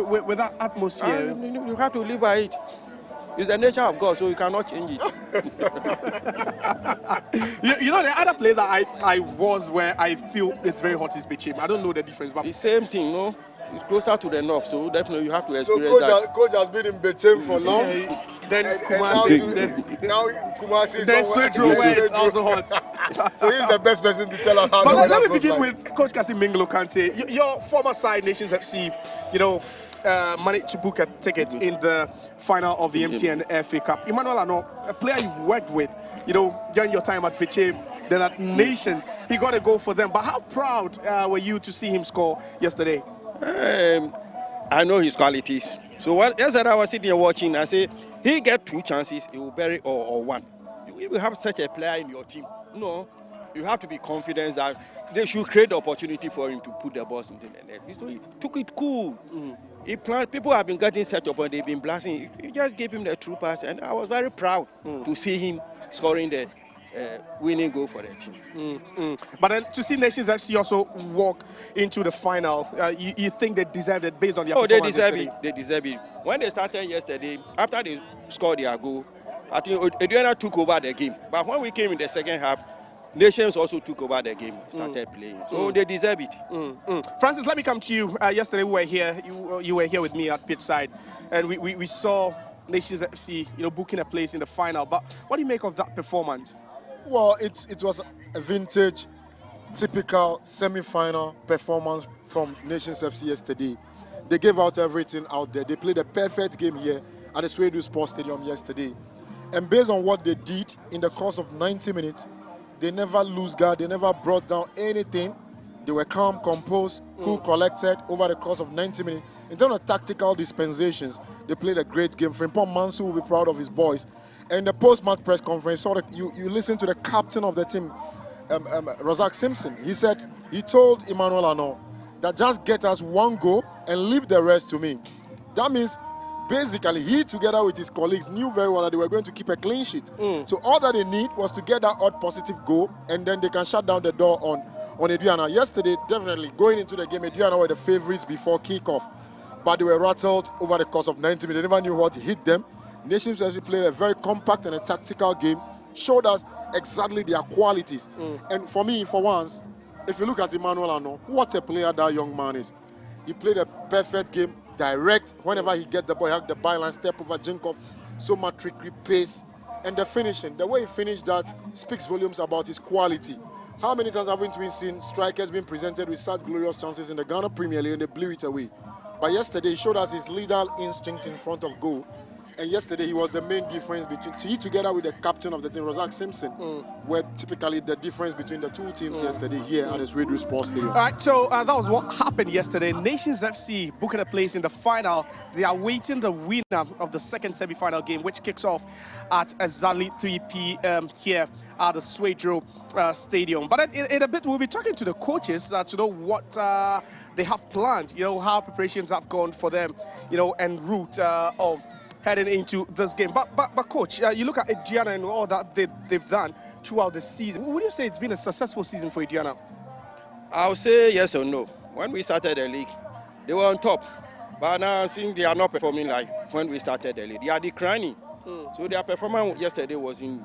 with that atmosphere? You have to live by it. It's the nature of God, so you cannot change it. you know, the other place that I was where I feel it's very hot is Bichim. I don't know the difference, but the same thing, no? It's closer to the north, so definitely you have to experience that. Coach has been in Bichim for long. Then and Kumasi. now Kumasi is then Swedro, where it's also hot. So he's the best person to tell us how. But let me begin with Coach Kasim Minglo Kante. Your former side, Nations FC, you know, managed to book a ticket in the final of the MTN FA Cup. Emmanuel Ano, a player you've worked with, you know, during your time at Bichim, then at Nations, he got a goal for them. But how proud were you to see him score yesterday? I know his qualities. So yesterday I was sitting here watching, I say, he get 2 chances, he will bury or 1. You will have such a player in your team. No, you have to be confident that they should create the opportunity for him to put the balls into the net. So he took it cool. He planned, people have been getting set up and they've been blasting. You just gave him the true pass, and I was very proud to see him scoring the winning goal for the team. But then to see Nations FC also walk into the final, you think they deserved it based on their performance? They deserve it. They deserve it. When they started yesterday, after they scored their goal, I think Adriana took over the game. But when we came in the second half, Nations also took over the game, started playing. So they deserve it. Francis, let me come to you. Yesterday we were here. You were here with me at pitch side, and we saw Nations FC, you know, booking a place in the final. But what do you make of that performance? Well, it was a vintage, typical semi-final performance from Nations FC yesterday. They gave out everything out there. They played a perfect game here at the Swedu Sports Stadium yesterday. And based on what they did in the course of 90 minutes, they never lose guard. They never brought down anything. They were calm, composed, cool, collected over the course of 90 minutes. In terms of tactical dispensations, they played a great game. Frimpong Mansu will be proud of his boys. And the post-match press conference, you listen to the captain of the team, Razak Simpson. He told Emmanuel Ano that just get us 1 goal and leave the rest to me. That means basically he, together with his colleagues, knew very well that they were going to keep a clean sheet. So all that they need was to get that odd positive goal, and then they can shut down the door on Aduana. Yesterday, definitely going into the game, Aduana were the favorites before kickoff, but they were rattled over the course of 90 minutes. They never knew what hit them. Nations actually played a very compact and a tactical game, showed us exactly their qualities. And for me, for once, if you look at Emmanuel Ano, what a player that young man is. He played a perfect game, direct. Whenever he get the ball, he had the byline, step over Jinkov, so much trickery, pace, and the finishing. The way he finished that speaks volumes about his quality. How many times haven't we seen strikers being presented with such glorious chances in the Ghana Premier League and they blew it away? But yesterday, he showed us his leader instinct in front of goal. And yesterday, he was the main difference between, he together with the captain of the team, Razak Simpson, were typically the difference between the two teams yesterday here at the Swedu Sports Stadium. All right, so that was what happened yesterday. Nations FC booking a place in the final. They are waiting the winner of the second semi-final game, which kicks off at exactly 3 p.m. here at the Swedu Stadium. But in a bit, we'll be talking to the coaches to know what they have planned, you know, how preparations have gone for them, you know, en route of heading into this game. But coach, you look at Aduana and all that they've done throughout the season. Would you say it's been a successful season for Aduana? I'll say yes or no. When we started the league, they were on top. But now, since they are not performing like when we started the league, they are declining. So their performance yesterday was in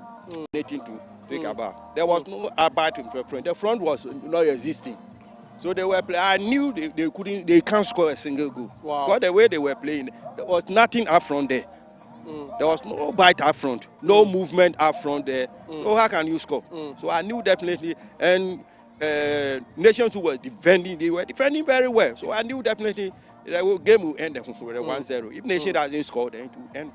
nothing to speak about. There was no about in front. The front was not existing. So they were playing. I knew they can't score a single goal. Wow. Because the way they were playing, there was nothing up front there. There was no bite up front, no movement up front there. So how can you score? So I knew definitely, and Nations who were defending, they were defending very well. So I knew definitely the game will end with a 1-0. If Nation doesn't score, then it will end.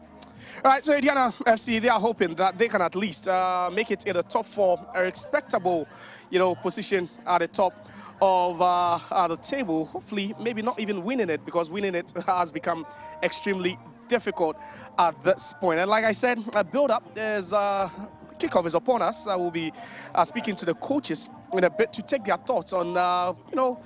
All right, so Aduana FC, they are hoping that they can at least make it in the top 4, a respectable, you know, position at the top of the table. Hopefully, maybe not even winning it, because winning it has become extremely difficult at this point. And like I said, a build-up is kickoff is upon us. I will be speaking to the coaches in a bit to take their thoughts on, you know,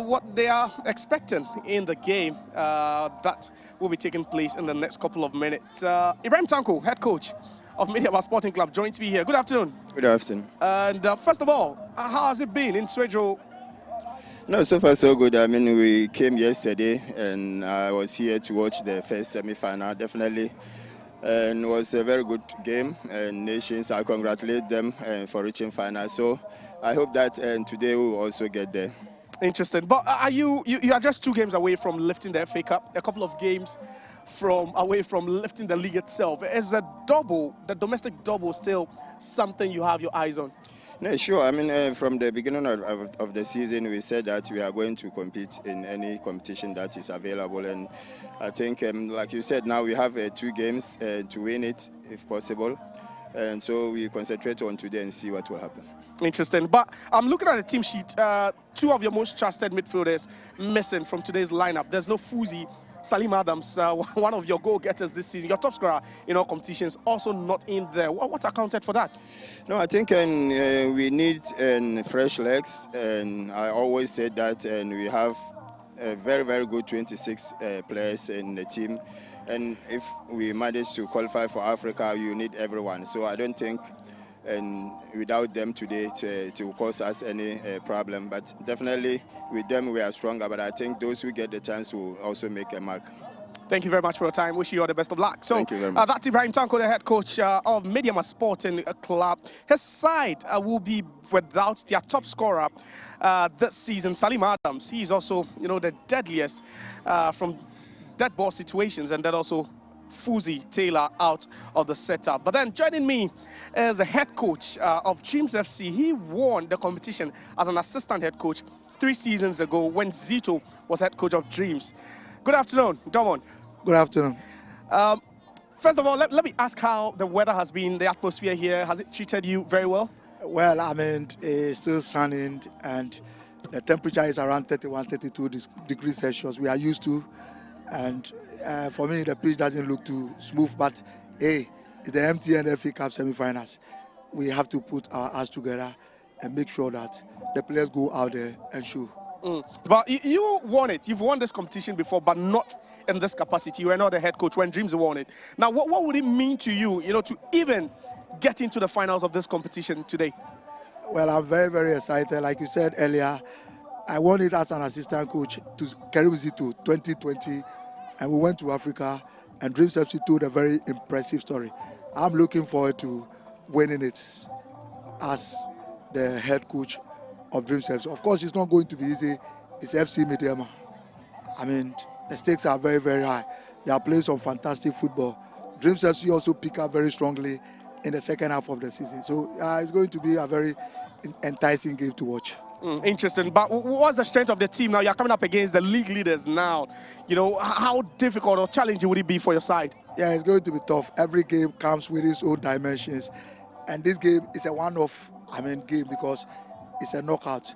what they are expecting in the game that will be taking place in the next couple of minutes. Ibrahim Tanko, head coach of Medeama Sporting Club, joins me here. Good afternoon. Good afternoon. And first of all, how has it been in Swejo? No, so far so good. I mean, we came yesterday and I was here to watch the first semi-final, definitely. And it was a very good game. And Nations, I congratulate them for reaching final. So I hope that today we will also get there. Interesting. But are you are just 2 games away from lifting the FA Cup, a couple of games away from lifting the league itself. Is the domestic double, still something you have your eyes on? No, sure. I mean, from the beginning of the season, we said that we are going to compete in any competition that is available. And I think, like you said, now we have 2 games to win it, if possible. And so we concentrate on today and see what will happen. Interesting. But I'm looking at the team sheet. 2 of your most trusted midfielders missing from today's lineup. There's no Fuzi. Salim Adams, one of your goal-getters this season, your top scorer in all competitions, also not in there. What accounted for that? No, I think we need fresh legs, and I always said that, and we have a very, very good 26 players in the team. And if we manage to qualify for Africa, you need everyone. So I don't think without them today to cause us any problem. But definitely with them we are stronger. But I think those who get the chance will also make a mark. Thank you very much for your time. Wish you all the best of luck. So thank you very much. That's Ibrahim Tanko, the head coach of Medeama Sporting Club. His side will be without their top scorer this season, Salim Adams. He's also, the deadliest from dead ball situations, and then also Fuzi Taylor out of the setup. But then joining me is the head coach of Dreams FC. He won the competition as an assistant head coach 3 seasons ago when Zito was head coach of Dreams. Good afternoon, Domon. Good afternoon. First of all, let me ask how the weather has been, the atmosphere here. Has it treated you very well? Well, I mean, it's still sunny and the temperature is around 31, 32 degrees Celsius. We are used to, and for me, the pitch doesn't look too smooth, but hey, it's the MTN FA Cup semi-finals. We have to put our hands together and make sure that the players go out there and show. But you won it. You've won this competition before, but not in this capacity. You were not the head coach when Dreams won it. Now, what would it mean to you, to even get into the finals of this competition today? Well, I'm very, very excited. Like you said earlier, I won it as an assistant coach to Karim Zito 2020, and we went to Africa, and Dreams FC told a very impressive story. I'm looking forward to winning it as the head coach of Dreams FC. Of course, it's not going to be easy. It's FC Medeama. I mean, the stakes are very, very high. They are playing some fantastic football. Dreams FC also pick up very strongly in the second half of the season. So it's going to be a very enticing game to watch. Interesting. But what's the strength of the team now? You're coming up against the league leaders now. How difficult or challenging would it be for your side? Yeah, it's going to be tough. Every game comes with its own dimensions. And this game is a one-off, game because it's a knockout.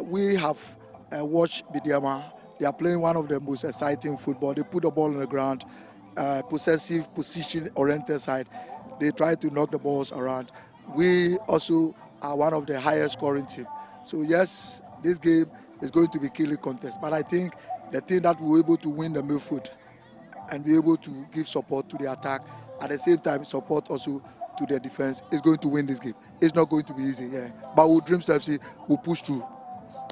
We have watched Medeama. They are playing one of the most exciting football. They put the ball on the ground, possessive, position-oriented side. They try to knock the balls around. We also are one of the highest scoring teams. So yes, this game is going to be killing contest. But I think the team that will be able to win the midfield and be able to give support to the attack, at the same time support also to their defense, is going to win this game. It's not going to be easy, yeah. But with Dreams FC, we'll push through.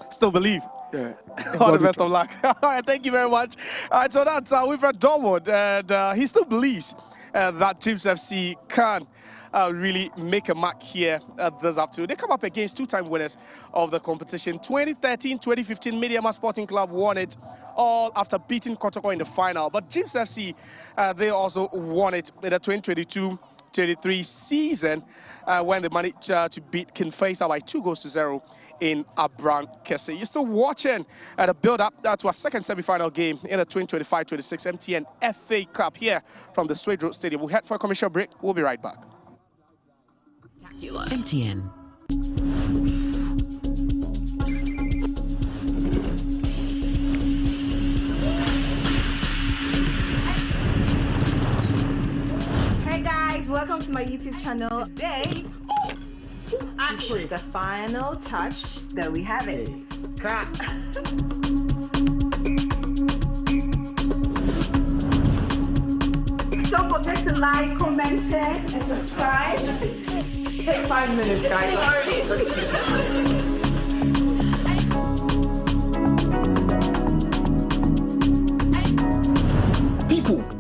Still believe. Yeah. All the best of luck. All right, thank you very much. All right, so that's we've had Dortmund, and he still believes that Dreams FC can really make a mark here this afternoon. They come up against 2-time winners of the competition. 2013, 2015, Medeama Sporting Club won it all after beating Kotoko in the final. But Dreams FC, they also won it in the 2022-23 season when they managed to beat Kinfesa by 2-0 in Abran Kese. You're still watching the build-up to a second semi-final game in the 2025-26 MTN FA Cup here from the Suede Road Stadium. We'll head for a commercial break. We'll be right back. MTN. Hey guys, welcome to my YouTube channel. Today, actually, the final touch, there we have it. Don't forget to like, comment, share, and subscribe. Take 5 minutes, guys.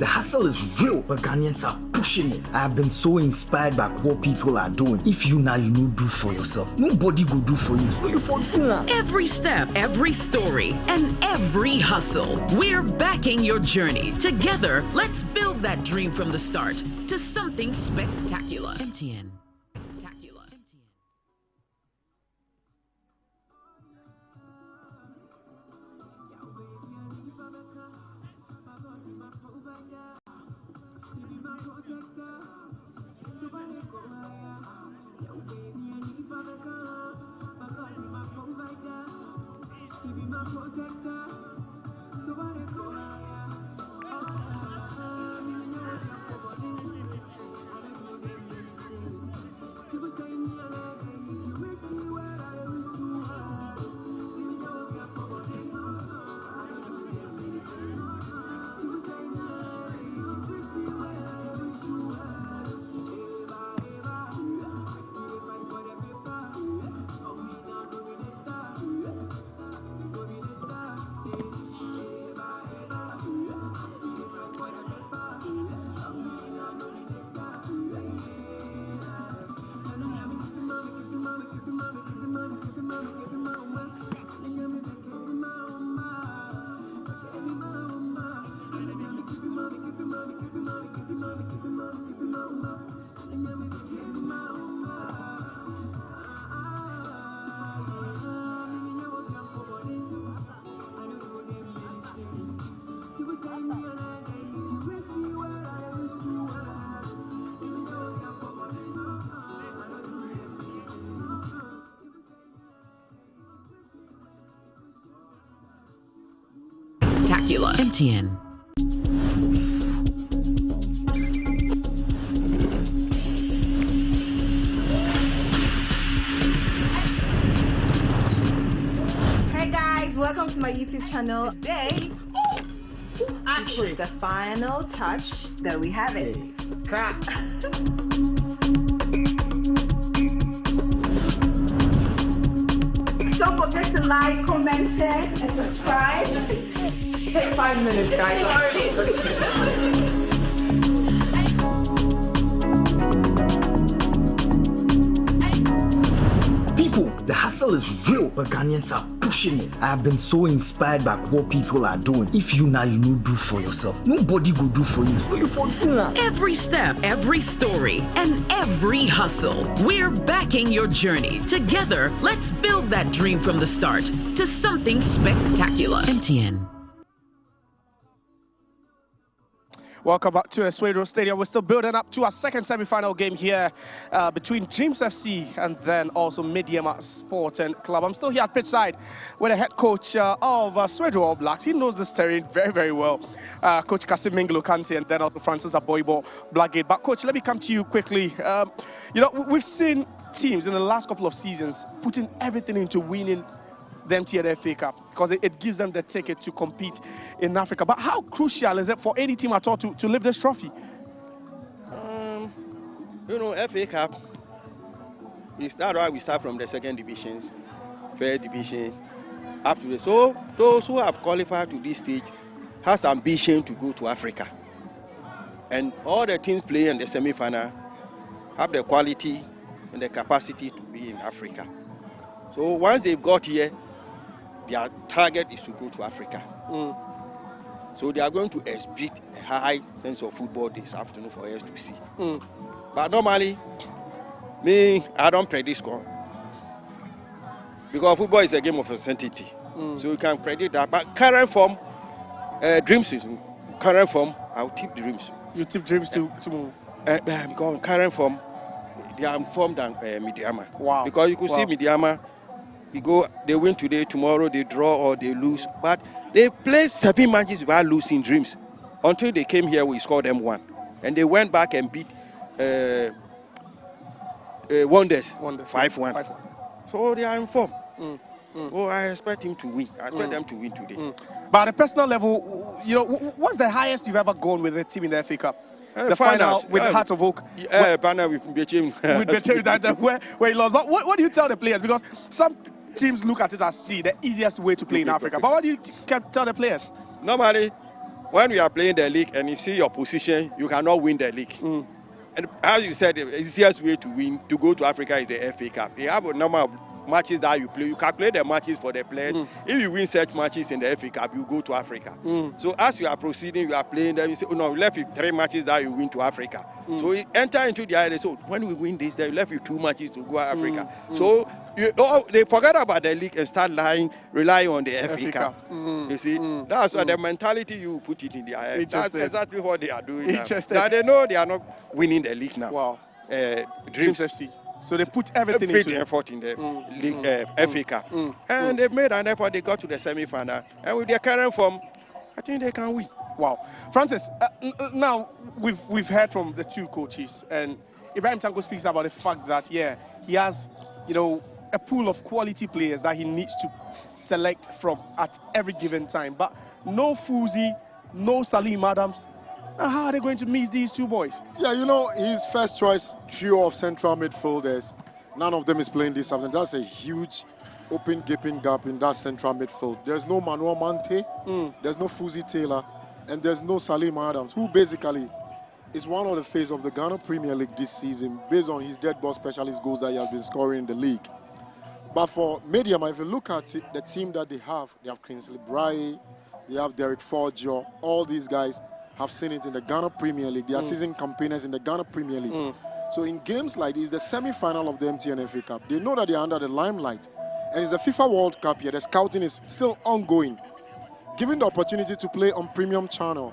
the hustle is real, but Ghanaians are pushing it. I have been so inspired by what people are doing. If you now you know do for yourself, nobody go do for you. So you for do. Every step, every story, and every hustle. We're backing your journey. Together, let's build that dream from the start to something spectacular. MTN. MTN. Hey guys, welcome to my YouTube channel. Today, actually, the final touch that we have it. Don't forget to like, comment, share, and subscribe. Take 5 minutes, guys. People, the hustle is real, but Ghanaians are pushing it. I have been so inspired by what people are doing. If you now you know do for yourself, nobody go do for you. So you for do. Every step, every story, and every hustle. We're backing your journey. Together, let's build that dream from the start to something spectacular. MTN. Welcome back to the Swedro Stadium. We're still building up to our second semi-final game here between Dreams FC and then also Medeama Sporting Club. I'm still here at pitchside with the head coach of Swedro All Blacks. He knows this terrain very, very well. Coach Kasim Minglu Kante and then also Francis Aboibo Blackgate. But coach, let me come to you quickly. You know, we've seen teams in the last couple of seasons putting everything into winning the MTN FA Cup because it gives them the ticket to compete in Africa. But how crucial is it for any team at all to lift this trophy? You know, FA Cup, it's that why we start from the second division, first division, up to the... So those who have qualified to this stage has ambition to go to Africa. And all the teams playing in the semi-final have the quality and the capacity to be in Africa. So once they've got here, their target is to go to Africa. So they are going to exhibit a high sense of football this afternoon for us to see. But normally, I don't predict score. Because football is a game of uncertainty. So you can predict that. But current form, Dreams is current form, I'll tip Dreams. You tip Dreams to move? Because current form, they are informed than Medeama. Wow. Because you could see Medeama, they win today, tomorrow they draw or they lose. But they played 7 matches without losing Dreams. Until they came here, we scored them 1. And they went back and beat Wonders 5-1. So they are in form. Oh, I expect him to win. I expect them to win today. But at a personal level, you know, what's the highest you've ever gone with a team in the FA Cup? The final with Heart of Oak. Partner with Bechem. With Bechem, where he lost. But what do you tell the players? Because some teams look at it as the easiest way to play in Africa. But what do you tell the players? Normally, when we are playing the league and you see your position, you cannot win the league. And as you said, the easiest way to go to Africa is the FA Cup. You have a number of matches that you play. You calculate the matches for the players. If you win such matches in the FA Cup, you go to Africa. So as you are proceeding, you are playing them. You say, oh no, we left with 3 matches that you win to Africa. So you enter into the idea. So when we win this, then you left with 2 matches to go to Africa. So they forget about the league and start relying on the FA Cup. You see, that's why the mentality you put it in the eye. That's exactly what they are doing now. They know they are not winning the league now. Wow. Dreams FC. So they put everything into effort in the league, FA Cup. And they've made an effort. They got to the semi-final. And with their current form, I think they can win. Wow. Francis, now we've heard from the 2 coaches, and Ibrahim Tanko speaks about the fact that, yeah, he has, a pool of quality players that he needs to select from at every given time. But no Fuzi, no Salim Adams. How are they going to miss these 2 boys? Yeah, his first choice trio of central midfielders, none of them is playing this afternoon. That's a huge open gaping gap in that central midfield. There's no Manuel Mante, there's no Fuzi Taylor, and there's no Salim Adams, who basically is one of the face of the Ghana Premier League this season based on his dead ball specialist goals that he has been scoring in the league. But for Medeama, if you look at the team that they have Kingsley Brahe, they have Derek Forger, all these guys have seen it in the Ghana Premier League. They are season campaigners in the Ghana Premier League. So in games like this, the semi-final of the MTN FA Cup, they know that they are under the limelight. And it's the FIFA World Cup here. The scouting is still ongoing. Given the opportunity to play on premium channel,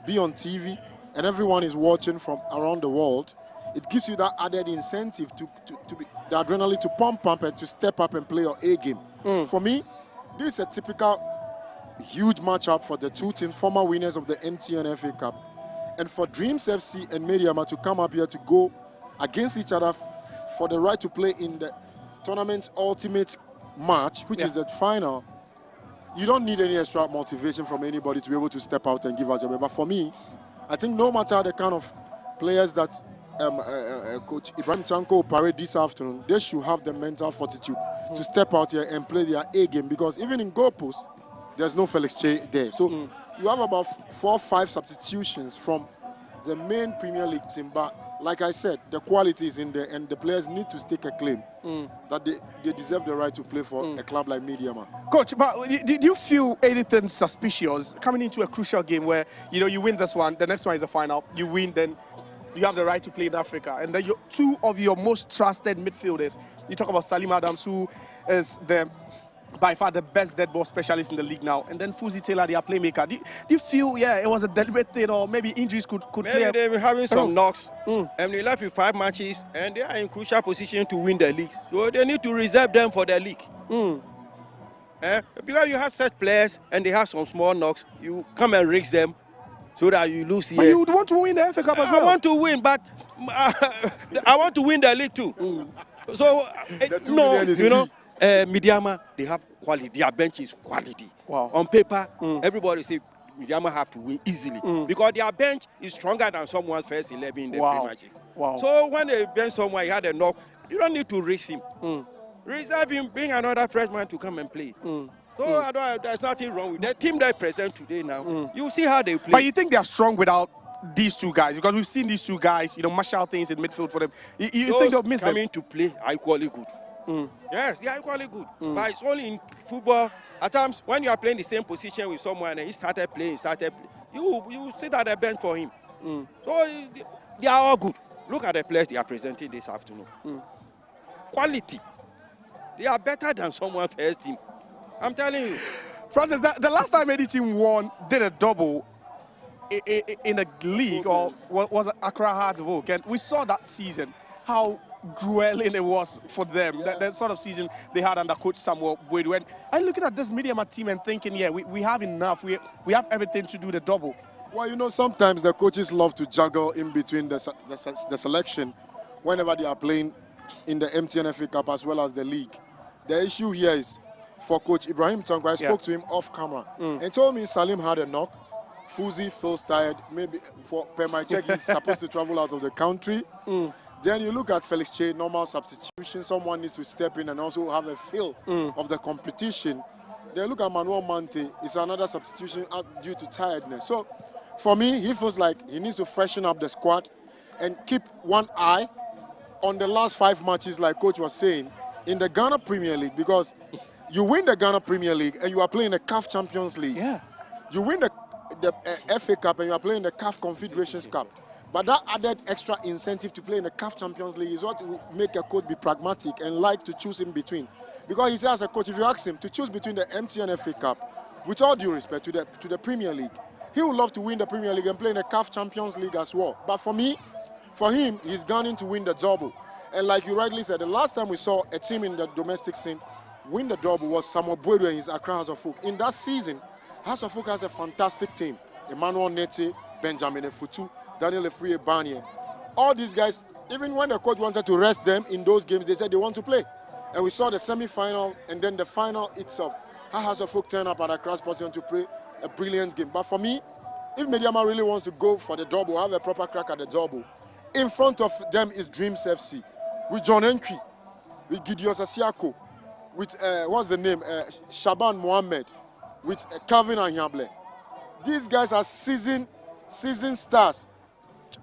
be on TV, and everyone is watching from around the world, it gives you that added incentive to be the adrenaline to pump and to step up and play your A game. For me, this is a typical huge matchup for the 2 teams, former winners of the MTN FA Cup. And for Dreams FC and Medeama to come up here to go against each other for the right to play in the tournament's ultimate match, which is the final, you don't need any extra motivation from anybody to be able to step out and give out your best. But for me, I think no matter the kind of players that Coach Ibrahim Tanko will parade this afternoon, they should have the mental fortitude to step out here and play their A game, because even in goalpost, there's no Felix Che there. So you have about 4 or 5 substitutions from the main Premier League team. But like I said, the quality is in there, and the players need to stake a claim that they deserve the right to play for a club like Medeama. Coach, but did you feel anything suspicious coming into a crucial game where, you win this one, the next one is the final, you win, then you have the right to play in Africa, and then 2 of your most trusted midfielders, you talk about Salim Adams, who is by far the best dead ball specialist in the league now, and then Fuzi Taylor, their playmaker. Do you feel, it was a deliberate thing, or maybe injuries could play? Maybe they were having some knocks, and they left with 5 matches, and they are in crucial position to win the league. So they need to reserve them for the league. Because you have such players, and they have some small knocks, you come and risk them so that you lose here. But you would want to win the FA Cup as well. I want to win, but I want to win the league too. So, Medeama, they have quality. Their bench is quality. Wow. On paper, everybody say Medeama have to win easily because their bench is stronger than someone's first 11 in the Premiership. Wow. So when they bench someone, he had a knock, you don't need to risk him. Reserve him, bring another freshman to come and play. So there's nothing wrong with the team they present today now. You see how they play. But you think they are strong without these 2 guys? Because we've seen these 2 guys, marshal things in midfield for them. You think they'll miss them? Coming to play are equally good. Yes, they are equally good. But it's only in football. At times, when you are playing the same position with someone and he started playing, you sit at the bench for him. So they are all good. Look at the players they are presenting this afternoon. Quality. They are better than someone's first team. I'm telling you. Francis, the last time any team did a double in a league, or was Accra Hearts of Oak, and we saw that season how grueling it was for them. That sort of season they had under Coach Samuel Boyd. When I'm looking at this Medeama team and thinking, we have enough. We have everything to do the double. Well, sometimes the coaches love to juggle in between the selection whenever they are playing in the MTN FA Cup as well as the league. The issue here is for Coach Ibrahim Tanko. I spoke to him off camera and told me Salim had a knock. Fuzi feels tired. Maybe per my check, he's supposed to travel out of the country. Then you look at Felix Che, normal substitution. Someone needs to step in and also have a feel of the competition. Then look at Manuel Mante. It's another substitution due to tiredness. So For me, he feels like he needs to freshen up the squad and keep one eye on the last 5 matches, like Coach was saying, in the Ghana Premier League, because you win the Ghana Premier League and you are playing the CAF Champions League. Yeah. You win the FA Cup and you are playing the CAF Confederations Cup. But that added extra incentive to play in the CAF Champions League is what will make a coach be pragmatic and like to choose in between. Because he says, as a coach, if you ask him to choose between the MTN FA Cup, with all due respect to the Premier League, he would love to win the Premier League and play in the CAF Champions League as well. But for him, he's gone in to win the double. And like you rightly said, the last time we saw a team in the domestic scene win the double was Samuel Boedo and his Accra House of Folk. In that season, House of Folk has a fantastic team. Emmanuel Nete, Benjamin Efutu, Daniel Efrie Barnier. All these guys, even when the coach wanted to rest them in those games, they said they want to play. And we saw the semi-final and then the final itself. House of Folk turned up at Accra Sports to play a brilliant game. But for me, if Medeama really wants to go for the double, have a proper crack at the double, in front of them is Dreams FC, with John Enki, with Gideon Asiako, with, what's the name, Shaban Mohammed, with Calvin Anyable. These guys are seasoned stars.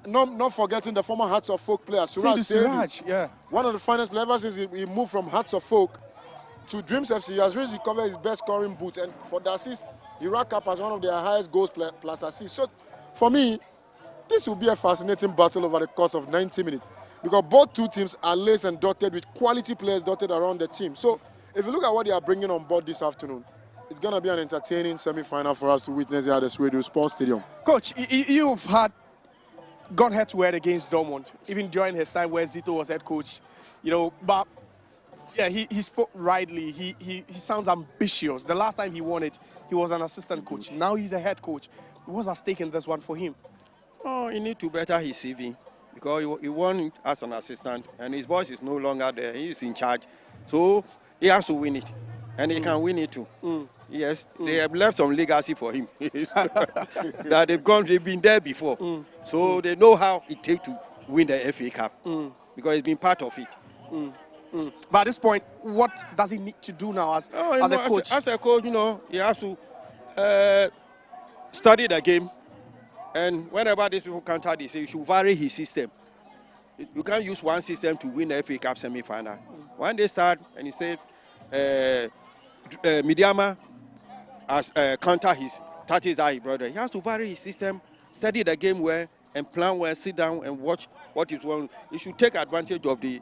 Not forgetting the former Hearts of Folk player, Siraj, yeah. One of the finest players ever since he moved from Hearts of Folk to Dreams FC. He has really recovered his best scoring boots, and for the assist, he racked up as one of their highest goals plus assists. So, for me, this will be a fascinating battle over the course of 90 minutes because both two teams are laced and dotted with quality players dotted around the team. So, if you look at what they are bringing on board this afternoon, it's going to be an entertaining semi-final for us to witness here at the Radio Sports Stadium. Coach, you've gone head-to-head against Dortmund, even during his time where Zito was head coach. But yeah, he spoke rightly. He sounds ambitious. The last time he won it, he was an assistant coach. Now he's a head coach. What's at stake in this one for him? Oh, he need to better his CV because he won as an assistant and his boss is no longer there. He is in charge. So he has to win it. And he can win it too. Yes, they have left some legacy for him. That they've been there before. So they know how it takes to win the FA Cup because it's been part of it. But at this point, what does he need to do now as a coach? As a coach, he has to study the game. And whenever these people counter, they say you should vary his system. You can't use one system to win the FA Cup semi-final. When they start and he said, Medeama as counter his his brother. He has to vary his system, study the game well, and plan well, sit down and watch what is wrong. He should take advantage of the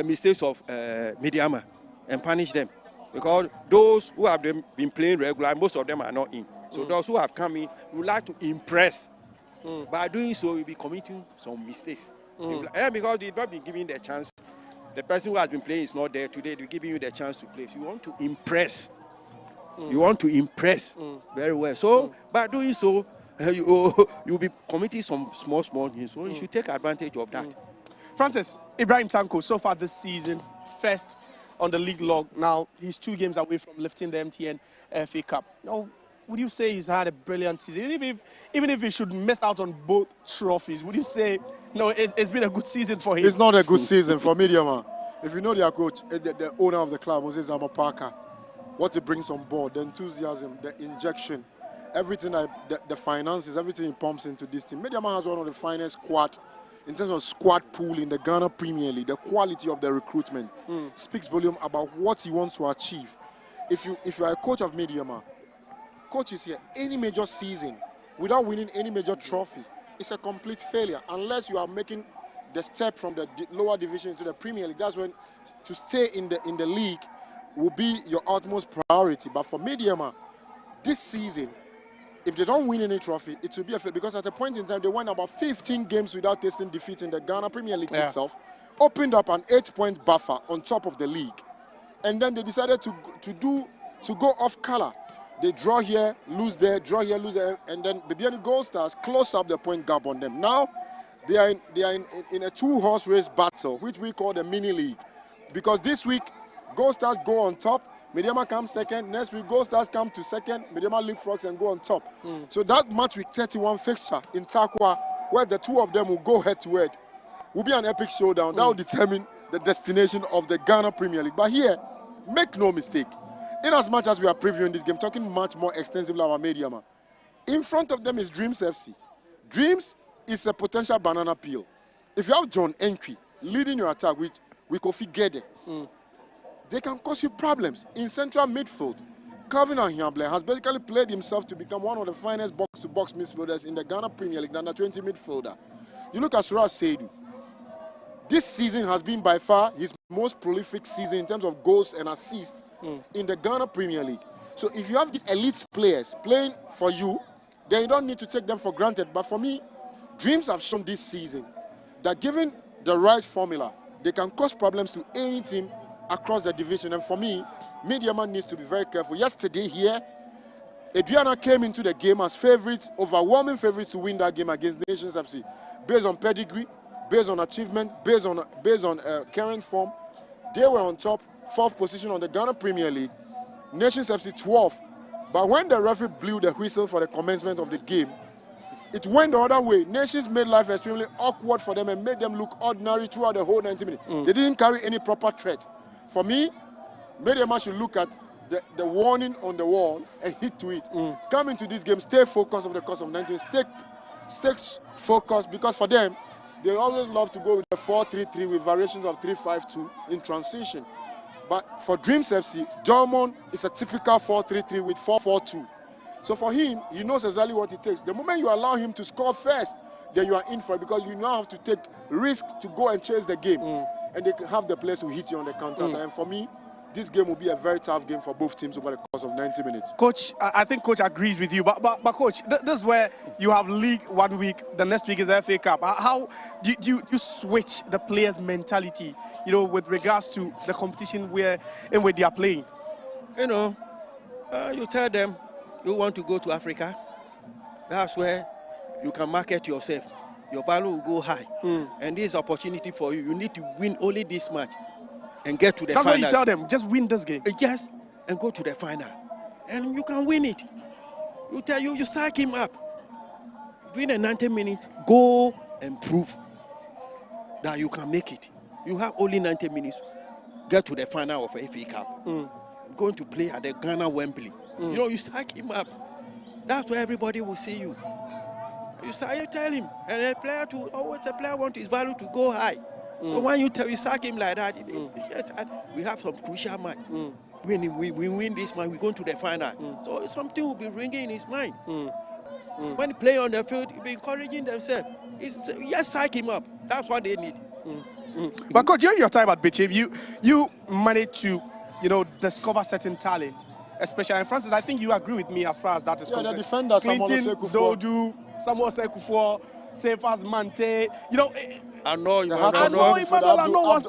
mistakes of Medeama and punish them. Because those who have been playing regular, most of them are not in. So those who have come in would like to impress. By doing so, you'll be committing some mistakes. Because they've not been given the chance. The person who has been playing is not there today. They're giving you the chance to play. So you want to impress. You want to impress very well. So by doing so, you'll be committing some small things. So you should take advantage of that. Francis, Ibrahim Tanko, so far this season, first on the league log. Now, he's 2 games away from lifting the MTN FA Cup. Now, would you say he's had a brilliant season? Even if he should miss out on both trophies, would you say, no, it's been a good season for him? It's not a good season for Medeama. If you know their coach, the owner of the club, Moses Zama Parker, what he brings on board, the enthusiasm, the injection, everything, the finances, everything he pumps into this team. Medeama has one of the finest squad, in terms of squad pool in the Ghana Premier League. The quality of the recruitment speaks volume about what he wants to achieve. If you are a coach of Medeama, coaches here, any major season without winning any major trophy, it's a complete failure unless you are making the step from the lower division to the Premier League. That's when to stay in the league will be your utmost priority. But for Medeama, this season, if they don't win any trophy, it will be a failure because at a point in time they won about 15 games without tasting defeat in the Ghana Premier League itself, opened up an 8-point buffer on top of the league, and then they decided to go off color. They draw here, lose there, draw here, lose there, and then Bibiani Gold Stars close up the point gap on them. Now, they are in a 2-horse race battle, which we call the mini league. Because this week, Gold Stars go on top, Medeama comes second. Next week, Gold Stars come to second, Medeama leapfrogs and go on top. So that match week 31 fixture in Takwa, where the two of them will go head-to-head, will be an epic showdown. That will determine the destination of the Ghana Premier League. But here, make no mistake, in as much as we are previewing this game, talking much more extensively about Medeama, In front of them is Dreams FC. Dreams is a potential banana peel. If you have John Enqui leading your attack with Kofi Gedes, they can cause you problems. In central midfield, Calvin Ahiamble has basically played himself to become one of the finest box-to-box midfielders in the Ghana Premier League, under 20 midfielder. You look at Suraj Seidu. This season has been by far his most prolific season in terms of goals and assists in the Ghana Premier League. So if you have these elite players playing for you, then you don't need to take them for granted. But for me, Dreams have shown this season that given the right formula, they can cause problems to any team across the division. And for me, Medeama needs to be very careful. Yesterday here, Adriana came into the game as favorites, overwhelming favorites to win that game against Nations FC, based on pedigree, based on achievement, based on current form. They were on top, 4th position on the Ghana Premier League. Nations FC 12th. But when the referee blew the whistle for the commencement of the game, it went the other way. Nations made life extremely awkward for them and made them look ordinary throughout the whole 90 minutes. They didn't carry any proper threat. For me, Medeama should look at the warning on the wall and hit to it. Come into this game, stay focused over the course of 90 minutes. Stay focused, because for them, they always love to go with the 4-3-3 with variations of 3-5-2 in transition. But for Dreams FC, Dortmund is a typical 4-3-3 with 4-4-2. So for him, he knows exactly what it takes. The moment you allow him to score first, then you are in for it, because you now have to take risk to go and chase the game. And they have the players to hit you on the counter. And for me, this game will be a very tough game for both teams over the course of 90 minutes. Coach, I think Coach agrees with you. But Coach, this is where you have league 1 week, the next week is the FA Cup. How do you switch the players' mentality, with regards to the competition in which they are playing? You tell them you want to go to Africa. That's where you can market yourself. Your value will go high. And this is opportunity for you. You need to win only this match and get to the final. That's what you tell them. Just win this game. Yes, and go to the final. And you can win it. You sack him up. During the 90 minutes, go and prove that you can make it. You have only 90 minutes. Get to the final of FA Cup. Going to play at the Ghana Wembley. You sack him up. That's where everybody will see you. You tell him, and a player wants his value to go high. So when you sack him like that, we have some crucial match. When we win this match, we go to the final. So something will be ringing in his mind. When they play on the field, he'll be encouraging themselves. Just sack him up. That's what they need. But Coach, during your time at Bichim, you managed to, discover certain talent. Especially, and Francis, I think you agree with me as far as that is concerned. The defender, Clinton, Dodu, Samuel Sekufuor, Cephas Mante, I know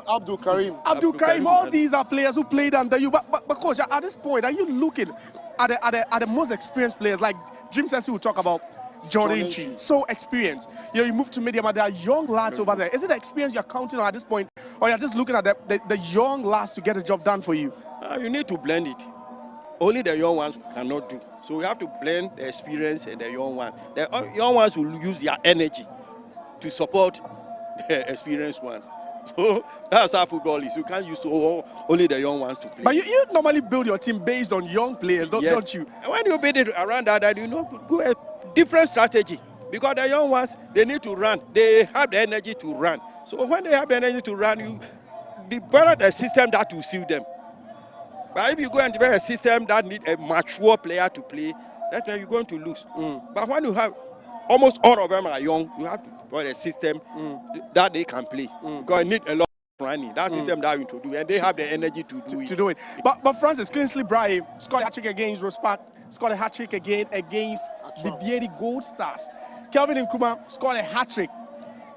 Abdul Karim. Abdul Karim, all these are players who played under you. But Coach, at this point, are you looking at the most experienced players? Like Jim Sensi will talk about John Enchi, so experienced. You move to Medeama, there are young lads over there. Is it the experience you're counting on at this point, or you're just looking at the young lads to get the job done for you? You need to blend it. Only the young ones cannot do. So we have to blend the experience and the young ones. The young ones will use their energy to support the experienced ones. So that's how football is. You can't use only the young ones to play. But you normally build your team based on young players, don't you? And when you build it around that, go a different strategy. Because the young ones, they need to run. They have the energy to run. So when they have the energy to run, you develop a system that will suit them. But if you go and develop a system that needs a mature player to play, that's when you're going to lose. But when you have almost all of them are young, you have to develop a system that they can play. Because you need a lot of running. That system that you to do, and they have the energy to do it. But Francis, Kingsley Brahe scored a hat-trick against Rospak, scored a hat-trick again against the Biedi Gold Stars. Kelvin Nkrumah scored a hat-trick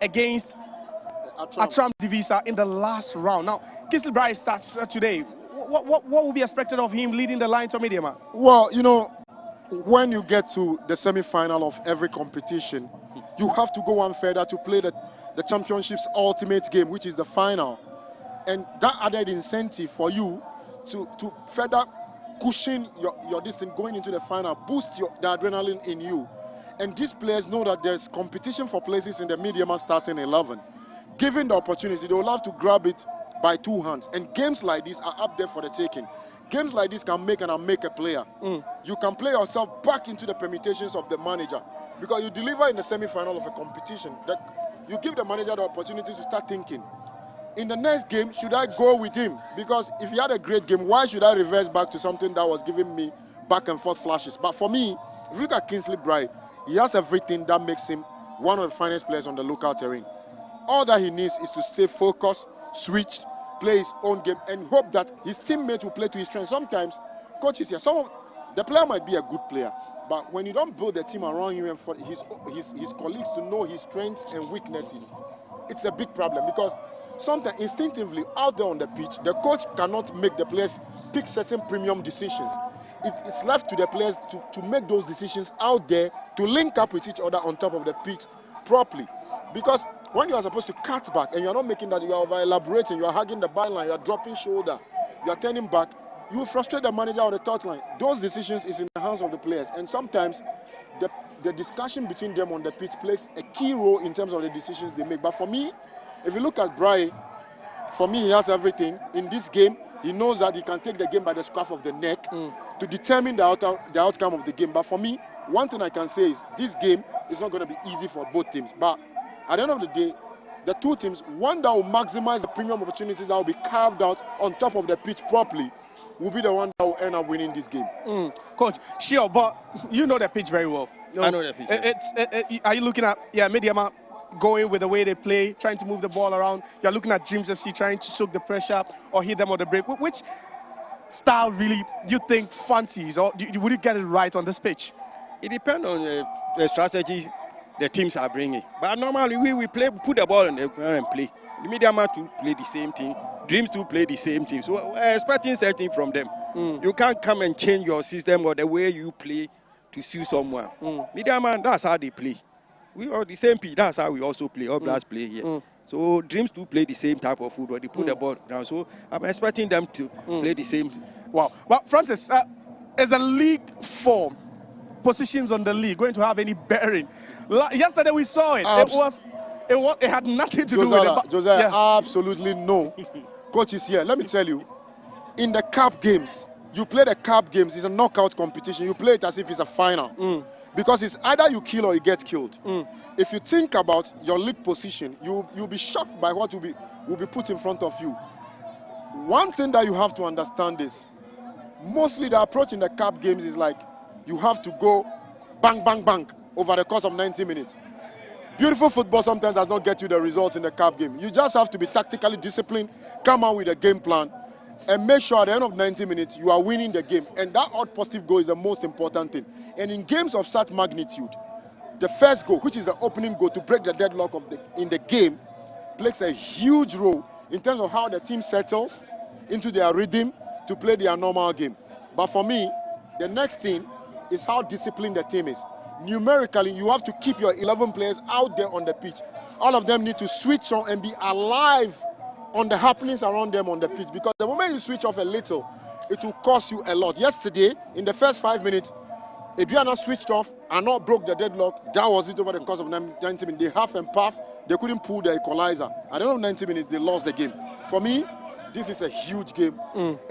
against Atram Divisa in the last round. Now, Kingsley Brahe starts today. What will be expected of him leading the line to Medeama? Well, when you get to the semi-final of every competition, you have to go one further to play the championship's ultimate game, which is the final. And that added incentive for you to further cushion your distance going into the final, boost the adrenaline in you. And these players know that there's competition for places in the Medeama starting 11. Given the opportunity, they will have to grab it by two hands. And games like this are up there for the taking. games like this can make and unmake a player. You can play yourself back into the permutations of the manager because you deliver in the semi-final of a competition. That you give the manager the opportunity to start thinking. In the next game, should I go with him? Because if he had a great game, why should I reverse back to something that was giving me back and forth flashes? But for me, if you look at Kingsley Bright, he has everything that makes him one of the finest players on the local terrain. All that he needs is to stay focused, switched, play his own game, and hope that his teammates will play to his strength. Sometimes, coaches here, the player might be a good player, but when you don't build the team around you and for his colleagues to know his strengths and weaknesses, it's a big problem because sometimes instinctively out there on the pitch, the coach cannot make the players pick certain premium decisions. It's left to the players to make those decisions out there, to link up with each other on top of the pitch properly. Because when you are supposed to cut back and you are not making that, you are over-elaborating, you are hugging the byline, you are dropping shoulder, you are turning back, you will frustrate the manager on the touchline. Those decisions is in the hands of the players. And sometimes the discussion between them on the pitch plays a key role in terms of the decisions they make. But for me, if you look at Brian, for me, he has everything. In this game, he knows that he can take the game by the scruff of the neck to determine the outcome of the game. But for me, one thing I can say is this game is not going to be easy for both teams. But at the end of the day, the two teams, one that will maximize the premium opportunities that will be carved out on top of the pitch properly, will be the one that will end up winning this game. Coach, sure, but you know the pitch very well. I know the pitch. Are you looking at, Medeama going with the way they play, trying to move the ball around? You're looking at Dreams FC trying to soak the pressure or hit them on the break. Which style really do you think fancies, or would you get it right on this pitch? It depends on the strategy the teams are bringing. But normally we play, put the ball on the ground and play. The Medeama to play the same thing. Dreams to play the same thing. So we're expecting something from them. You can't come and change your system or the way you play to suit someone. Medeama, that's how they play. We are the same pitch. That's how we also play. All blacks play here. So Dreams to play the same type of football. They put the ball down. So I'm expecting them to play the same. Wow. Well, Francis, is the league form, positions on the league, going to have any bearing? Yesterday we saw it. It had nothing to do with it. Josiah, absolutely no. Coach is here. Let me tell you, in the cup games, you play the cup games. It's a knockout competition. You play it as if it's a final. Because it's either you kill or you get killed. If you think about your league position, you'll be shocked by what will be put in front of you. One thing that you have to understand is, mostly the approach in the cup games is like, you have to go bang, bang, bang over the course of 90 minutes. Beautiful football sometimes does not get you the results in the cup game. You just have to be tactically disciplined, come out with a game plan, and make sure at the end of 90 minutes you are winning the game. And that odd positive goal is the most important thing. And in games of such magnitude, the first goal, which is the opening goal to break the deadlock in the game, plays a huge role in terms of how the team settles into their rhythm to play their normal game. But for me, the next thing is how disciplined the team is. Numerically, you have to keep your 11 players out there on the pitch. All of them need to switch on and be alive on the happenings around them on the pitch, because the moment you switch off a little, it will cost you a lot. Yesterday, in the first 5 minutes, Adriana switched off and not broke the deadlock. That was it over the course of 90 minutes. They half and puff, they couldn't pull the equalizer. At the end of 90 minutes, they lost the game. For me, this is a huge game,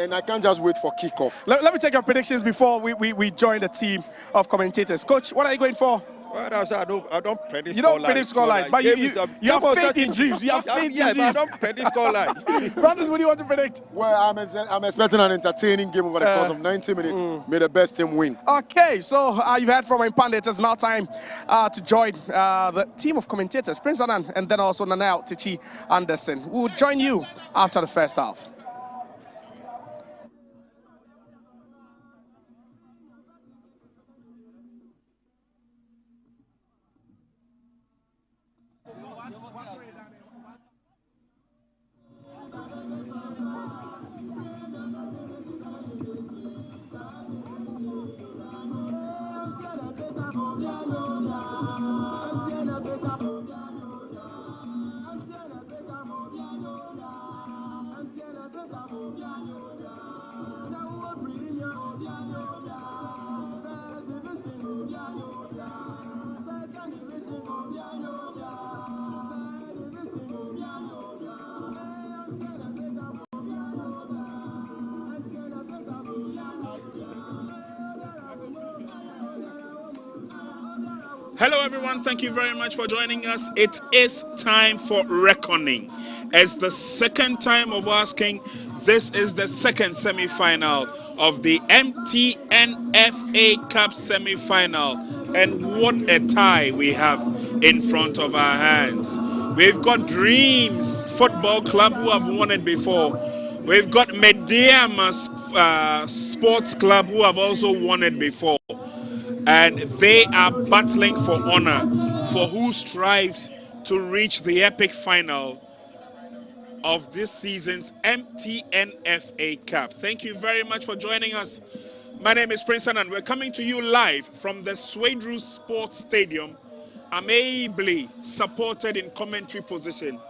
and I can't just wait for kickoff. Let me take your predictions before we join the team of commentators. Coach, what are you going for? Well, I don't predict. You don't predict scoreline, but you have faith in dreams. You have faith in dreams. But I don't predict scoreline. Francis, what do you want to predict? Well, I'm expecting an entertaining game over the course of 90 minutes. May the best team win. Okay, so you've heard from my pundits. It's now time to join the team of commentators, Prince Anand and then also Nanel Tichi Anderson. We will join you after the first half. Hello, everyone. Thank you very much for joining us. It is time for reckoning. It's the second time of asking. This is the second semi-final of the MTN FA Cup semi-final. And what a tie we have in front of our hands. We've got Dreams Football Club who have won it before. We've got Medeama Sports Club who have also won it before. And they are battling for honor, for who strives to reach the epic final of this season's MTN FA Cup. Thank you very much for joining us. My name is Prince and we're coming to you live from the Swedru Sports Stadium. I'm ably supported in commentary position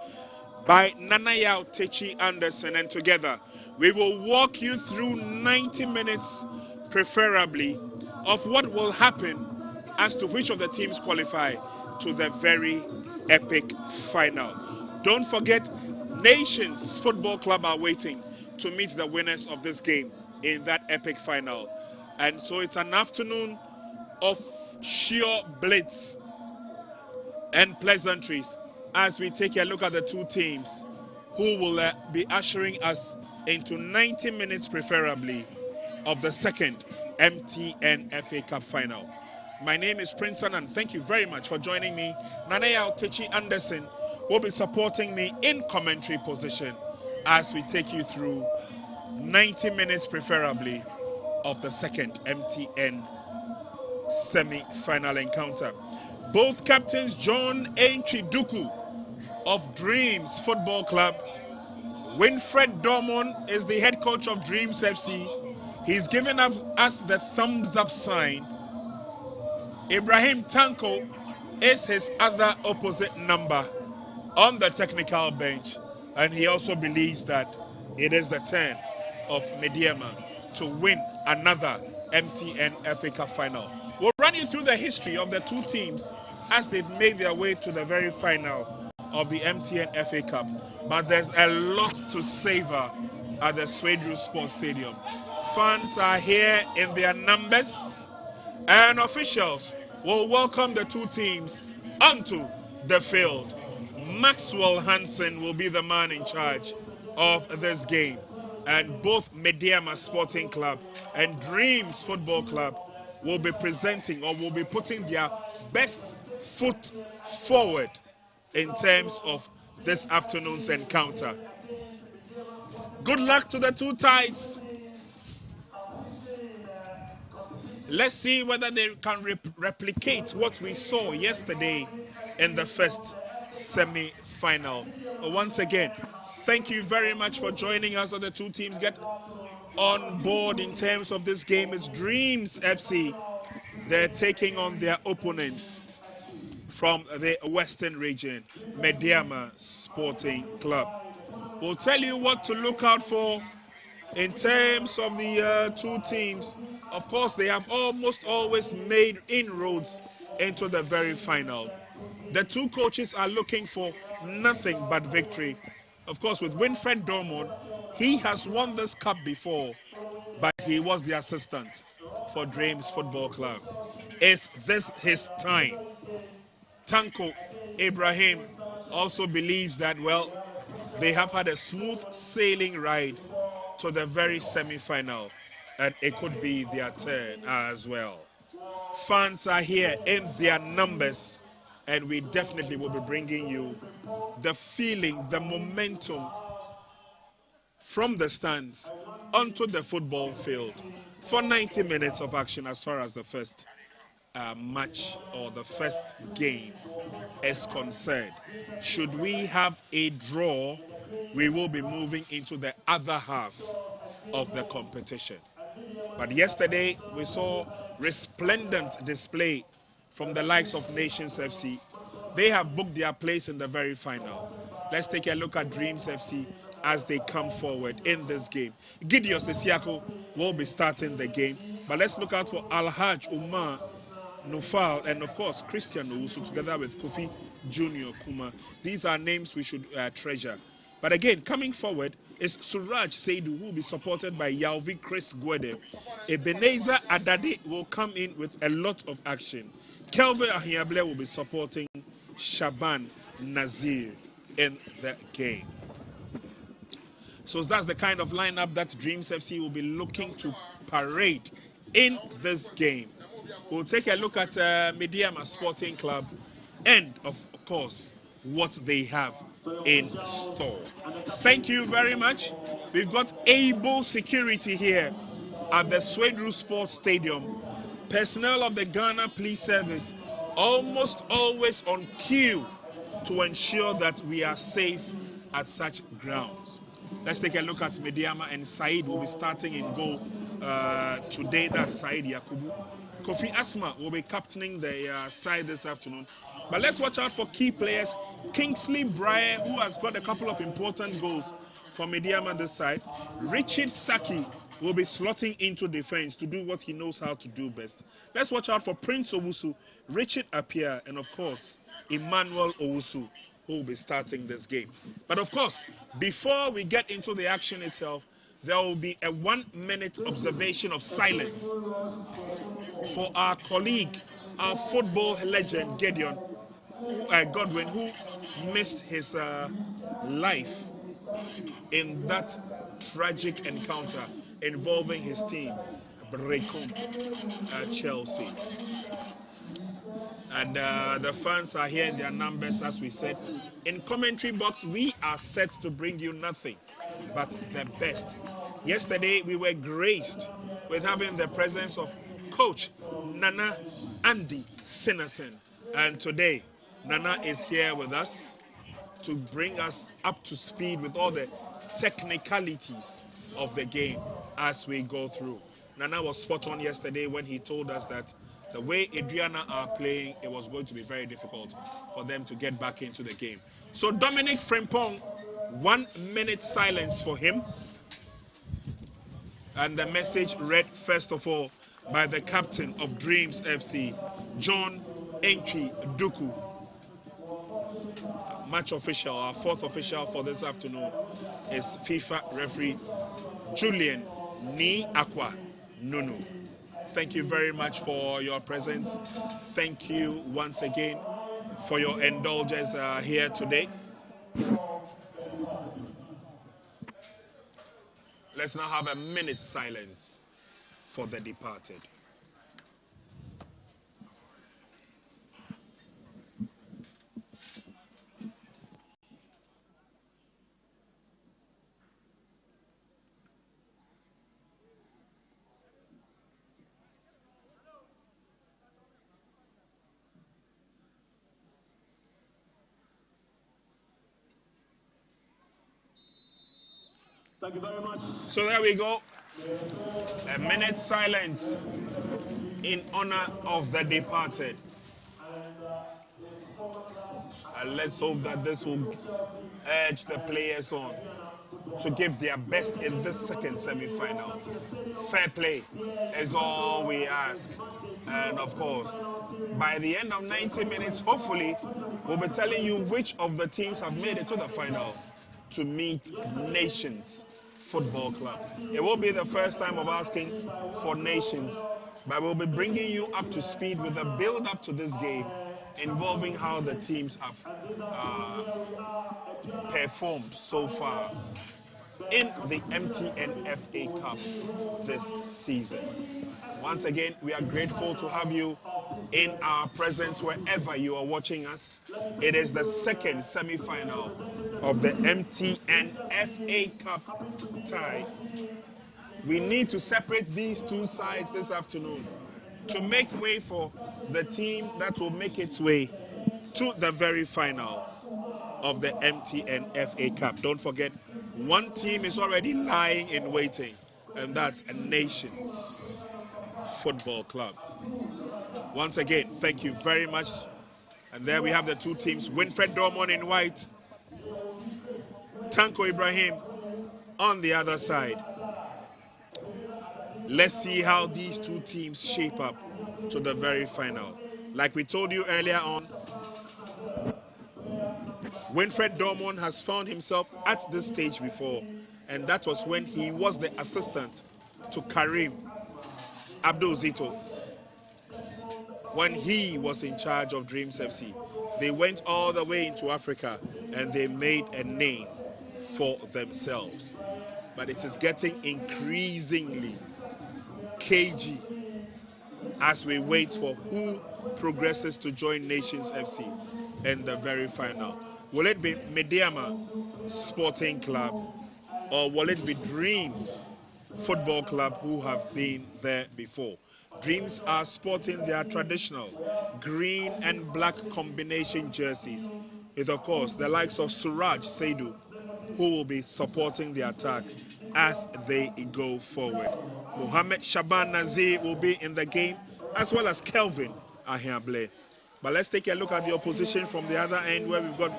by Nanaya Techi Anderson, and together we will walk you through 90 minutes, preferably, of what will happen as to which of the teams qualify to the very epic final. Don't forget, Nations Football Club are waiting to meet the winners of this game in that epic final. And so it's an afternoon of sheer blitz and pleasantries as we take a look at the two teams who will be ushering us into 90 minutes preferably of the second MTN FA Cup final. My name is Prince and thank you very much for joining me. Nanaya Techi Anderson will be supporting me in commentary position as we take you through 90 minutes preferably of the second MTN semi-final encounter. Both captains John Aintree Duku of Dreams Football Club. Winfred Dormon is the head coach of Dreams FC. He's given us the thumbs up sign. Ibrahim Tanko is his other opposite number on the technical bench, and he also believes that it is the turn of Medeama to win another MTN FA Cup final. We'll run you through the history of the two teams as they've made their way to the very final of the MTN FA Cup. But there's a lot to savor at the Swedru Sports Stadium. Fans are here in their numbers, and officials will welcome the two teams onto the field. Maxwell Hansen will be the man in charge of this game, and both Medeama Sporting Club and Dreams Football Club will be presenting or will be putting their best foot forward in terms of this afternoon's encounter. Good luck to the two sides. Let's see whether they can replicate what we saw yesterday in the first semi-final. Once again, thank you very much for joining us as the two teams get on board in terms of this game. It's Dreams FC. They're taking on their opponents from the Western region, Medeama Sporting Club. We'll tell you what to look out for in terms of the two teams. Of course, they have almost always made inroads into the very final. The two coaches are looking for nothing but victory. Of course, with Winfred Dormon, he has won this cup before, but he was the assistant for Dreams Football Club. Is this his time? Tanko Ibrahim also believes that, well, they have had a smooth sailing ride to the very semi-final, and it could be their turn as well. Fans are here in their numbers, and we definitely will be bringing you the feeling, the momentum from the stands onto the football field for 90 minutes of action as far as the first match or the first game is concerned. Should we have a draw, we will be moving into the other half of the competition. But yesterday we saw resplendent display from the likes of Nations FC. They have booked their place in the very final. Let's take a look at Dreams FC as they come forward in this game. Gideon Sesiako will be starting the game, but let's look out for Alhaj Umar Nufal and of course Christian Owusu together with Kofi Junior Kuma. These are names we should treasure. But again, coming forward is Suraj Seidu, who will be supported by Yalvi Chris Gwede. Ebenezer Adade will come in with a lot of action. Kelvin Ahiable will be supporting Shaban Nazir in the game. So that's the kind of lineup that Dreams FC will be looking to parade in this game. We'll take a look at Medeama Sporting Club and, of course, what they have in store. Thank you very much. We've got able security here at the Swedru Sports Stadium. Personnel of the Ghana Police Service almost always on cue to ensure that we are safe at such grounds. Let's take a look at Medeama, and Said will be starting in goal today. That's Said Yakubu. Kofi Asma will be captaining the side this afternoon. But let's watch out for key players. Kingsley Brier, who has got a couple of important goals for Medeama this side. Richard Saki will be slotting into defense to do what he knows how to do best. Let's watch out for Prince Owusu, Richard Appiah, and of course, Emmanuel Owusu, who will be starting this game. But of course, before we get into the action itself, there will be a 1-minute observation of silence for our colleague, our football legend, Godwin, who missed his life in that tragic encounter involving his team, Brecon, Chelsea. And the fans are here in their numbers, as we said. In commentary box, we are set to bring you nothing but the best. Yesterday, we were graced with having the presence of Coach Nana Andy Sinnerson. And today, Nana is here with us to bring us up to speed with all the technicalities of the game as we go through. Nana was spot on yesterday when he told us that the way Adriana are playing, it was going to be very difficult for them to get back into the game. So Dominic Frimpong, 1-minute silence for him. And the message read first of all by the captain of Dreams FC, John Entry Duku. Match official, our fourth official for this afternoon, is FIFA referee Julian Ni Aqua Nunu. Thank you very much for your presence. Thank you once again for your indulgence here today. Let's now have a minute silence for the departed. Thank you very much. So there we go. A minute silence in honor of the departed. And let's hope that this will urge the players on to give their best in this second semi-final. Fair play is all we ask. And of course, by the end of 90 minutes, hopefully, we'll be telling you which of the teams have made it to the final to meet Nations Football Club. It will be the first time of asking for Nations, but we'll be bringing you up to speed with the build-up to this game involving how the teams have performed so far in the MTN FA Cup this season. Once again, we are grateful to have you in our presence wherever you are watching us. It is the second semi-final of the MTN FA Cup tie. We need to separate these two sides this afternoon to make way for the team that will make its way to the very final of the MTN FA Cup. Don't forget, one team is already lying in waiting, and that's a Nations Football Club. Once again, thank you very much. And there we have the two teams, Winfred Dormon in white, Tanko Ibrahim on the other side. Let's see how these two teams shape up to the very final. Like we told you earlier on, Winfred Dormon has found himself at this stage before, and that was when he was the assistant to Karim Abdul Zito. when he was in charge of Dreams FC. They went all the way into Africa and they made a name for themselves. But it is getting increasingly cagey as we wait for who progresses to join Nations FC in the very final. Will it be Medeama Sporting Club or will it be Dreams Football Club who have been there before? Dreams are sporting their traditional green and black combination jerseys with, of course, the likes of Suraj Saidu, who will be supporting the attack as they go forward. Mohamed Shaban Nazir will be in the game, as well as Kelvin Ahiable. But let's take a look at the opposition from the other end, where we've got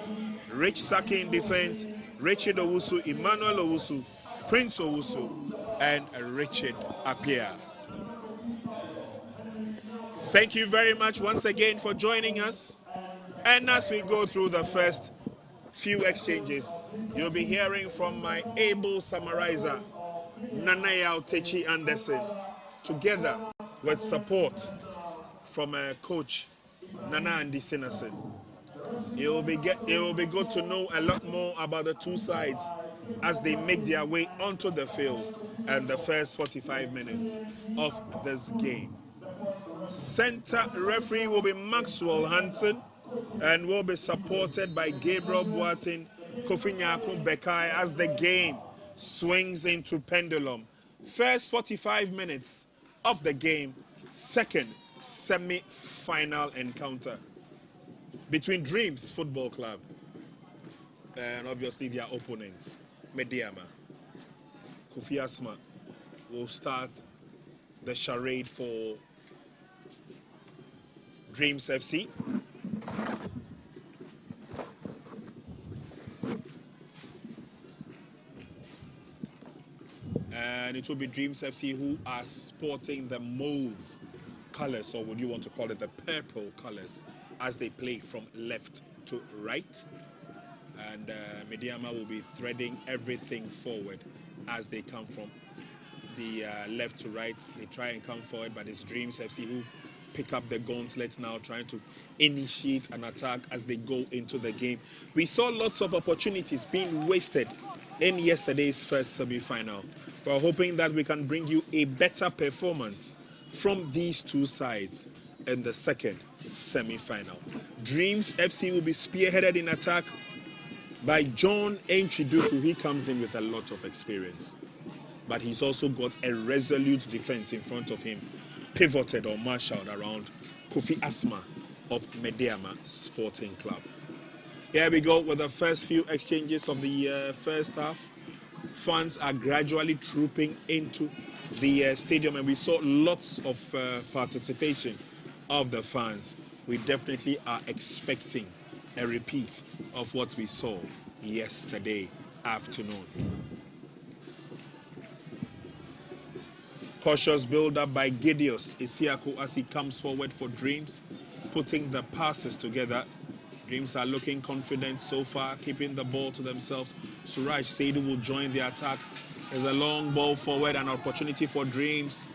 Rich Saki in defense, Richard Owusu, Emmanuel Owusu, Prince Owusu, and Richard Appiah. Thank you very much once again for joining us. And as we go through the first few exchanges, you'll be hearing from my able summarizer, Nanayao Techi Anderson, together with support from coach Nana Andy Sinnerson. It will be good to know a lot more about the two sides as they make their way onto the field and the first 45 minutes of this game. Center referee will be Maxwell Hansen and will be supported by Gabriel Boatin, Kofi Nyako Bekai as the game swings into pendulum. First 45 minutes of the game, second semi-final encounter between Dreams Football Club and obviously their opponents, Medeama. Kofi Asma will start the charade for Dreams FC. And it will be Dreams FC who are sporting the mauve colors, or would you want to call it the purple colors, as they play from left to right. And Medeama will be threading everything forward as they come from the left to right. They try and come forward, but it's Dreams FC who pick up the gauntlet now, trying to initiate an attack as they go into the game. We saw lots of opportunities being wasted in yesterday's first semi-final. We're hoping that we can bring you a better performance from these two sides in the second semi-final. Dreams FC will be spearheaded in attack by John Enchiduku. He comes in with a lot of experience, but he's also got a resolute defense in front of him, pivoted or marshaled around Kofi Asma of Medeama Sporting Club. Here we go with the first few exchanges of the first half. Fans are gradually trooping into the stadium, and we saw lots of participation of the fans. We definitely are expecting a repeat of what we saw yesterday afternoon. Cautious build-up by Gideos Isiaku as he comes forward for Dreams, putting the passes together. Dreams are looking confident so far, keeping the ball to themselves. Suraj Saidu will join the attack. There's a long ball forward, an opportunity for Dreams.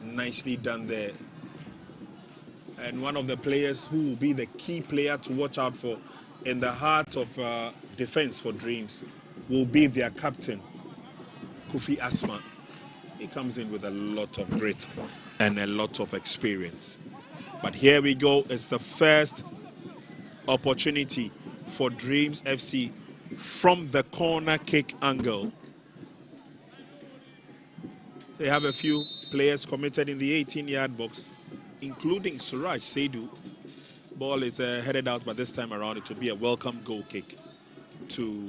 Nicely done there. And one of the players who will be the key player to watch out for in the heart of defense for Dreams will be their captain, Kofi Asma. He comes in with a lot of grit and a lot of experience. But here we go. It's the first opportunity for Dreams FC from the corner kick angle. They have a few players committed in the 18-yard box, including Suraj Saidu. Ball is headed out, but this time around it will be a welcome goal kick to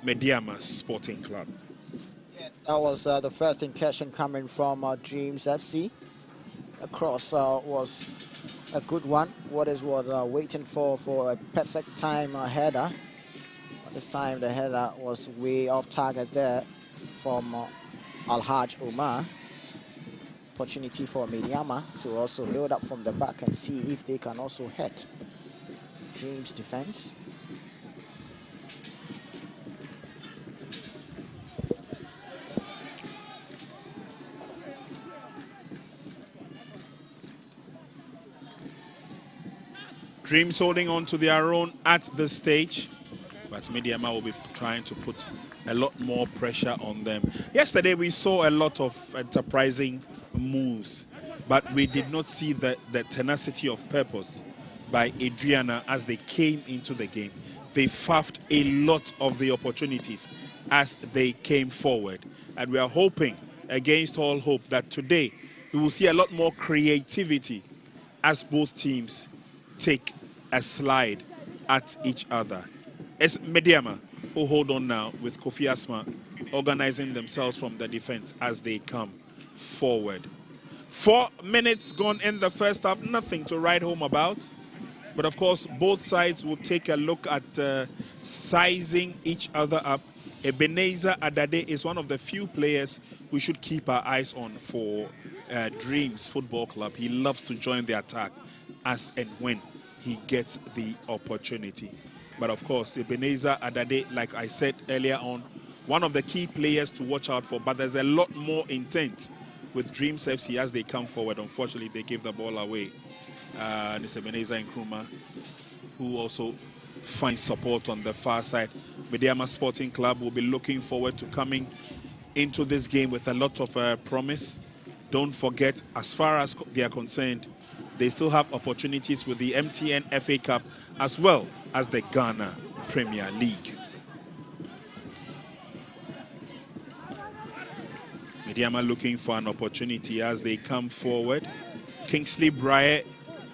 Medeama Sporting Club. Yeah, that was the first incursion coming from Dreams FC. The cross was a good one. What is waiting for a perfect time header. This time the header was way off target there from Alhaj Omar. Opportunity for Medeama to also build up from the back and see if they can also hit Dreams defense. Dreams holding on to their own at this stage, but Medeama will be trying to put a lot more pressure on them. Yesterday we saw a lot of enterprising moves, but we did not see the tenacity of purpose by Adriana as they came into the game. They faffed a lot of the opportunities as they came forward. And we are hoping, against all hope, that today we will see a lot more creativity as both teams take a slide at each other. It's Medeama who hold on now with Kofi Asma organizing themselves from the defense as they come forward. 4 minutes gone in the first half, nothing to write home about. But of course, both sides will take a look at sizing each other up. Ebenezer Adade is one of the few players we should keep our eyes on for Dreams Football Club. He loves to join the attack as and when he gets the opportunity. But of course, Ebenezer Adade, like I said earlier on, one of the key players to watch out for. But there's a lot more intent with Dreams FC as they come forward. Unfortunately, they gave the ball away. It's Ebenezer Nkrumah, who also finds support on the far side. Medeama Sporting Club will be looking forward to coming into this game with a lot of promise. Don't forget, as far as they are concerned, they still have opportunities with the MTN FA Cup as well as the Ghana Premier League. Medeama looking for an opportunity as they come forward. Kingsley Brier,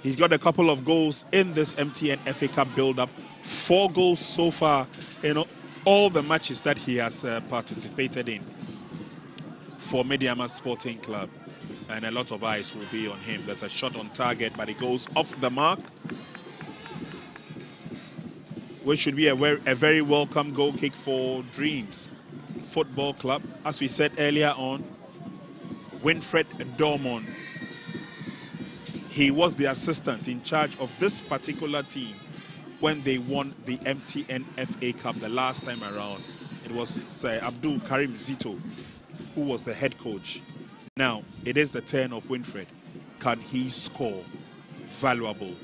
he's got a couple of goals in this MTN FA Cup build-up. 4 goals so far in all the matches that he has participated in for Medeama Sporting Club. And a lot of eyes will be on him. There's a shot on target, but it goes off the mark. Which should be a very welcome goal kick for Dreams Football Club. As we said earlier on, Winfred Dormon, he was the assistant in charge of this particular team when they won the MTN FA Cup the last time around. It was Abdul Karim Zito who was the head coach. Now, it is the turn of Winfred. Can he score valuable,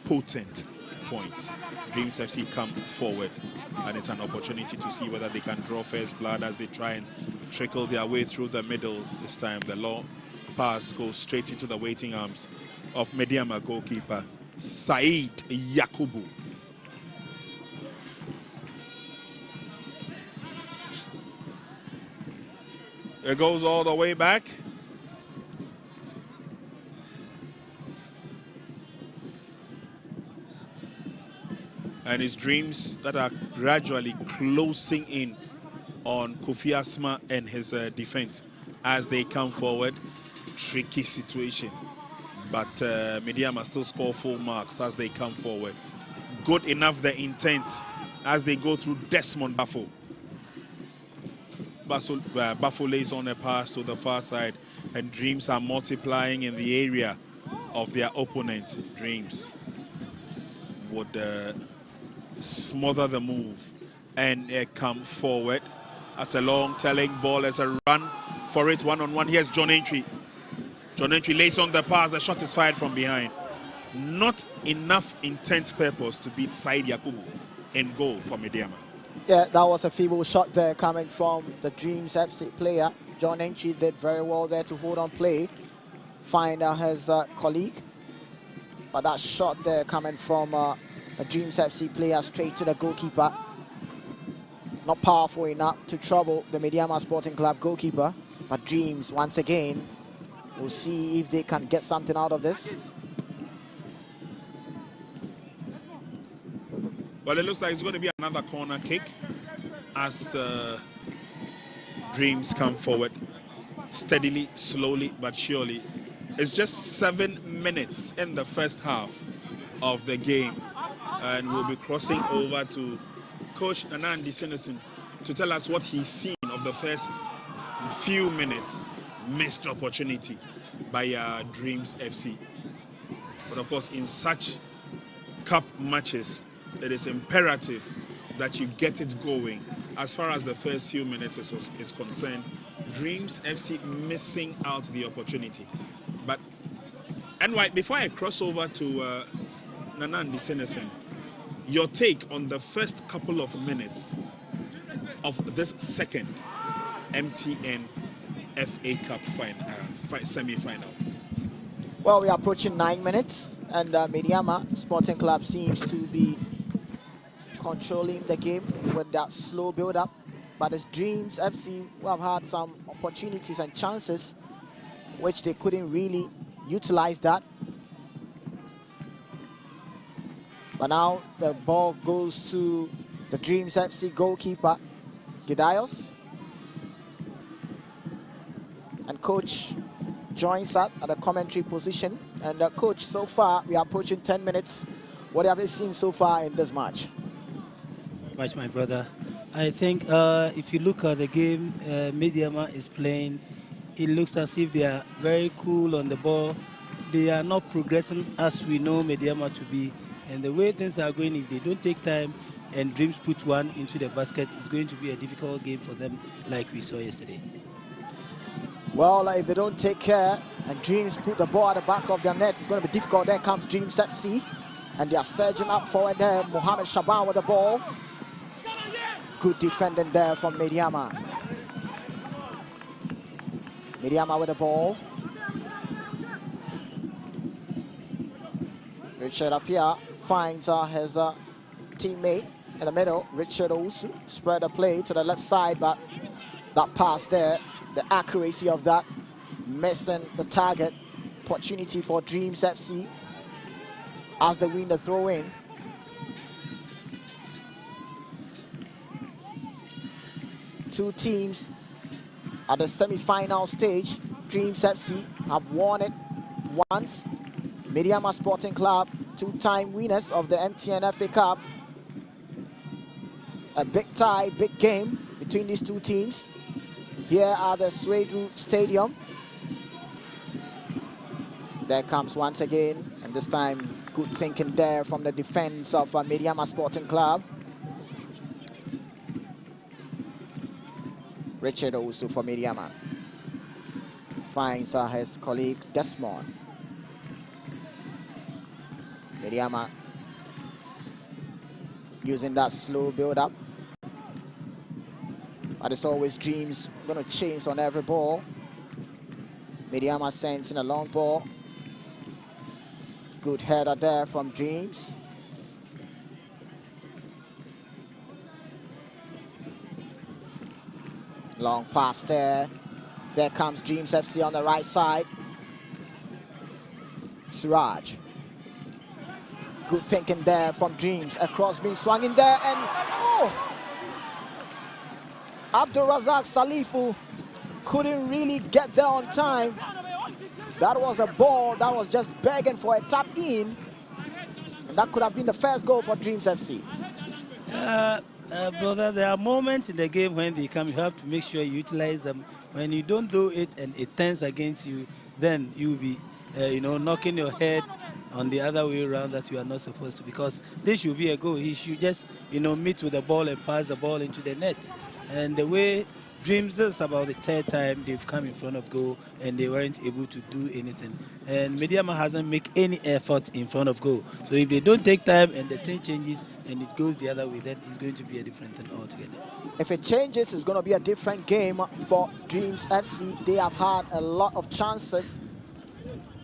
potent points? Dreams FC come forward, and it's an opportunity to see whether they can draw first blood as they try and trickle their way through the middle. This time, the long pass goes straight into the waiting arms of Medeama goalkeeper Said Yakubu. It goes all the way back. And it's Dreams that are gradually closing in on Kofi Asma and his defense as they come forward. Tricky situation. But Medeama still score full marks as they come forward. Good enough the intent as they go through Desmond Bafo. Bafo lays on a pass to the far side, and Dreams are multiplying in the area of their opponent. Dreams would smother the move and come forward. That's a long telling ball. There's a run for it, one-on-one. Here's John Entry. John Entry lays on the pass. The shot is fired from behind. Not enough intent purpose to beat Said Yakubu in goal for Medeama. Yeah, that was a feeble shot there coming from the Dreams FC player. John Entry did very well there to hold on play, find his colleague. But that shot there coming from a Dreams FC player straight to the goalkeeper. Not powerful enough to trouble the Medeama Sporting Club goalkeeper. But Dreams, once again, we'll see if they can get something out of this. Well, it looks like it's going to be another corner kick as Dreams come forward steadily, slowly, but surely. It's just 7 minutes in the first half of the game. And we'll be crossing over to Coach Anandi Sinison to tell us what he's seen of the first few minutes. Missed opportunity by Dreams FC. But of course, in such cup matches, it is imperative that you get it going. As far as the first few minutes is concerned, Dreams FC missing out the opportunity. But, and before I cross over to Nanandi Sinesen, your take on the first couple of minutes of this second MTN FA Cup semi-final? Well, we are approaching 9 minutes, and Medeama Sporting Club seems to be controlling the game with that slow build-up. But it's Dreams FC who have had some opportunities and chances which they couldn't really utilize that. But now the ball goes to the Dreams FC goalkeeper, Gidaios. And coach joins us at the commentary position. And coach, so far we are approaching 10 minutes. What have you seen so far in this match? Much, my brother. I think if you look at the game Medeama is playing, it looks as if they are very cool on the ball. They are not progressing as we know Medeama to be. And the way things are going, if they don't take time and Dreams put one into the basket, it's going to be a difficult game for them like we saw yesterday. Well, if they don't take care and Dreams put the ball at the back of their net, it's going to be difficult. There comes Dreams FC. And they are surging up forward there. Mohamed Shaban with the ball. Good defending there from Medeama. Medeama with the ball. Richard Apia finds his teammate in the middle. Richard Owusu spread the play to the left side, but that pass there, the accuracy of that, missing the target. Opportunity for Dreams FC as they win the throw-in. Two teams at the semi-final stage. Dreams FC have won it once. Medeama Sporting Club, two-time winners of the MTN FA Cup. A big tie, big game between these two teams. Here at the Swedru Stadium. There comes once again, and this time good thinking there from the defense of Medeama Sporting Club. Richard Owusu for Medeama. Finds his colleague Desmond. Medeama using that slow build-up. But it's always Dreams going to chase on every ball. Medeama sends in a long ball. Good header there from Dreams. Long pass there. There comes Dreams FC on the right side. Suraj. Good thinking there from Dreams. A cross being swung in there, and Abdul Razak Salifu couldn't really get there on time. That was a ball that was just begging for a tap in, and that could have been the first goal for Dreams FC. Brother, there are moments in the game when they come, you have to make sure you utilize them. When you don't do it and it turns against you, then you'll be, knocking your head on the other way around that you are not supposed to, because this should be a goal. He should just, meet with the ball and pass the ball into the net. And the way Dreams, this is about the third time they've come in front of goal and they weren't able to do anything. And Medeama hasn't made any effort in front of goal. So if they don't take time and the thing changes and it goes the other way, then it's going to be a different thing altogether. If it changes, it's going to be a different game for Dreams FC. They have had a lot of chances.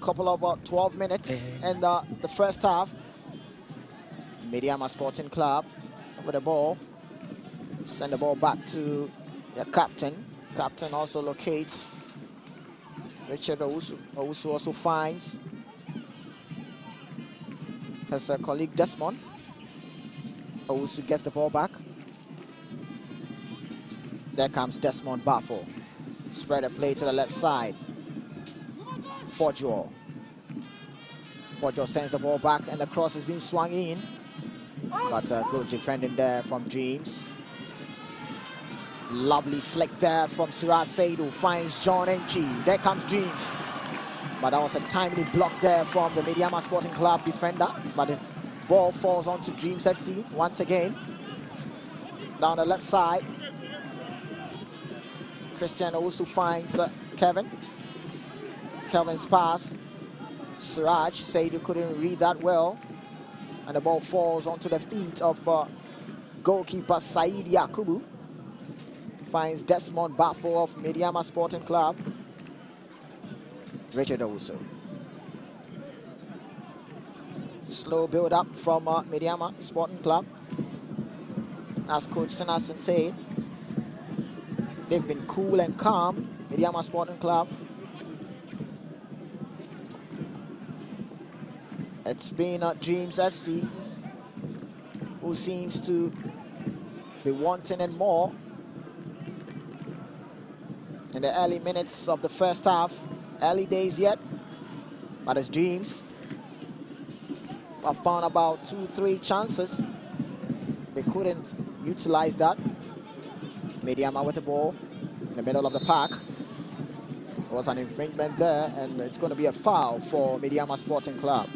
Couple of 12 minutes in the first half. Medeama Sporting Club with the ball. Send the ball back to the captain. Captain also locates Richard Owusu. Owusu also finds his colleague Desmond. Owusu gets the ball back. There comes Desmond Bafo. Spread a play to the left side. Fojo sends the ball back, and the cross is being swung in. But good defending there from Dreams. Lovely flick there from Siraj Saidu. Finds John Enchi. There comes Dreams. But that was a timely block there from the Medeama Sporting Club defender. But the ball falls onto Dreams FC once again. Down the left side. Christian also finds Kevin. Kevin's pass. Siraj Saidu couldn't read that well. And the ball falls onto the feet of goalkeeper Said Yakubu. Finds Desmond Bafo of Medeama Sporting Club. Richard Owusu. Slow build up from Medeama Sporting Club. As Coach Sinason said, they've been cool and calm, Medeama Sporting Club. It's been Dreams FC who seems to be wanting and more. In the early minutes of the first half, early days yet, but it's Dreams. I found about 2-3 chances. They couldn't utilize that. Medeama with the ball in the middle of the park. There was an infringement there, and it's going to be a foul for Medeama Sporting Club.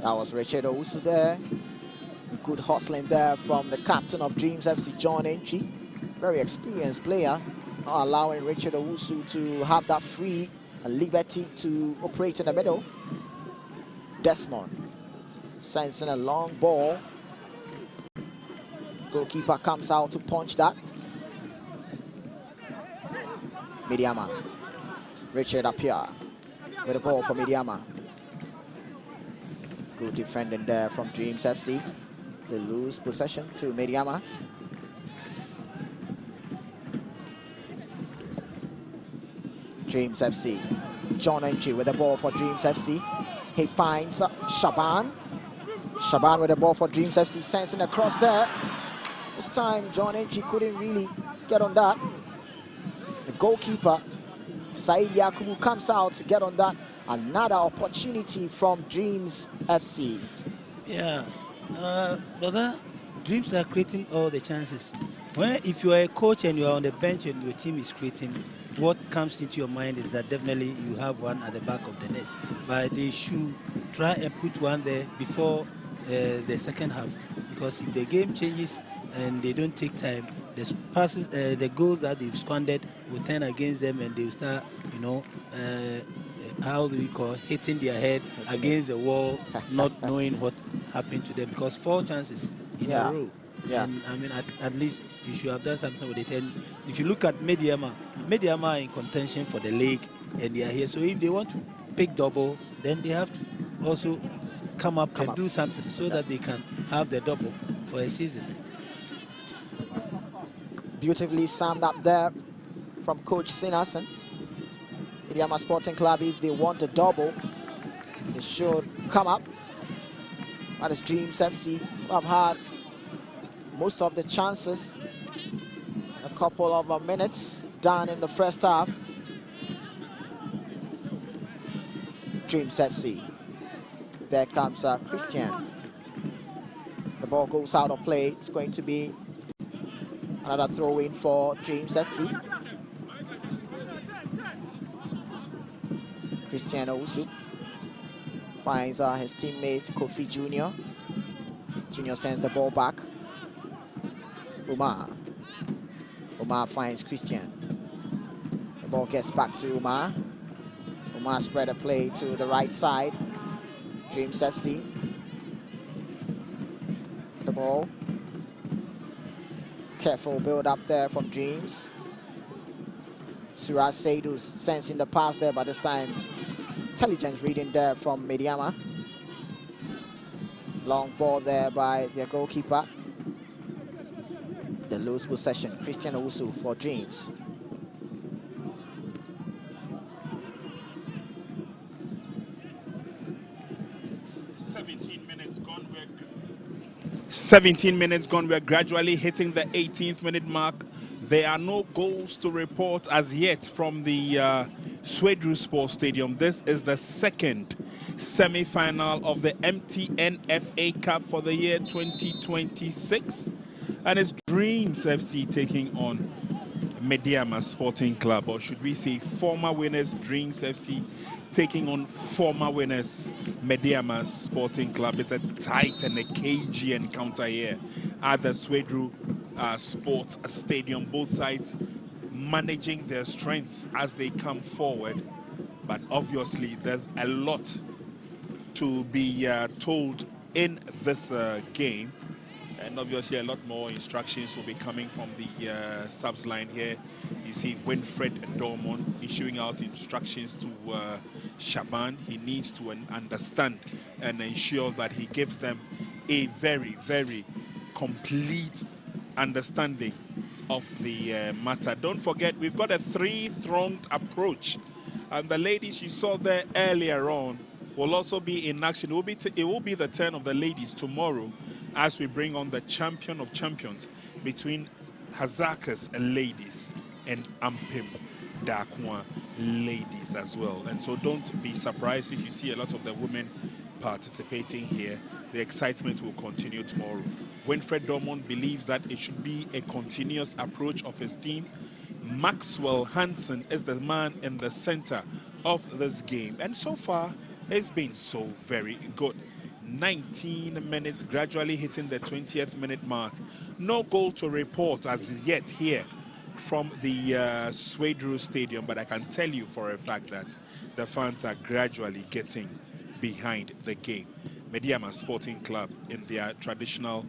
That was Richard Owusu there. Good hustling there from the captain of Dreams FC, John Entry. Very experienced player, not allowing Richard Owusu to have that free liberty to operate in the middle. Desmond sends in a long ball. Goalkeeper comes out to punch that. Medeama. Richard Appiah with the ball for Medeama. Good defending there from Dreams FC. They lose possession to Medeama. Dreams FC. John Entry with the ball for Dreams FC. He finds Shaban. Shaban with the ball for Dreams FC. Sends in a cross there. This time, John Entry couldn't really get on that. The goalkeeper, Said Yakubu, comes out to get on that. Another opportunity from Dreams FC. Yeah, brother, Dreams are creating all the chances. If you are a coach and you are on the bench and your team is creating, what comes into your mind is that definitely you have one at the back of the net. But they should try and put one there before the second half. Because if the game changes and they don't take time, the passes, the goals that they've squandered will turn against them, and they'll start, how do we call it, hitting their head against the wall, not knowing what happened to them, because 4 chances in a row. Yeah. And I mean, at least you should have done something with it. And if you look at Medeama are in contention for the league, and they are here. So if they want to pick double, then they have to also come up and do something so that they can have the double for a season. Beautifully summed up there from Coach Sinason. Medeama Sporting Club, if they want a double, they should come up. That is Dreams FC, who have had most of the chances. A couple of minutes done in the first half. Dreams FC. There comes Christian. The ball goes out of play. It's going to be another throw-in for Dreams FC. Christian Owusu finds his teammate Kofi Jr. Jr. sends the ball back. Umar finds Christian. The ball gets back to Umar. Umar spread a play to the right side. Dreams FC. The ball. Careful build up there from Dreams. Suraj Seydus sends in the pass there, but this time intelligent reading there from Medeama. Long ball there by their goalkeeper. The loose possession. Christian Owusu for Dreams. Seventeen minutes gone. We're gradually hitting the 18th minute mark. There are no goals to report as yet from the Swedru Sports Stadium. This is the second semi-final of the MTN FA Cup for the year 2026. And it's Dreams FC taking on Medeama Sporting Club, or should we say former winners Dreams FC taking on former winners Medeama Sporting Club. It's a tight and a cagey encounter here at the Swedru Sports Stadium. Both sides managing their strengths as they come forward. But obviously, there's a lot to be told in this game. And obviously, a lot more instructions will be coming from the subs line here. You see Winfred Dormon issuing out instructions to Shaban. He needs to understand and ensure that he gives them a very, very complete understanding of the matter. Don't forget, we've got a three-thronged approach. And the ladies you saw there earlier on will also be in action. It will be the turn of the ladies tomorrow as we bring on the champion of champions between Hazakas ladies and Ampim Dakwa ladies as well. And so don't be surprised if you see a lot of the women participating here. The excitement will continue tomorrow. Winfred Dormon believes that it should be a continuous approach of his team. Maxwell Hansen is the man in the center of this game. And so far, it's been so very good. 19 minutes, gradually hitting the 20th minute mark. No goal to report as yet here from the Swedru Stadium, but I can tell you for a fact that the fans are gradually getting behind the game. Medeama Sporting Club in their traditional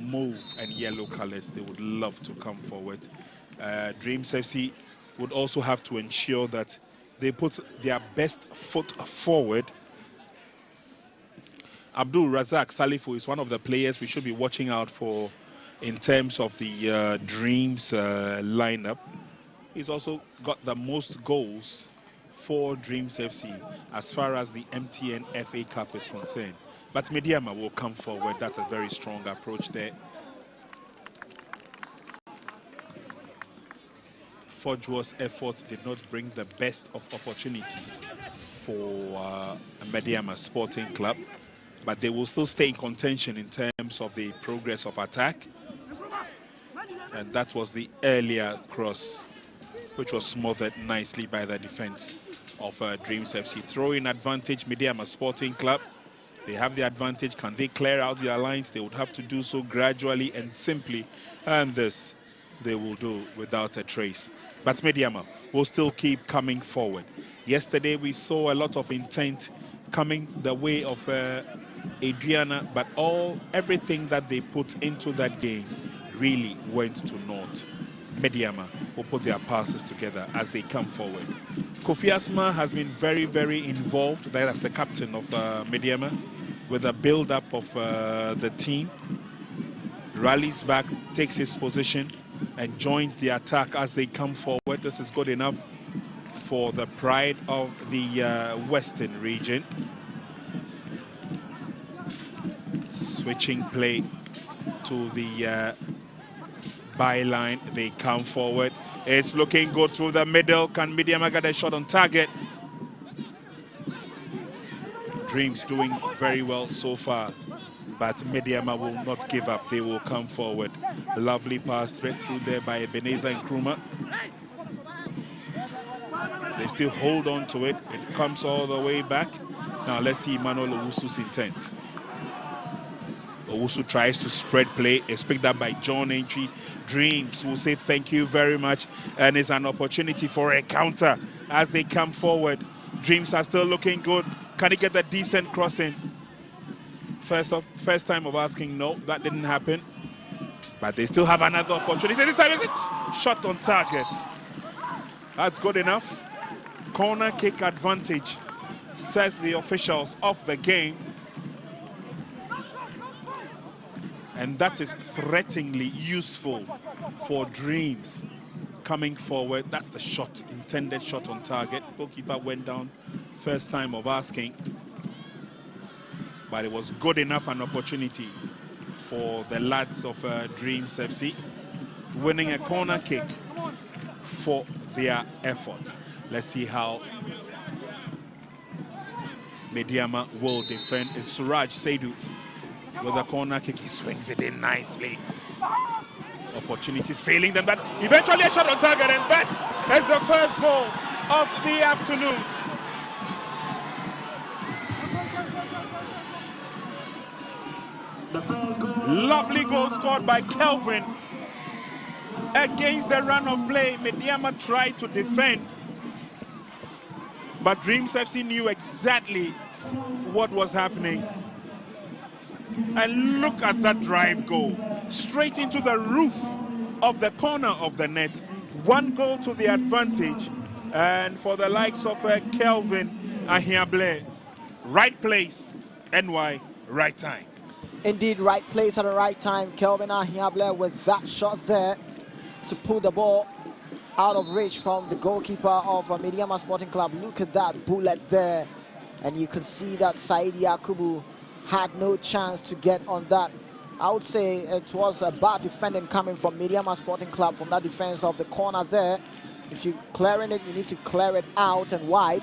mauve and yellow colors, they would love to come forward. Dreams FC would also have to ensure that they put their best foot forward. Abdul Razak Salifu is one of the players we should be watching out for in terms of the Dreams lineup. He's also got the most goals for Dreams FC as far as the MTN FA Cup is concerned. But Medeama will come forward. That's a very strong approach there. Forgeworth's efforts did not bring the best of opportunities for Medeama Sporting Club, but they will still stay in contention in terms of the progress of attack. And that was the earlier cross, which was smothered nicely by the defense of Dreams FC. Throw-in advantage, Medeama Sporting Club. They have the advantage. Can they clear out their lines? They would have to do so gradually and simply. And this they will do without a trace. But Medeama will still keep coming forward. Yesterday we saw a lot of intent coming the way of Adriana, but everything that they put into that game really went to naught. Medeama will put their passes together as they come forward. Kofi Asma has been very, very involved. That's the captain of Medeama, with the build-up of the team. Rallies back, takes his position, and joins the attack as they come forward. This is good enough for the pride of the Western region. Switching play to the byline. They come forward. It's looking good through the middle. Can Medeama get a shot on target? Dreams doing very well so far, but Medeama will not give up. They will come forward. Lovely pass straight through there by Ebenezer Nkrumah. They still hold on to it. It comes all the way back. Now let's see Emmanuel Owusu's intent. Owusu tries to spread play. It's picked up by John Entry. Dreams will say thank you very much, and it's an opportunity for a counter as they come forward. Dreams are still looking good. Can he get the decent crossing? First time of asking, no, that didn't happen. But they still have another opportunity. This time is it? Shot on target. That's good enough. Corner kick advantage, says the officials of the game. And that is threateningly useful for Dreams coming forward. That's the shot, intended shot on target. Goalkeeper went down first time of asking. But it was good enough an opportunity for the lads of Dreams FC, winning a corner kick for their effort. Let's see how Medeama will defend. It's Suraj Saidu with a corner kick. He swings it in nicely. Opportunities failing them, but eventually a shot on target, and that is the first goal of the afternoon. Lovely goal scored by Kelvin against the run of play. Medeama tried to defend, But Dreams FC knew exactly what was happening. And look at that drive goal. Straight into the roof of the corner of the net. 1 goal to the advantage. And for the likes of Kelvin Ahiable, right place, NY, right time. Indeed, right place at the right time. Kelvin Ahiable with that shot there to pull the ball out of reach from the goalkeeper of Medeama Sporting Club. Look at that bullet there. And you can see that Saidi Yakubu had no chance to get on that. I would say it was a bad defending coming from Medeama Sporting Club from that defense of the corner there. If you're clearing it, you need to clear it out and wide.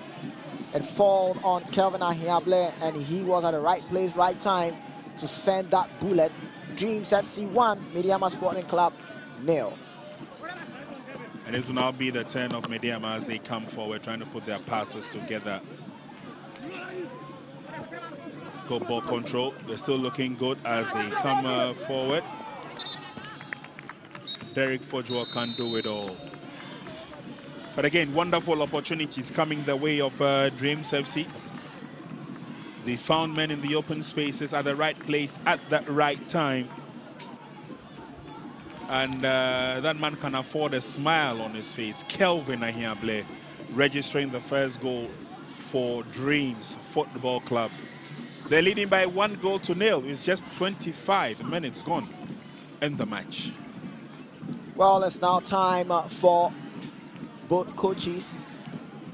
It fall on Kelvin Ahiable, and he was at the right place, right time to send that bullet. Dreams FC 1, Medeama Sporting Club 0. And it will now be the turn of Medeama as they come forward, trying to put their passes together. Good ball control. They're still looking good as they come forward. Derek Fojua can't do it all. But again, wonderful opportunities coming the way of Dreams FC. They found men in the open spaces at the right place at the right time. And that man can afford a smile on his face. Kelvin Ahiable registering the first goal for Dreams Football Club. They're leading by 1 goal to 0. It's just 25 minutes gone in the match. Well, it's now time for both coaches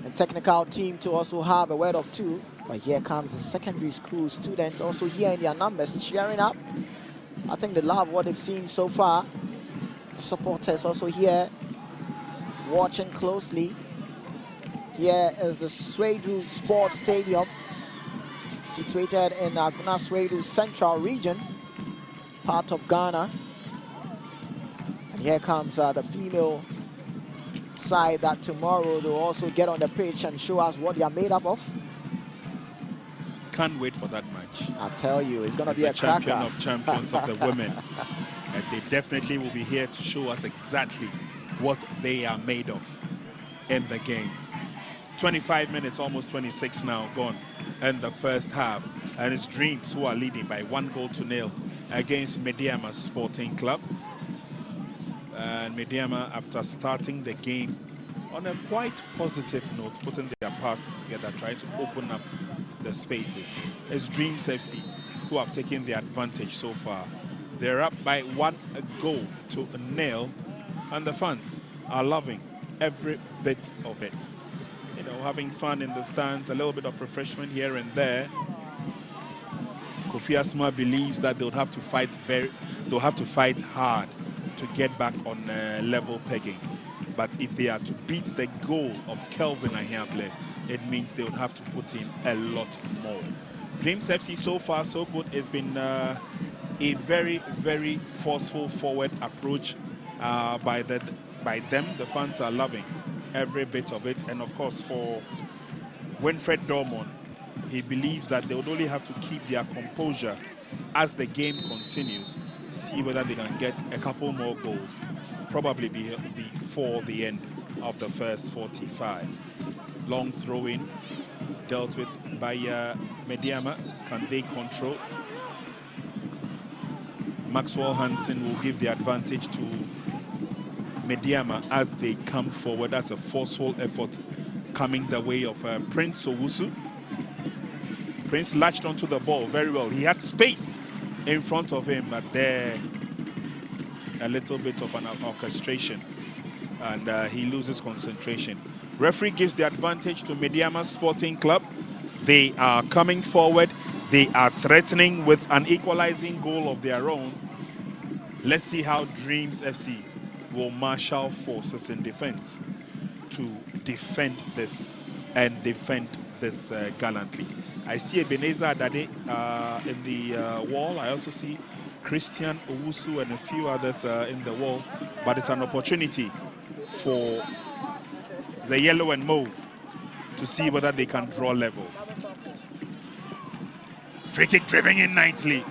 and technical team to also have a word of two. But here comes the secondary school students also here in their numbers cheering up. I think they love what they've seen so far. The supporters also here watching closely. Here is the Swedru Sports Stadium, situated in Aguna Swedru Central region, part of Ghana. And here comes the female side that tomorrow they'll also get on the pitch and show us what they are made up of. Can't wait for that match. I tell you, it's going to be a champion cracker. of champions of the women. And they definitely will be here to show us exactly what they are made of in the game. 25 minutes, almost 26 now gone in the first half. And it's Dreams who are leading by 1 goal to 0 against Medeama Sporting Club. And Medeama, after starting the game on a quite positive note, putting their passes together, trying to open up the spaces. It's Dreams FC who have taken the advantage so far. They're up by 1 goal to 0, and the fans are loving every bit of it. You know, having fun in the stands, a little bit of refreshment here and there. Kofi Asma believes that they'll have to fight hard to get back on level pegging. But if they are to beat the goal of Kelvin Ahiable, it means they would have to put in a lot more. Dreams FC so far so good. It's been a very, very forceful forward approach by them. The fans are loving every bit of it. And of course, for Winfred Dormon, he believes that they would only have to keep their composure as the game continues, see whether they can get a couple more goals, probably before the end of the first 45. Long throw-in dealt with by Medeama. Can they control? Maxwell Hansen will give the advantage to Medeama as they come forward. That's a forceful effort coming the way of Prince Owusu. Prince latched onto the ball very well. He had space in front of him, but there a little bit of an orchestration, and he loses concentration. Referee gives the advantage to Medeama Sporting Club. They are coming forward. They are threatening with an equalizing goal of their own. Let's see how Dreams FC will marshal forces in defense to defend this and defend this gallantly. I see Ebenezer Adade in the wall. I also see Christian Owusu and a few others in the wall. But it's an opportunity for the yellow and mauve to see whether they can draw level. Free kick driven in nicely.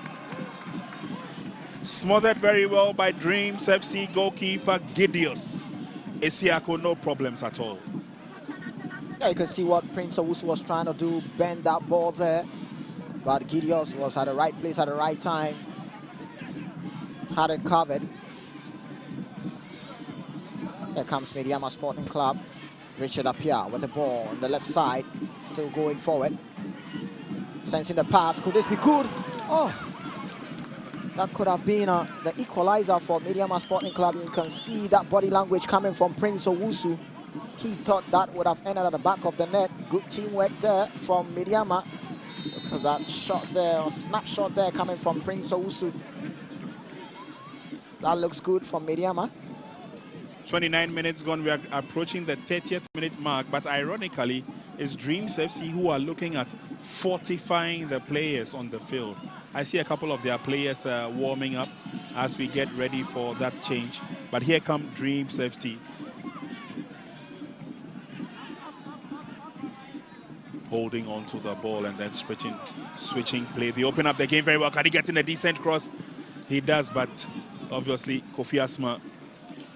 Smothered very well by Dreams FC goalkeeper Gideos Esiako, no problems at all. Yeah, you can see what Prince Owusu was trying to do, bend that ball there. But Gideos was at the right place at the right time. Had it covered. Here comes Medeama Sporting Club. Richard Appiah with the ball on the left side. Still going forward. Sensing the pass. Could this be good? Oh, that could have been the equalizer for Medeama Sporting Club. You can see that body language coming from Prince Owusu. He thought that would have ended at the back of the net. Good teamwork there from Medeama. Look at that shot there, or snapshot there coming from Prince Owusu. That looks good from Medeama. 29 minutes gone. We are approaching the 30th minute mark, but ironically, it's Dreams FC who are looking at fortifying the players on the field. I see a couple of their players warming up as we get ready for that change. But here come Dreams FC. Holding on to the ball and then switching play. They open up the game very well. Can he get in a decent cross? He does, but obviously Kofi Asma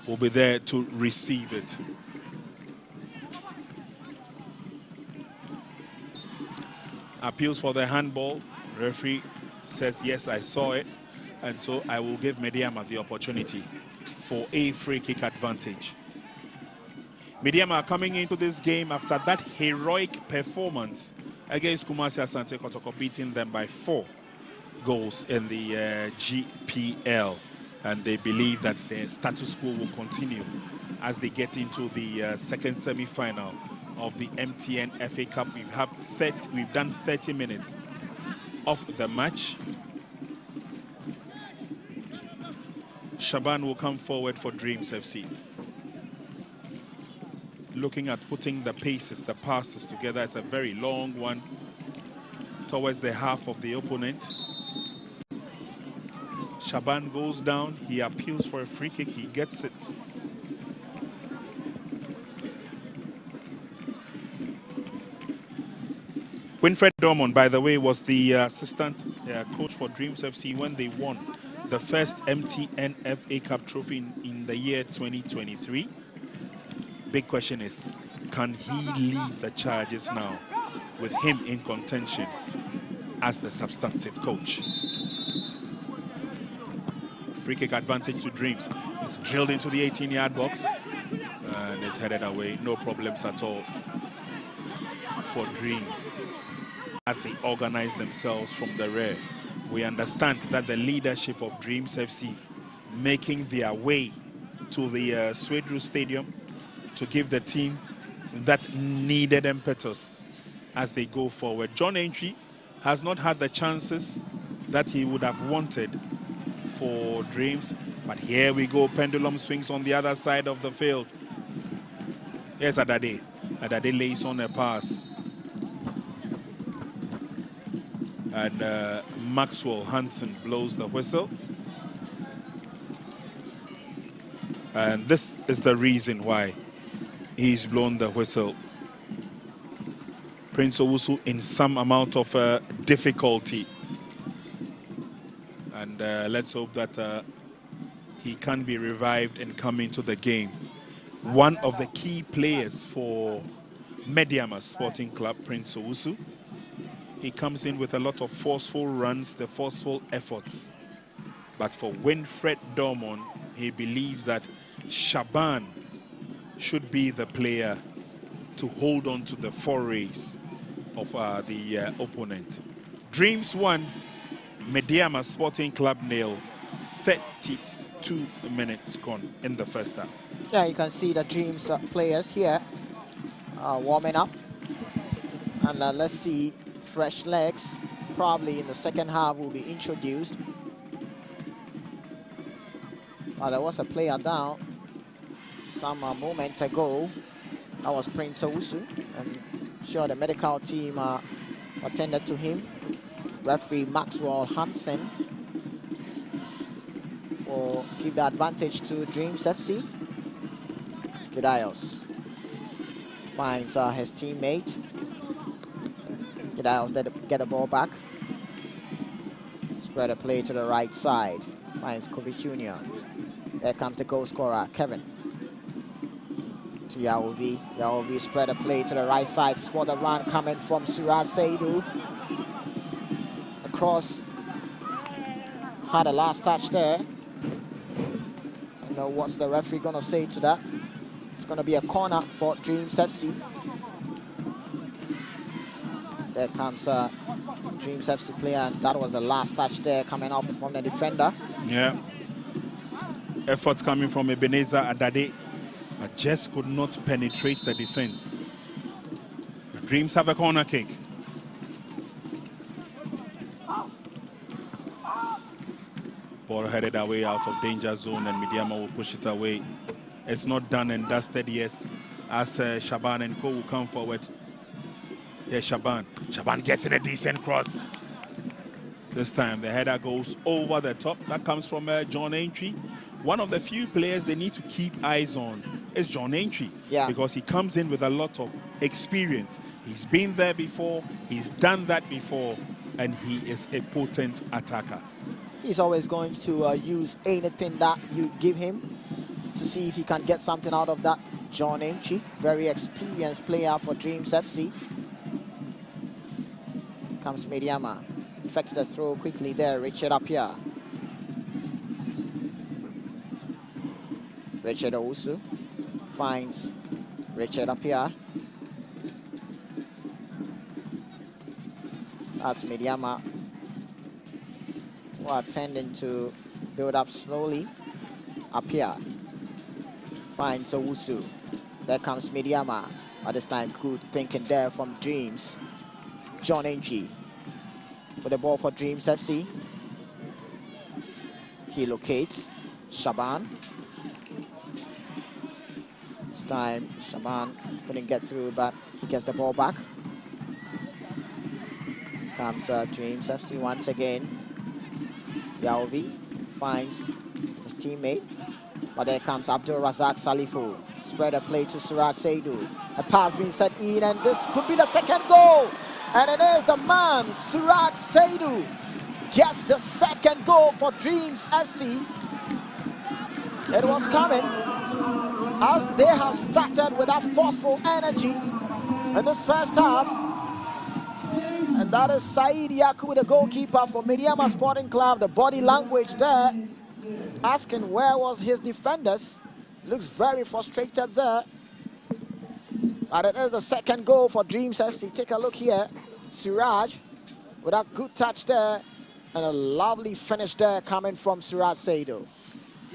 will be there to receive it. Appeals for the handball. Referee says, yes, I saw it. And so I will give Medeama the opportunity for a free kick advantage. Medeama are coming into this game after that heroic performance against Kumasi Asante Kotoko, beating them by 4 goals in the GPL. And they believe that the status quo will continue as they get into the second semi-final of the MTN FA Cup. We've done 30 minutes of the match. Shaban will come forward for Dreams FC. Looking at putting the passes together. It's a very long one towards the half of the opponent. Shaban goes down, he appeals for a free kick, he gets it. Winfred Dormon, by the way, was the assistant coach for Dreams FC when they won the first MTN FA Cup trophy in the year 2023. Big question is, can he lead the charges now with him in contention as the substantive coach? Free kick advantage to Dreams. It's drilled into the 18-yard box and it's headed away. No problems at all for Dreams as they organize themselves from the rear. We understand that the leadership of Dreams FC making their way to the Swedru Stadium to give the team that needed impetus as they go forward. John Entry has not had the chances that he would have wanted for Dreams, but here we go. Pendulum swings on the other side of the field. Here's Adade. Adade lays on a pass. And Maxwell Hansen blows the whistle. And this is the reason why he's blown the whistle. Prince Owusu in some amount of difficulty. And let's hope that he can be revived and come into the game. One of the key players for Medeama Sporting Club, Prince Owusu. He comes in with a lot of forceful runs, the forceful efforts. But for Winfred Dormon, he believes that Shaban should be the player to hold on to the forays of the opponent. Dreams 1, Medeama Sporting Club 0, 32 minutes gone in the first half. Yeah, you can see the Dreams players here warming up. And let's see, fresh legs probably in the second half will be introduced. There was a player down some moments ago. That was Prince Owusu. I'm sure the medical team attended to him. Referee Maxwell Hansen will give the advantage to Dreams FC. Gideos finds his teammate. Gideos get the ball back. Spread a play to the right side. Finds Kovic Jr. There comes the goal scorer, Kevin. to Yaovi. Yaovi spread a play to the right side. Spot the run coming from Suraj Saidu. Across. Had a last touch there. I don't know what's the referee going to say to that. It's going to be a corner for Dreams FC. There comes Dreams FC player, and that was the last touch there coming off from the defender. Yeah. Efforts coming from Ebenezer Adade, but just could not penetrate the defense. The Dreams have a corner kick. Ball headed away out of danger zone, and Medeama will push it away. It's not done and dusted, yes, as Shaban and Co will come forward. Yeah, Shaban gets in a decent cross. This time the header goes over the top. That comes from John Entry. One of the few players they need to keep eyes on is John Entry. Yeah. Because he comes in with a lot of experience. He's been there before, he's done that before, and he is a potent attacker. He's always going to use anything that you give him to see if he can get something out of that. John Entry, very experienced player for Dreams FC. Comes Medeama. Effects the throw quickly there. Richard Appiah. Richard Owusu finds Richard Appiah. That's Medeama, who are tending to build up slowly. Appiah finds Owusu. There comes Medeama. At this time, good thinking there from Dreams. John Entry with the ball for Dreams FC. He locates Shaban. This time, Shaban couldn't get through, but he gets the ball back. Comes Dreams FC once again. Yaovi finds his teammate, but there comes Abdul Razak Salifu. Spread a play to Suraj Saidu. A pass being set in, and this could be the second goal. And it is the man, Suraj Saidu, gets the second goal for Dreams FC. It was coming as they have started with that forceful energy in this first half. And that is Said Yakubu, the goalkeeper for Medeama Sporting Club. The body language there, asking where was his defenders. Looks very frustrated there. And it is the second goal for Dreams FC. Take a look here. Suraj with a good touch there. And a lovely finish there coming from Suraj Saidu.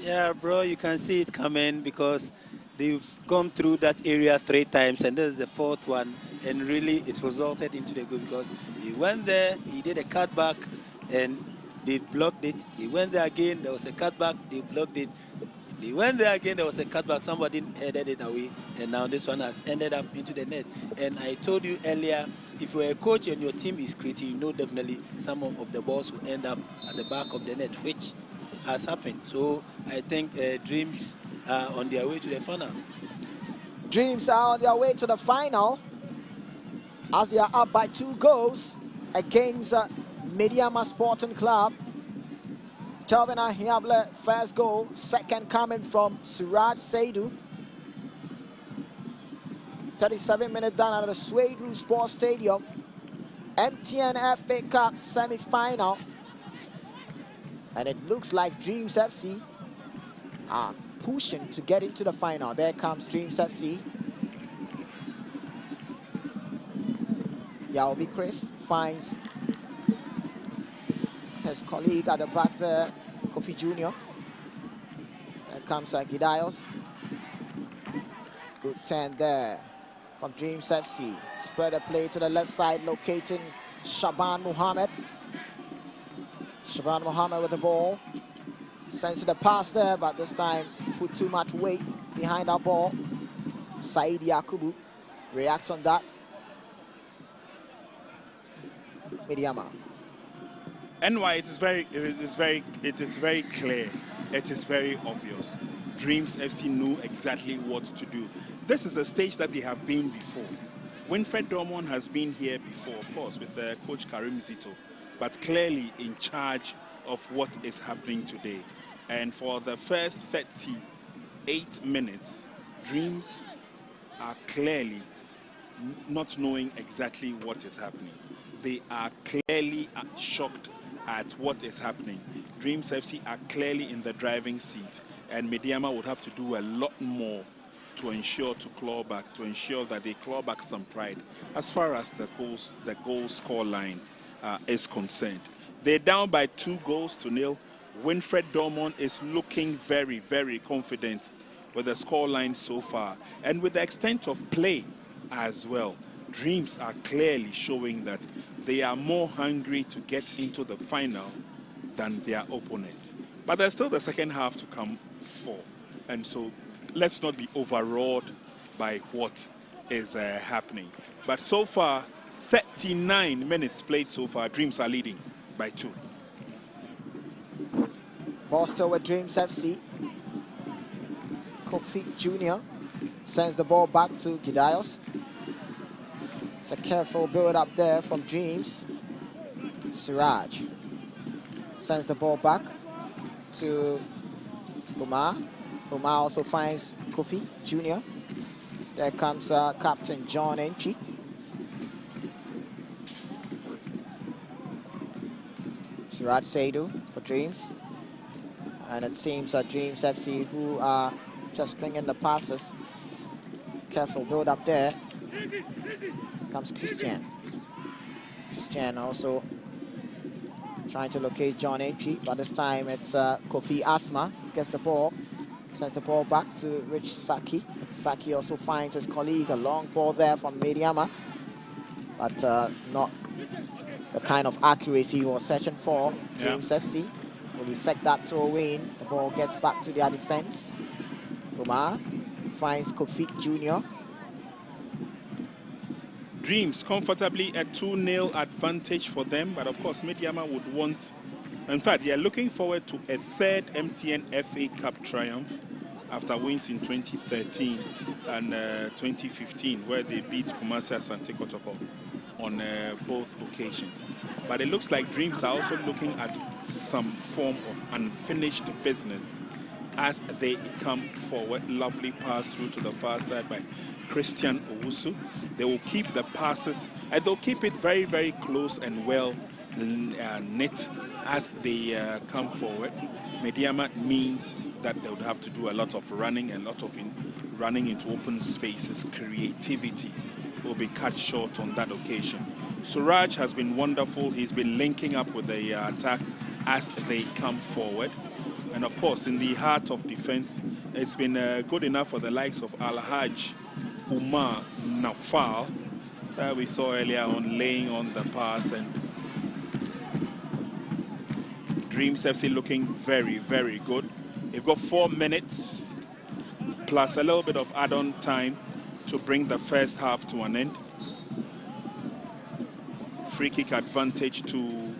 Yeah, bro, you can see it coming because they've gone through that area 3 times, and this is the 4th one. And really, it resulted into the goal because he went there, he did a cutback, and they blocked it. He went there again, there was a cutback, they blocked it. They went there again, there was a cutback, somebody headed it away, and now this one has ended up into the net. And I told you earlier, if you're a coach and your team is creating, you know definitely some of the balls will end up at the back of the net, which has happened. So I think Dreams are on their way to the final. Dreams are on their way to the final as they are up by 2 goals against Medeama Sporting Club. Kelvin Ahiable, first goal. Second coming from Suraj Saidu. 37 minutes down at the Swedru Sports Stadium. MTN FA Cup semi-final. And it looks like Dreams FC are pushing to get into the final. There comes Dreams FC. Yaovi Chris finds his colleague at the back there, Kofi Jr. There comes Gidayos. Good turn there from Dreams FC. Spread a play to the left side, locating Shaban Mohammed. Shaban Mohammed with the ball. Sends the pass there, but this time put too much weight behind that ball. Said Yakubu reacts on that. Medeama. NY, it is very clear. It is very obvious. Dreams FC know exactly what to do. This is a stage that they have been before. Winfred Dormon has been here before, of course, with Coach Karim Zito, but clearly in charge of what is happening today. And for the first 38 minutes, Dreams are clearly not knowing exactly what is happening. They are clearly shocked at what is happening. Dreams FC are clearly in the driving seat, and Medeama would have to do a lot more to claw back, to ensure that they claw back some pride as far as the goal score line is concerned. They're down by 2-0. Winfred Dormont is looking very, very confident with the score line so far, and with the extent of play as well. Dreams are clearly showing that they are more hungry to get into the final than their opponents. But there's still the second half to come for, and so let's not be overawed by what is happening. But so far, 39 minutes played so far, Dreams are leading by 2. Ball still with Dreams FC. Kofi Jr. sends the ball back to Gideos. It's a careful build up there from Dreams. Siraj sends the ball back to Umar. Umar also finds Kofi Jr. There comes Captain John Entry. Siraj Saidu for Dreams. And it seems that Dreams FC, who are just stringing the passes. Careful build up there. Comes Christian. Christian also trying to locate John Entry, but this time it's Kofi Asma gets the ball, sends the ball back to Rich Saki. Saki also finds his colleague, a long ball there from Medeama, but not the kind of accuracy he was searching for. Dreams FC will effect that throw in. The ball gets back to their defense. Umar finds Kofi Jr. Dreams comfortably a 2-0 advantage for them, but of course Medeama would want, in fact they are looking forward to a third MTN FA Cup triumph after wins in 2013 and 2015, where they beat Kumasi Asante Kotoko on both occasions. But it looks like Dreams are also looking at some form of unfinished business as they come forward. Lovely pass through to the far side by Christian Owusu. They will keep the passes, and they'll keep it very, very close and well knit as they come forward. Medeama means that they would have to do a lot of running, a lot of running into open spaces. Creativity will be cut short on that occasion. Suraj has been wonderful. He's been linking up with the attack as they come forward. And of course, in the heart of defense, it's been good enough for the likes of Al-Hajj Umar Nafal, we saw earlier on, laying on the pass, and Dreams FC looking very, very good. They've got 4 minutes plus a little bit of add-on time to bring the first half to an end. Free kick advantage to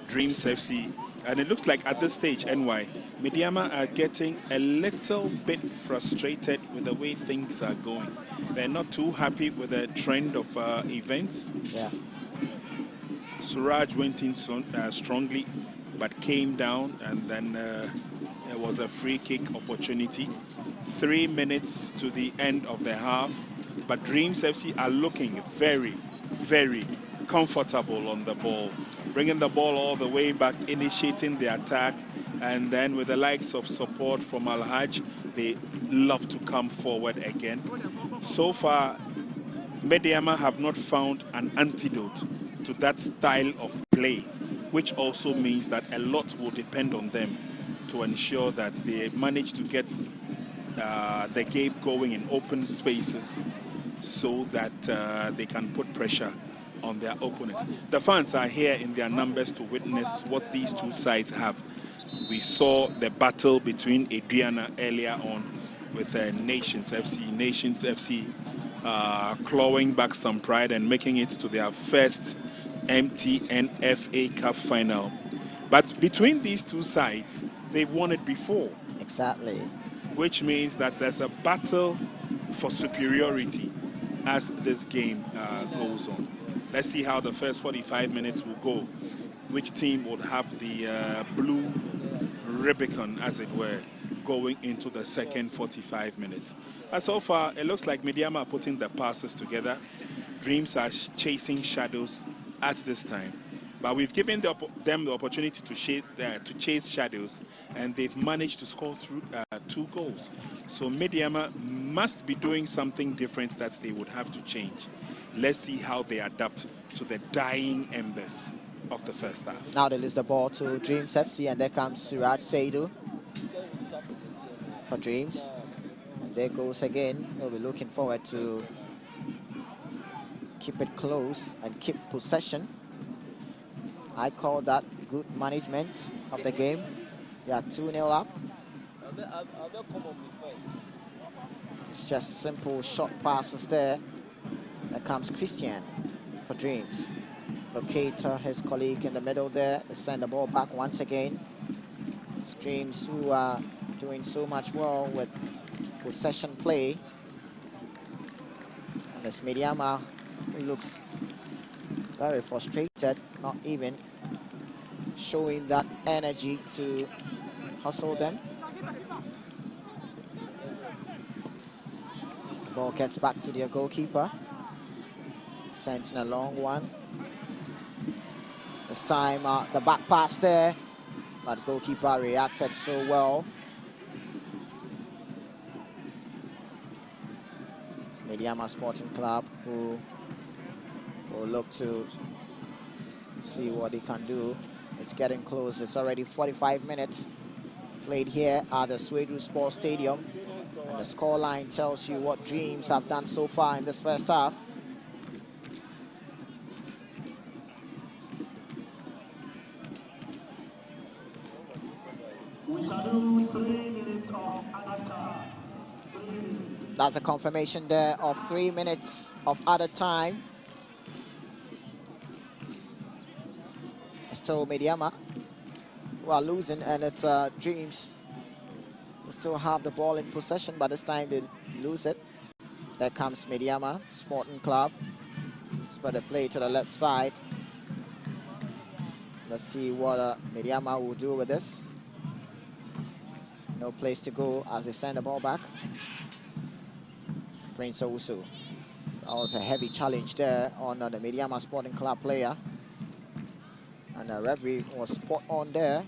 Dreams FC. And it looks like at this stage, NY, Medeama are getting a little bit frustrated with the way things are going. They're not too happy with the trend of events. Yeah. Suraj went in strongly, but came down, and then there was a free kick opportunity. 3 minutes to the end of the half, but Dreams FC are looking very, very comfortable on the ball, bringing the ball all the way back, initiating the attack, and then with the likes of support from Al-Hajj, they love to come forward again. So far, Medeama have not found an antidote to that style of play, which also means that a lot will depend on them to ensure that they manage to get the game going in open spaces so that they can put pressure on their opponents. The fans are here in their numbers to witness what these two sides have. We saw the battle between Adriana earlier on with Nations FC. Nations FC clawing back some pride and making it to their first MTN FA Cup final. But between these two sides, they've won it before. Exactly. Which means that there's a battle for superiority as this game goes on. Let's see how the first 45 minutes will go. Which team would have the blue Rubicon, as it were, going into the second 45 minutes. So far, it looks like Medeama are putting the passes together. Dreams are chasing shadows at this time. But we've given them the opportunity to chase shadows, and they've managed to score through 2 goals. So Medeama must be doing something different that they would have to change. Let's see how they adapt to the dying embers of the first half. Now they lose the ball to Dreams FC, and there comes Suraj Saidu for Dreams. And there goes again. He'll be looking forward to keep it close and keep possession. I call that good management of the game. They are 2-0 up. It's just simple short passes there. There comes Christian for Dreams. Locate his colleague in the middle there. They send the ball back once again. It's Dreams who are doing so much well with possession play. And it's Medeama who looks very frustrated, not even showing that energy to hustle them. The ball gets back to their goalkeeper. Sends in a long one. This time the back pass there, but goalkeeper reacted so well. It's Medeama Sporting Club who will look to see what they can do. It's getting close. It's already 45 minutes played here at the Swedru Sports Stadium. And the scoreline tells you what Dreams have done so far in this first half. We shall do 3 minutes of added time. That's a confirmation there of 3 minutes of added time. Still Medeama who are losing, and it's Dreams who still have the ball in possession, but this time they lose it. There comes Medeama Sporting Club. Spread the play to the left side. Let's see what Medeama will do with this. No place to go as they send the ball back. Prince Owusu. That was a heavy challenge there on the Medeama Sporting Club player. And the referee was spot on there.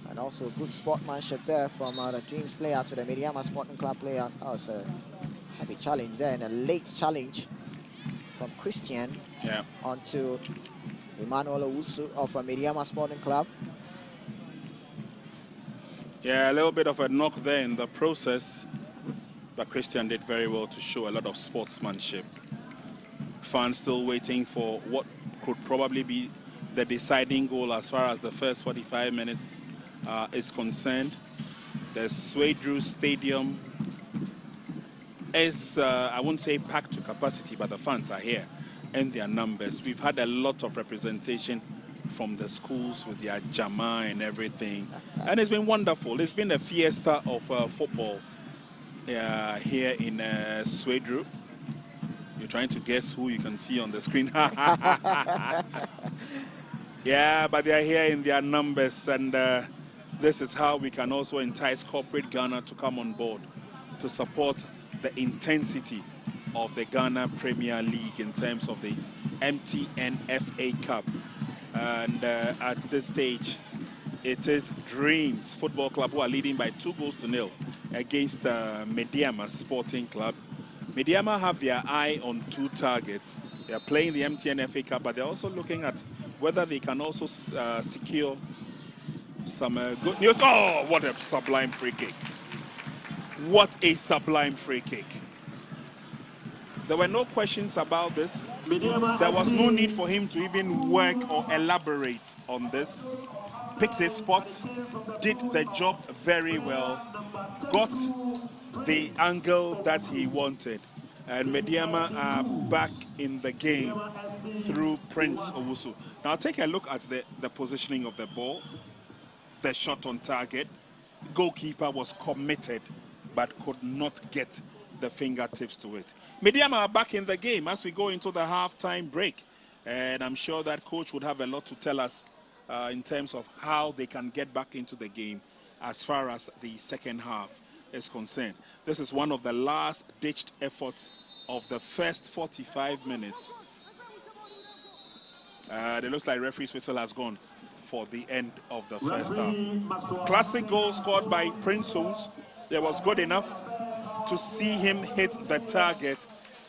And also good sportsmanship there from the Dreams player to the Medeama Sporting Club player. That was a heavy challenge there, and a late challenge from Christian onto Emmanuel Owusu of Medeama Sporting Club. Yeah, a little bit of a knock there in the process, but Christian did very well to show a lot of sportsmanship. Fans still waiting for what could probably be the deciding goal as far as the first 45 minutes is concerned. The Swedru Stadium is, I won't say packed to capacity, but the fans are here in their numbers. We've had a lot of representation from the schools with their jama and everything, and it's been wonderful. It's been a fiesta of football here in Swedru. You're trying to guess who you can see on the screen. Yeah, but they're here in their numbers, and this is how we can also entice corporate Ghana to come on board to support the intensity of the Ghana Premier League in terms of the MTN FA Cup. And at this stage, it is Dreams Football Club who are leading by 2-0 against Medeama Sporting Club. Medeama have their eye on 2 targets. They are playing the MTN FA Cup, but they're also looking at whether they can also secure some good news. Oh, what a sublime free kick. What a sublime free kick. There were no questions about this. There was no need for him to even work or elaborate on this. Picked his spot, did the job very well, got the angle that he wanted. And Medeama are back in the game through Prince Owusu. Now take a look at the positioning of the ball, the shot on target. Goalkeeper was committed but could not get the fingertips to it. Medeama are back in the game as we go into the halftime break. And I'm sure that coach would have a lot to tell us in terms of how they can get back into the game as far as the second half is concerned. This is one of the last-ditched efforts of the first 45 minutes. It looks like referee's whistle has gone for the end of the first half. Classic goal scored by Prince Owens. It was good enough to see him hit the target,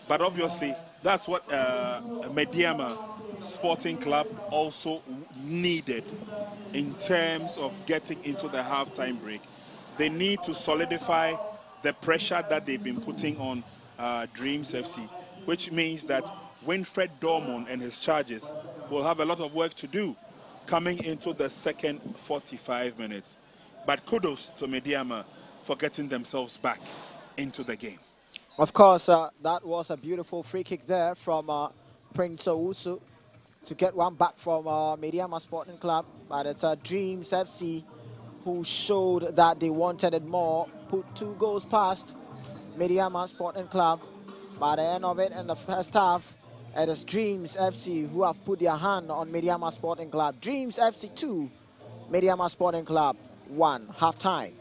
but obviously that's what Medeama Sporting Club also needed in terms of getting into the halftime break. They need to solidify the pressure that they've been putting on Dreams FC, which means that Winfred Dormon and his charges will have a lot of work to do coming into the second 45 minutes. But kudos to Medeama for getting themselves back into the game. Of course, that was a beautiful free kick there from Prince Owusu to get one back from Medeama Sporting Club. But it's Dreams FC who showed that they wanted it more, put 2 goals past Medeama Sporting Club. By the end of it, in the first half, it is Dreams FC who have put their hand on Medeama Sporting Club. Dreams FC 2, Medeama Sporting Club 1, half-time.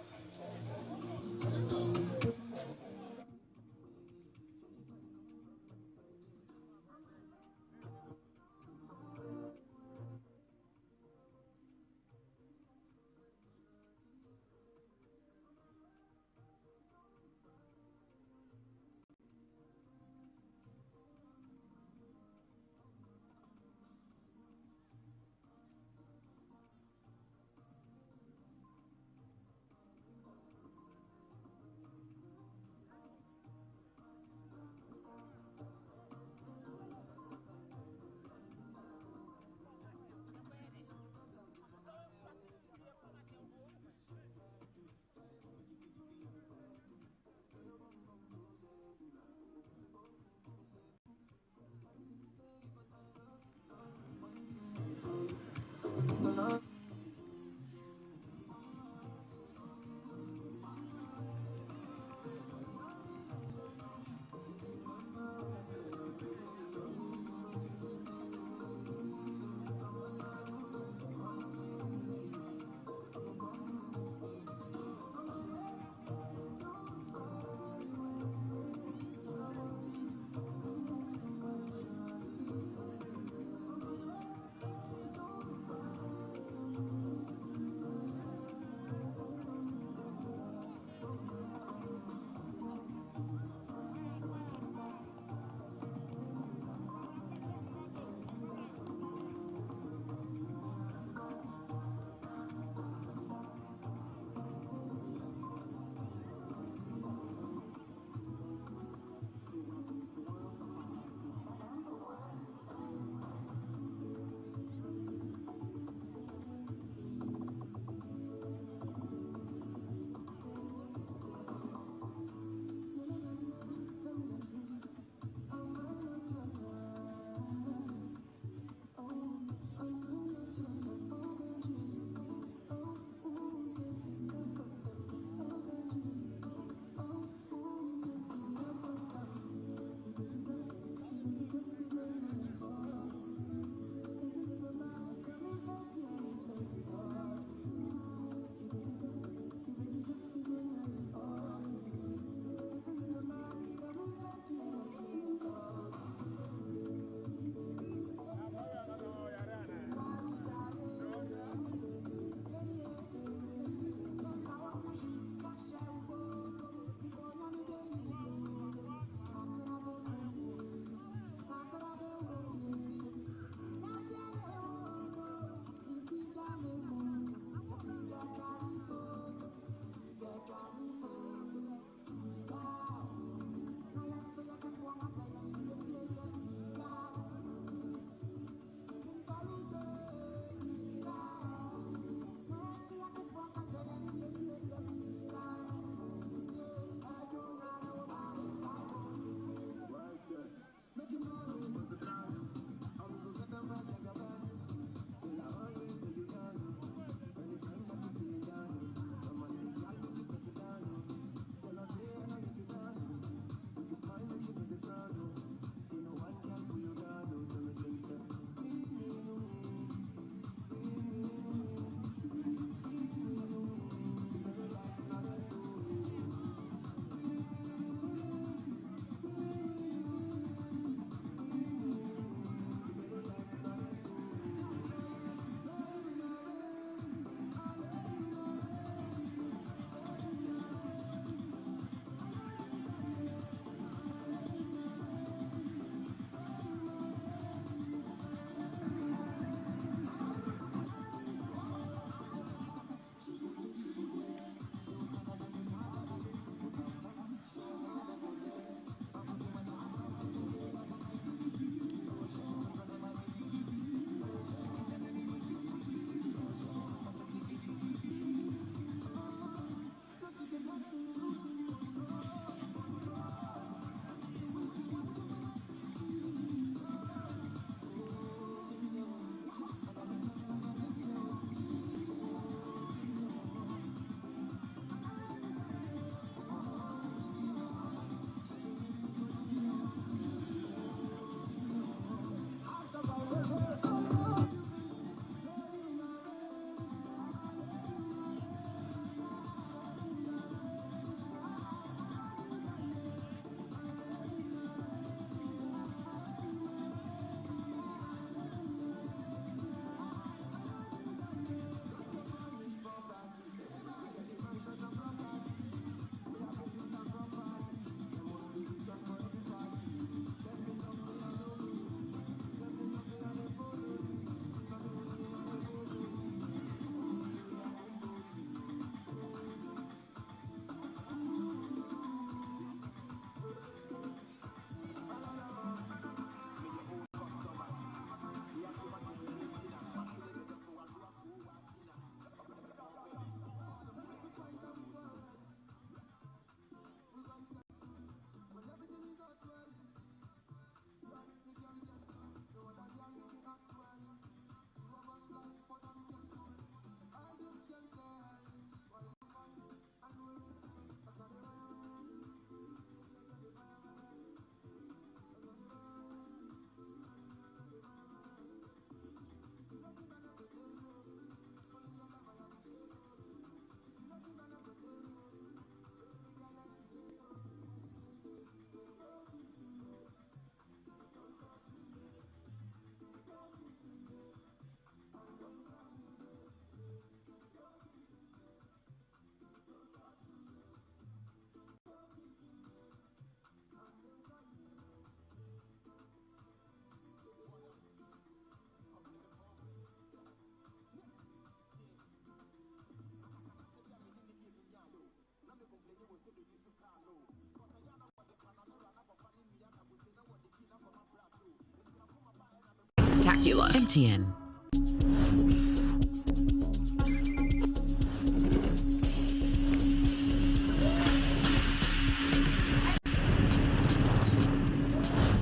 spectacular. MTN.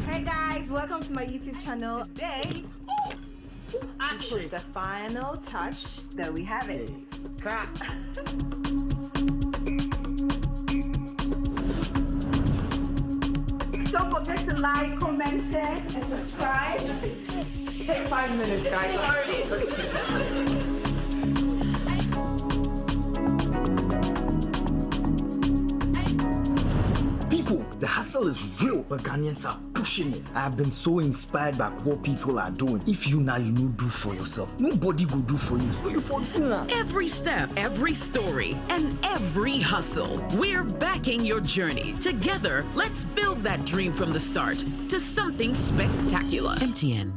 Hey guys, welcome to my YouTube channel. Today, actually, the final touch. There we have it. Don't forget to like, comment, share, and subscribe. Take 5 minutes, guys. People, the hustle is real, but Ghanaians are pushing it. I have been so inspired by what people are doing. If you now you know do for yourself, nobody will do for you. So you for do that. Every step, every story, and every hustle. We're backing your journey. Together, let's build that dream from the start to something spectacular. MTN.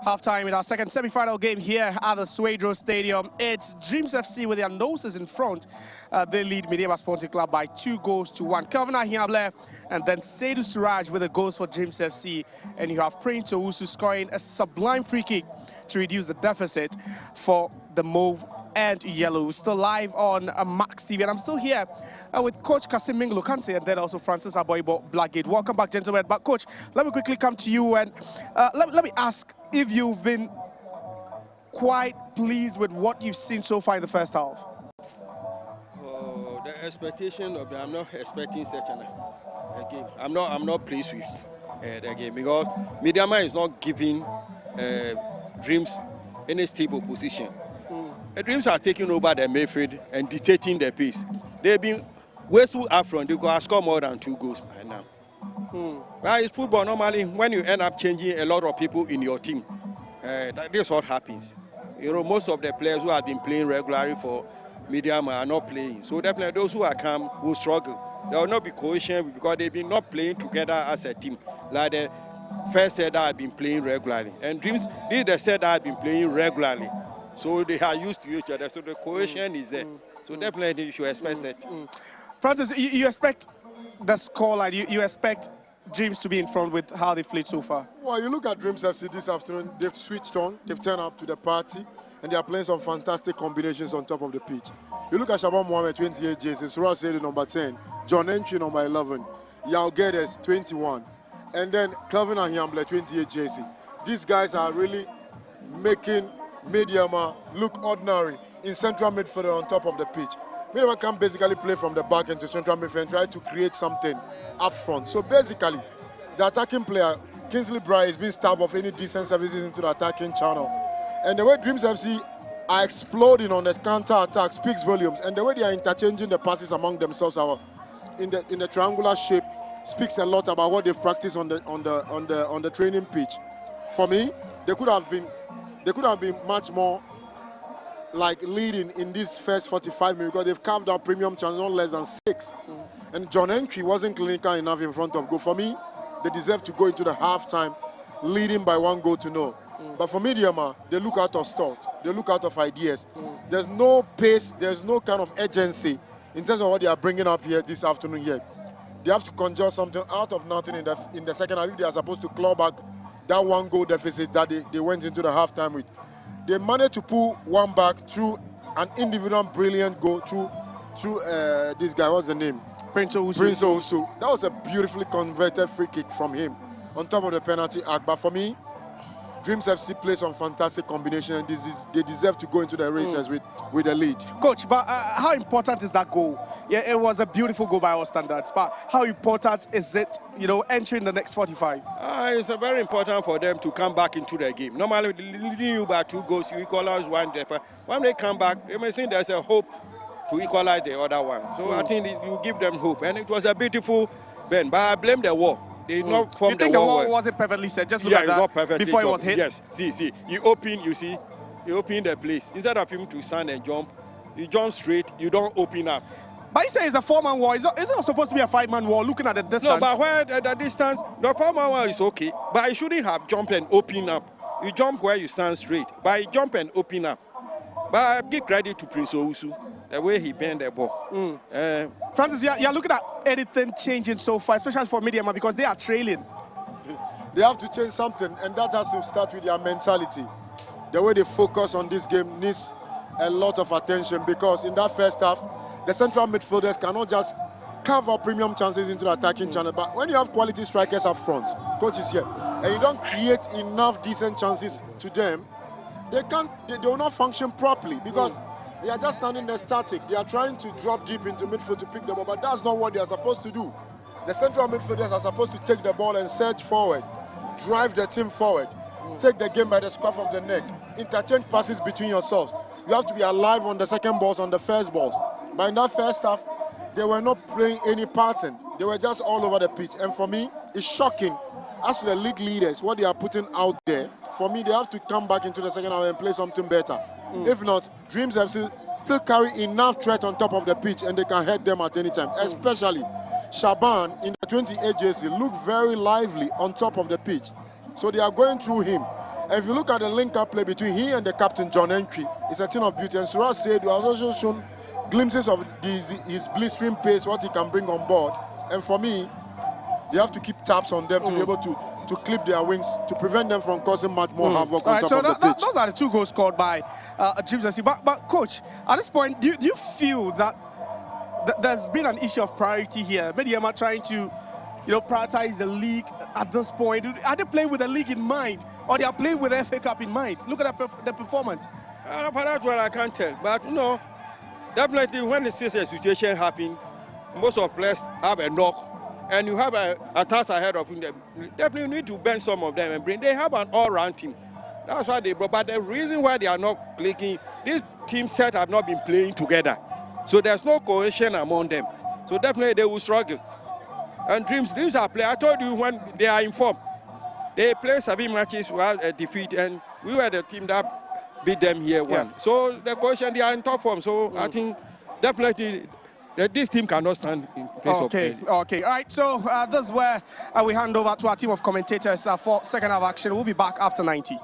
Halftime in our second semi-final game here at the Suedro Stadium. It's Dreams FC with their noses in front. They lead Medeama Sporting Club by 2-1. Kelvin Ahiable and then Seydou Suraj with the goals for Dreams FC. And you have Prince Owusu scoring a sublime free kick to reduce the deficit for the Mauve and Yellow. Still live on Max TV, and I'm still here with Coach Kasim Minglu Kante and then also Francis Aboibo Blackgate. Welcome back, gentlemen. But Coach, let me quickly come to you and let me ask if you've been quite pleased with what you've seen so far in the first half. Oh, the expectation of I'm not expecting such a game. I'm not pleased with the game because Medeama is not giving Dreams any stable position. The Dreams are taking over the midfield and dictating the pace. They've been wasteful up front. They could have scored more than 2 goals by now. Well, it's football. Normally, when you end up changing a lot of people in your team, this is what happens. You know, most of the players who have been playing regularly for Medeama are not playing. So definitely those who are come will struggle. There will not be cohesion because they've been not playing together as a team. Like the first set that have been playing regularly. And Dreams, this is the set that have been playing regularly. So they are used to each other. So the cohesion is there. So definitely you should expect that. Francis, you expect the scoreline, you expect Dreams to be in front with how they've played so far? Well, you look at Dreams FC this afternoon, they've switched on, they've turned up to the party, and they are playing some fantastic combinations on top of the pitch. You look at Shaban Mohamed, 28 jerseys, Suraj Seydou, number 10, John Entry, number 11, Yao Guedes, 21, and then Kelvin Ahiamble, 28 jersey. These guys are really making Medeama look ordinary in central midfield on top of the pitch. Medeama can basically play from the back into central midfield and try to create something up front. So basically, the attacking player, Kingsley Bry, is being starved of any decent services into the attacking channel. And the way Dreams FC are exploding on the counter-attack speaks volumes. And the way they are interchanging the passes among themselves in the triangular shape speaks a lot about what they've practiced on the training pitch. For me, they could have been much more like leading in this first 45 minutes because they've carved out premium chances, not less than 6. And John Entry wasn't clinical enough in front of goal. For me, they deserve to go into the halftime leading by 1-0. But for Medeama, they look out of thought. They look out of ideas. There's no pace. There's no kind of urgency in terms of what they are bringing up here this afternoon here. They have to conjure something out of nothing in the second half if they are supposed to claw back that 1-goal deficit that they went into the halftime with. They managed to pull one back through an individual brilliant goal through this guy, what's the name? Prince Owusu. That was a beautifully converted free kick from him on top of the penalty act. But for me, Dreams FC plays some fantastic combination, and they deserve to go into the races with the lead. Coach, but how important is that goal? Yeah, it was a beautiful goal by our standards, but how important is it, entering the next 45? It's very important for them to come back into the game. Normally, leading you by 2 goals, you equalize 1. When they come back, they may think there's a hope to equalize the other one. So I think you give them hope. And it was a beautiful bend, but I blame the wall. They did not form you think the wall wasn't perfectly set? Just look at that before it was hit? Yes, see. You open the place. Instead of him to stand and jump, you jump straight, you don't open up. But you say it's a 4-man wall. Is it not supposed to be a 5-man wall looking at the distance? No, but where the distance, the 4-man wall is okay. But you shouldn't have jumped and open up. You jump where you stand straight. But you jump and open up. But I give credit to Prince Owusu, the way he bent the ball. Francis, you're looking at anything changing so far, especially for Medeama, because they are trailing. They have to change something, and that has to start with their mentality. The way they focus on this game needs a lot of attention, because in that first half, the central midfielders cannot just carve out premium chances into the attacking channel. But when you have quality strikers up front, coach is here, and you don't create enough decent chances to them, they will not function properly, because they are just standing there static. They are trying to drop deep into midfield to pick the ball, but that's not what they are supposed to do. The central midfielders are supposed to take the ball and surge forward, drive the team forward, take the game by the scruff of the neck, interchange passes between yourselves. You have to be alive on the second balls, on the first balls. But in that first half, they were not playing any pattern. They were just all over the pitch. And for me, it's shocking. As to the league leaders, what they are putting out there, for me, they have to come back into the second half and play something better. If not, Dreams have still carry enough threat on top of the pitch, and they can hurt them at any time. Especially Shaban in the 28 jersey looked very lively on top of the pitch. So they are going through him. And if you look at the link-up play between he and the captain, John Entry, it's a thing of beauty. And Suraj said he has also shown glimpses of his blistering pace, what he can bring on board. And for me, they have to keep taps on them to be able to clip their wings, to prevent them from causing much more havoc on top of the pitch. Those are the 2 goals scored by Dreams FC. But coach, at this point, do you feel that there's been an issue of priority here? Medeama trying to prioritize the league at this point. Are they playing with the league in mind, or they are playing with the FA Cup in mind? Look at the performance. That's what I can't tell. But definitely when the situation happens, most of players have a knock, and you have a task ahead of them. Definitely need to bend some of them and bring. They have an all-round team. That's why they brought. But the reason why they are not clicking, this team set have not been playing together, so there's no cohesion among them. So definitely they will struggle. And Dreams are playing. I told you when they are informed, they play 7 matches without a defeat, and we were the team that beat them here one. So the cohesion, they are in top form. So I think definitely this team cannot stand in place of play. Okay. All right. So this is where we hand over to our team of commentators for second half action. We'll be back after 90.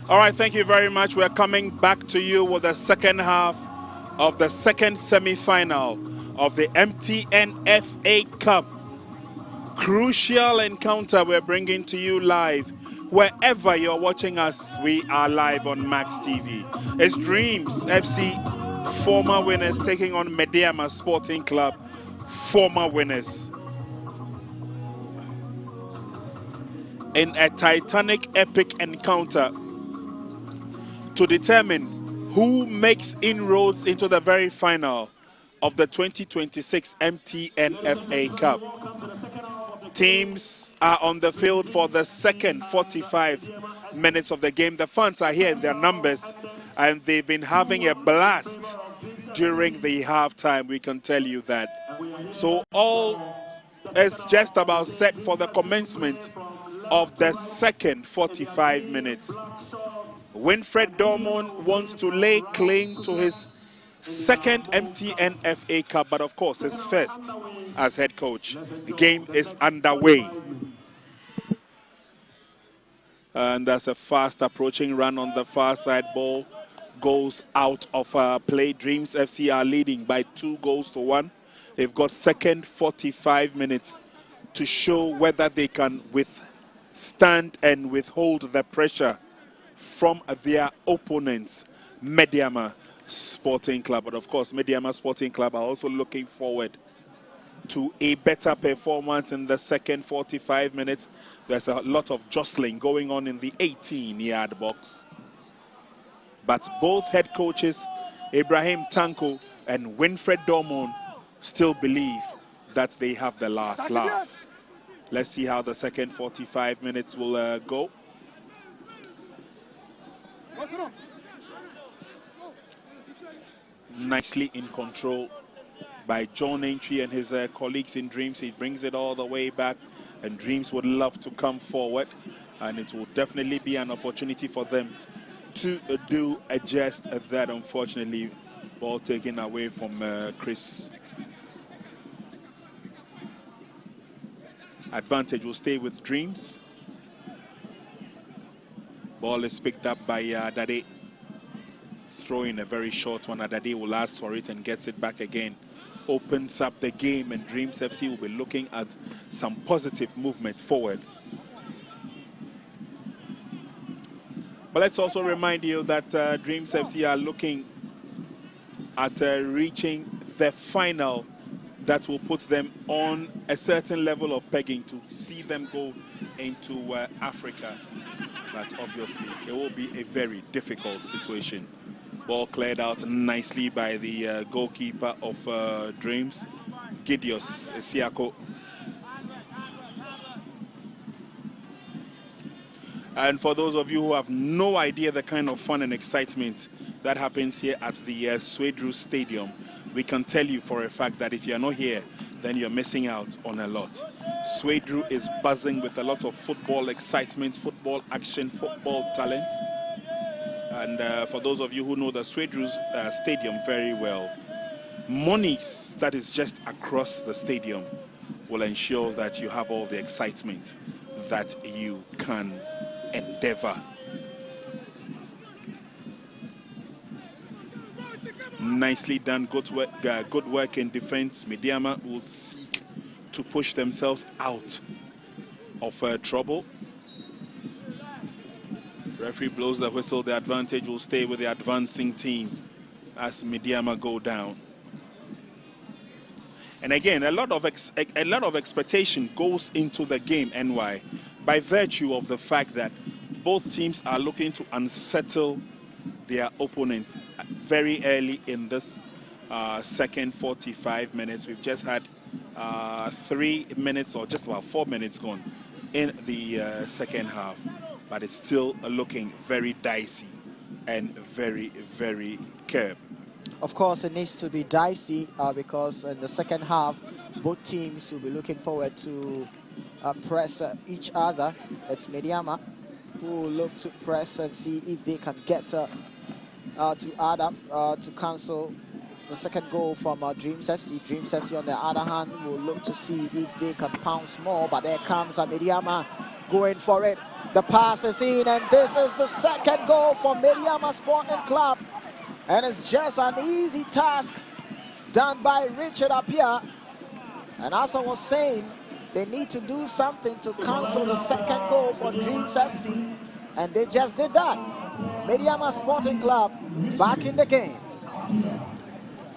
All right, thank you very much. We're coming back to you with the second half of the second semi-final of the MTN FA Cup. Crucial encounter we're bringing to you live. Wherever you're watching us, we are live on Max TV. It's Dreams FC former winners taking on Medeama Sporting Club former winners. In a titanic epic encounter to determine who makes inroads into the very final of the 2026 MTN FA Cup. Teams are on the field for the second 45 minutes of the game. The fans are here in their numbers, and they've been having a blast during the halftime, we can tell you that. So all is just about set for the commencement of the second 45 minutes. Winfred Dormon wants to lay claim to his second MTN FA Cup, but of course his first as head coach. The game is underway. And that's a fast approaching run on the far side. Ball goes out of play. Dreams FC are leading by 2-1. They've got second 45 minutes to show whether they can withstand and withhold the pressure from their opponents, Medeama Sporting Club. But of course, Medeama Sporting Club are also looking forward to a better performance in the second 45 minutes There's a lot of jostling going on in the 18-yard box. But both head coaches, Ibrahim Tanko and Winfred Dormon, still believe that they have the last laugh. Let's see how the second 45 minutes will go. Nicely in control by John Entry and his colleagues in Dreams. He brings it all the way back, and Dreams would love to come forward, and it will definitely be an opportunity for them to do just that. Unfortunately, ball taken away from Chris. Advantage will stay with Dreams. Ball is picked up by Dade. Throwing a very short one. Dade will ask for it and gets it back again. Opens up the game, and Dreams FC will be looking at some positive movement forward. But let's also remind you that Dreams FC are looking at reaching the final that will put them on a certain level of pegging to see them go into Africa. But obviously, it will be a very difficult situation. Ball cleared out nicely by the goalkeeper of Dreams, Gideos Siako. And for those of you who have no idea the kind of fun and excitement that happens here at the Swedru Stadium, we can tell you for a fact that if you're not here, then you're missing out on a lot. Swedru is buzzing with a lot of football excitement, football action, football talent. And for those of you who know the Swedru Stadium very well, monies that is just across the stadium will ensure that you have all the excitement that you can endeavor. Nicely done, good work in defense. Medeama will seek to push themselves out of trouble. Referee blows the whistle. The advantage will stay with the advancing team as Medeama go down. And again, a lot of expectation goes into the game, NY, by virtue of the fact that both teams are looking to unsettle their opponents very early in this second 45 minutes. We've just had 3 minutes or just about 4 minutes gone in the second half, but it's still looking very dicey and very, very curb. Of course, it needs to be dicey because in the second half, both teams will be looking forward to press each other. It's Medeama who will look to press and see if they can get to add up to cancel the second goal from Dreams FC. Dreams FC, on the other hand, will look to see if they can pounce more. But there comes Medeama going for it. The pass is in, and this is the second goal for Medeama Sporting Club. And it's just an easy task done by Richard Appiah. And as I was saying, they need to do something to cancel the second goal for Dreams FC. And they just did that. Medeama Sporting Club back in the game.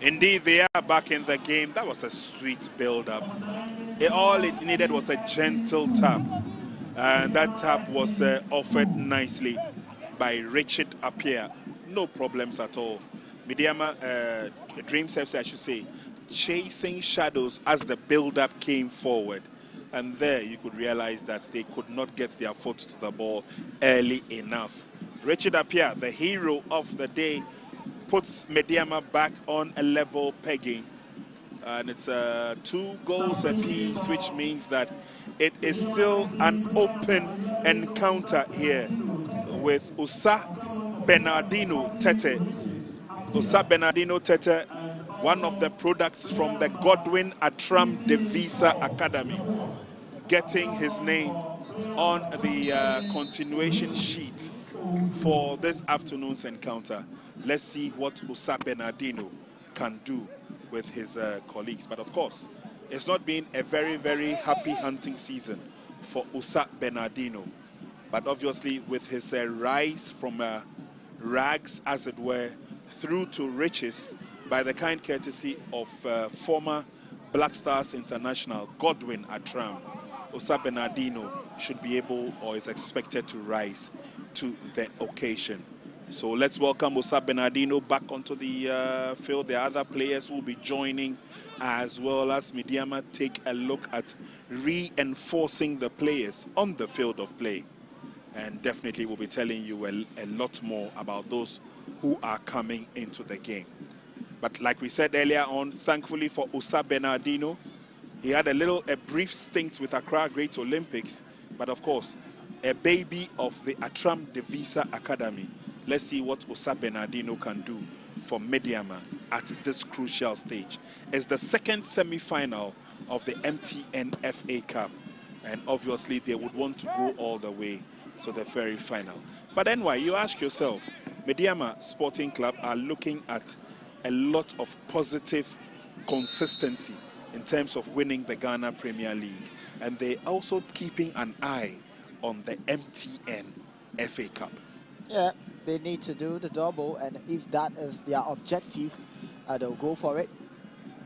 Indeed, they are back in the game. That was a sweet build-up. All it needed was a gentle tap. And that tap was offered nicely by Richard Appiah. No problems at all. Medeama, Dreams FC, I should say, chasing shadows as the build-up came forward. And there you could realize that they could not get their foot to the ball early enough. Richard Appiah, the hero of the day, puts Medeama back on a level pegging. And it's 2 goals apiece, which means that it is still an open encounter here with Usa Bernardino Tete. Usa Bernardino Tete, one of the products from the Godwin Atram Devisa Academy, getting his name on the continuation sheet for this afternoon's encounter. Let's see what Usa Bernardino can do with his colleagues. But of course, it's not been a very, very happy hunting season for Usa Bernardino. But obviously, with his rise from rags, as it were, through to riches, by the kind courtesy of former Black Stars International Godwin Atram, Usa Bernardino should be able or is expected to rise to the occasion. So let's welcome Osa Bernardino back onto the field. There are other players who will be joining, as well as Medeama take a look at reinforcing the players on the field of play. And definitely we'll be telling you a lot more about those who are coming into the game. But like we said earlier on, thankfully for Osa Bernardino, he had a brief stint with Accra Great Olympics, but of course, a baby of the Atram Devisa Academy. Let's see what Osa Bernardino can do for Medeama at this crucial stage. It's the second semi-final of the MTN FA Cup, and obviously they would want to go all the way to the very final. But anyway, you ask yourself, Medeama Sporting Club are looking at a lot of positive consistency in terms of winning the Ghana Premier League, and they're also keeping an eye on the MTN FA Cup. Yeah, they need to do the double, and if that is their objective, they'll go for it.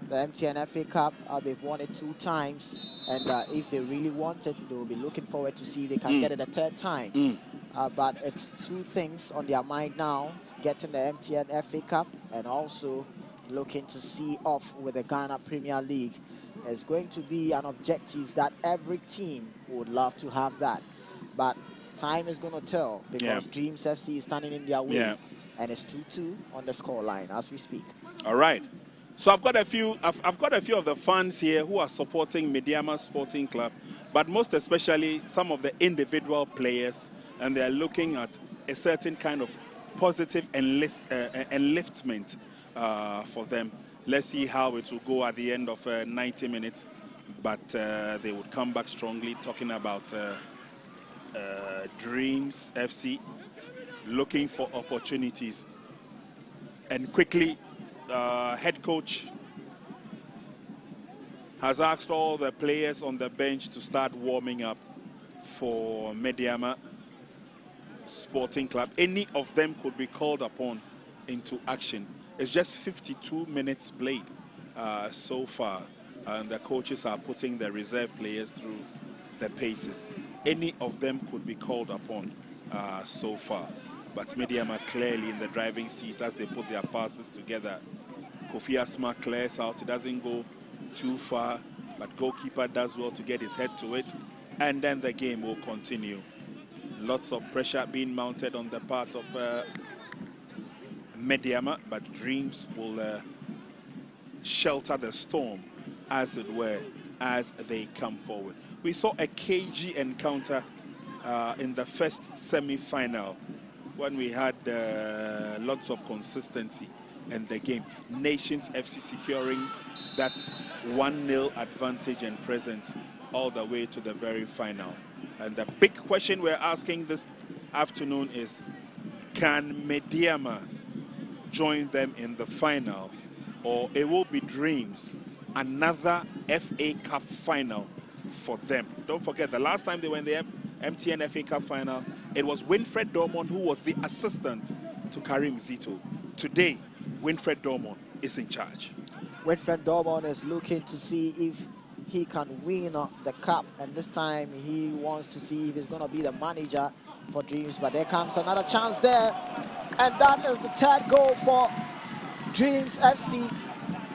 The MTN FA Cup, they've won it 2 times, and if they really want it, they'll be looking forward to see if they can get it a 3rd time. But it's 2 things on their mind now, getting the MTN FA Cup and also looking to see off with the Ghana Premier League. It's going to be an objective that every team would love to have that. But time is going to tell, because Dreams FC is standing in their way, and it's 2-2 on the scoreline as we speak. All right. So I've got a few of the fans here who are supporting Medeama Sporting Club, but most especially some of the individual players, and they're looking at a certain kind of positive enliftment for them. Let's see how it will go at the end of 90 minutes, but they would come back strongly, talking about Dreams FC looking for opportunities. And quickly, head coach has asked all the players on the bench to start warming up for Medeama Sporting Club. Any of them could be called upon into action. It's just 52 minutes played so far, and the coaches are putting the reserve players through the paces. Any of them could be called upon so far, but Medeama clearly in the driving seat as they put their passes together. Kofi Asma clears out, it doesn't go too far, but goalkeeper does well to get his head to it, and then the game will continue. Lots of pressure being mounted on the part of Medeama, but Dreams will shelter the storm, as it were, as they come forward. We saw a cagey encounter in the first semi-final when we had lots of consistency in the game. Nations FC securing that 1-0 advantage and presence all the way to the very final. And the big question we're asking this afternoon is, can Medeama join them in the final, or it will be Dreams, another FA Cup final for them? Don't forget, the last time they were in the MTN FA Cup final, it was Winfred Dormon who was the assistant to Karim Zito. Today, Winfred Dormon is in charge. Winfred Dormon is looking to see if he can win the cup, and this time he wants to see if he's going to be the manager for Dreams. But there comes another chance there, and that is the 3rd goal for Dreams FC.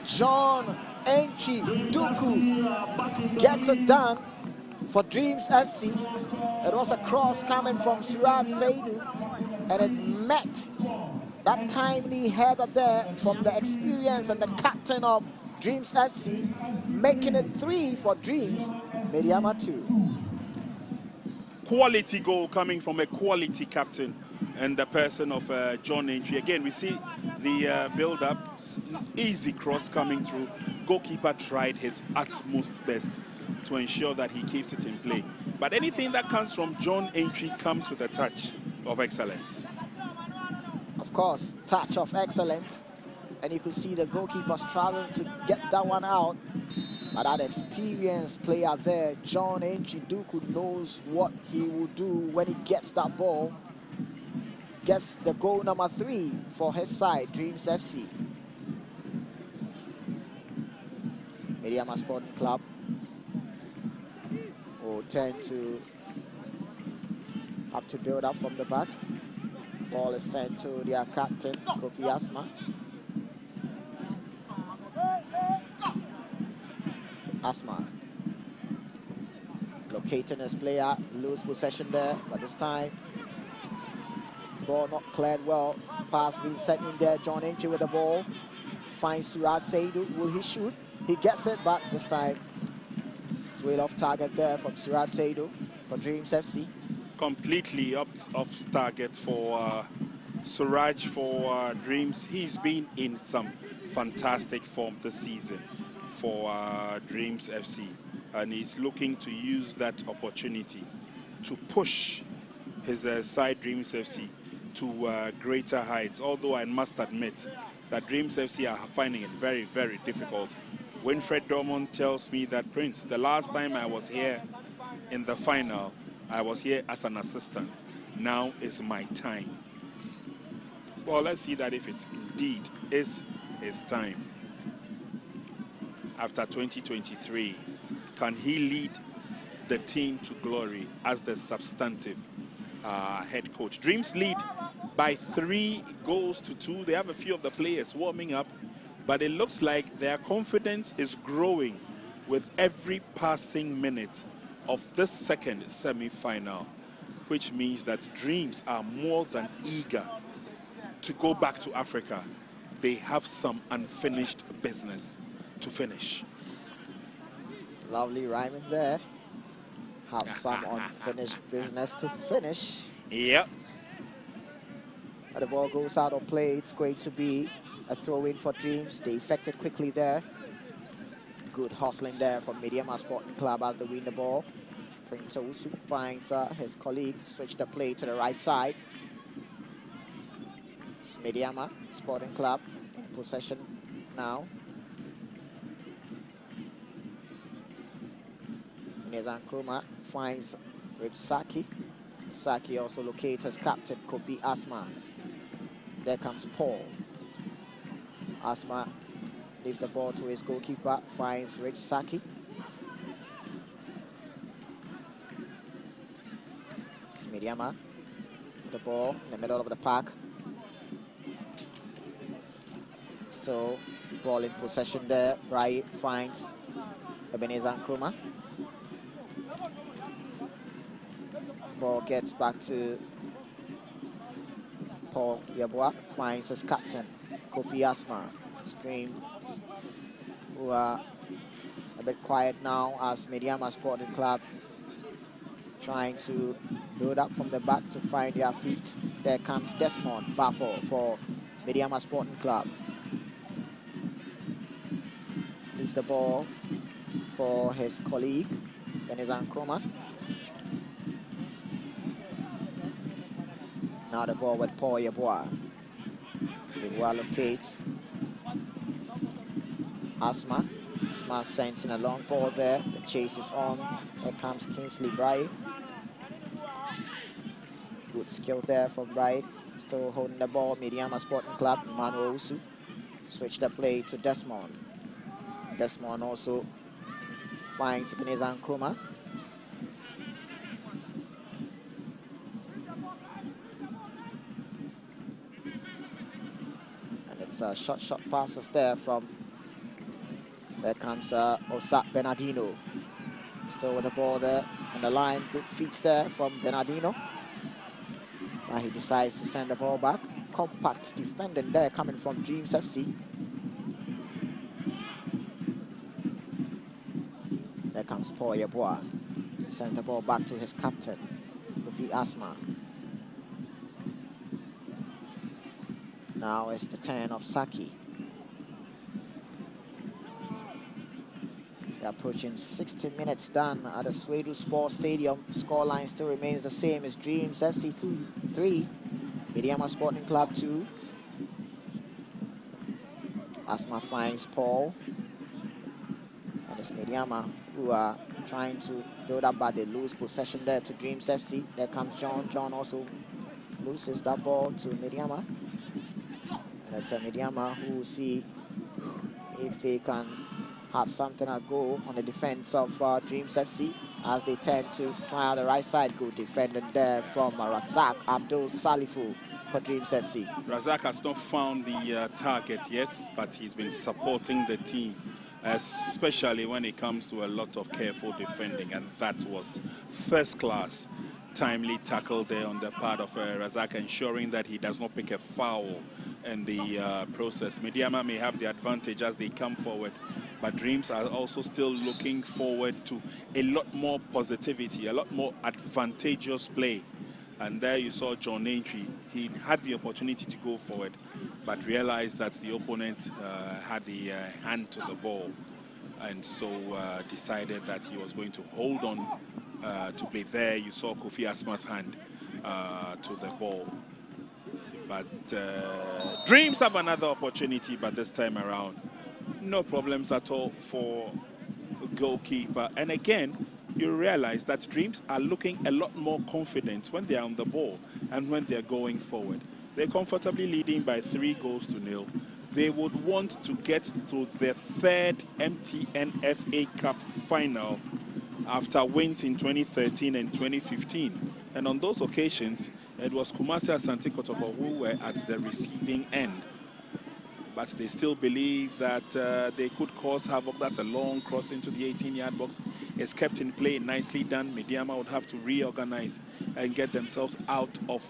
John Enchi Duku gets it done for Dreams FC. It was a cross coming from Suraj Saidu, and it met that timely header there from the experience and the captain of Dreams FC, making it 3 for Dreams, Medeama 2. Quality goal coming from a quality captain and the person of John Entry. Again, we see the build-up, easy cross coming through. Goalkeeper tried his utmost best to ensure that he keeps it in play. But anything that comes from John Entry comes with a touch of excellence. Of course, touch of excellence. And you could see the goalkeeper struggling to get that one out. But that experienced player there, John Enchiduku, knows what he will do when he gets that ball. Gets the goal number 3 for his side, Dreams FC. Medeama Sporting Club will tend to have to build up from the back. Ball is sent to their captain, Kofi Asma. Asma locating his player, lose possession there, but this time ball not cleared well. Pass being set in there. John Entry with the ball. Finds Suraj Saidu. Will he shoot? He gets it, but this time it's way off target there from Suraj Saidu for Dreams FC. Completely off target for Suraj for Dreams. He's been in some fantastic form this season for Dreams FC, and he's looking to use that opportunity to push his side Dreams FC to greater heights. Although I must admit that Dreams FC are finding it very, very difficult. Winfred Dormont tells me that, Prince, the last time I was here in the final, I was here as an assistant. Now is my time. Well, let's see that if it indeed is his time. After 2023, can he lead the team to glory as the substantive head coach? Dreams lead by 3-2. They have a few of the players warming up, but it looks like their confidence is growing with every passing minute of this second semi-final, which means that Dreams are more than eager to go back to Africa. They have some unfinished business to finish. Lovely rhyming there. Have some unfinished business to finish. Yep. But the ball goes out of play. It's going to be a throw-in for Dreams. They effected quickly there. Good hustling there from Medeama Sporting Club as they win the ball. Prince Owusu finds his colleague, switch the play to the right side. It's Medeama Sporting Club in possession now. Nezan Nkrumah finds Rich Saki. Saki also locates his captain, Kofi Asma. There comes Paul. Asma leaves the ball to his goalkeeper, finds Rich Saki. It's Medeama with the ball in the middle of the park. Still ball in possession there. Brai finds Ebenezer Nkrumah. Ball gets back to Paul Yeboah, finds his captain, Kofi Asma. Stream, who are a bit quiet now as Medeama Sporting Club trying to build up from the back to find their feet. There comes Desmond Bafo for Medeama Sporting Club. Leaves the ball for his colleague, Ebenezer Nkrumah. Now the ball with Paul Yeboah. Yeboah locates Asma. Asma sends in a long ball there. The chase is on. There comes Kingsley Brai. Good skill there from Brai. Still holding the ball. Medeama Sporting Club. Emmanuel Owusu. Switch the play to Desmond. Desmond also finds Ebenezer Nkrumah. Short passes there from, there comes Osat Bernardino. Still with the ball there on the line. Good feet there from Bernardino. Now he decides to send the ball back. Compact defending there coming from Dreams FC. There comes Paul Yeboah. Sends the ball back to his captain, Kofi Asma. Now it's the turn of Saki. We're approaching 60 minutes done at the Swedu Sports Stadium. Scoreline still remains the same as Dreams FC 3, Medeama Sporting Club 2. Asma finds Paul. And it's Medeama who are trying to build up, but they lose possession there to Dreams FC. There comes John. John also loses that ball to Medeama. It's a Medeama who will see if they can have something at go on the defense of Dreams FC as they tend to fire the right side. Good defending there from Razak Abdul Salifu for Dreams FC. Razak has not found the target yet, but he's been supporting the team, especially when it comes to a lot of careful defending, and that was first class. Timely tackle there on the part of Razak, ensuring that he does not pick a foul in the process. Medeama may have the advantage as they come forward, but Dreams are also still looking forward to a lot more positivity, a lot more advantageous play. And there you saw John Aintree. He had the opportunity to go forward, but realized that the opponent had the hand to the ball, and so decided that he was going to hold on to play. There you saw Kofi Asma's hand to the ball. But Dreams have another opportunity, but this time around, no problems at all for the goalkeeper. And again, you realize that Dreams are looking a lot more confident when they are on the ball and when they're going forward. They're comfortably leading by 3-0. They would want to get to their third MTN FA Cup final after wins in 2013 and 2015. And on those occasions, it was Kumasi Asante Kotoko who were at the receiving end. But they still believe that they could cause havoc. That's a long cross into the 18-yard box. It's kept in play, nicely done. Medeama would have to reorganize and get themselves out of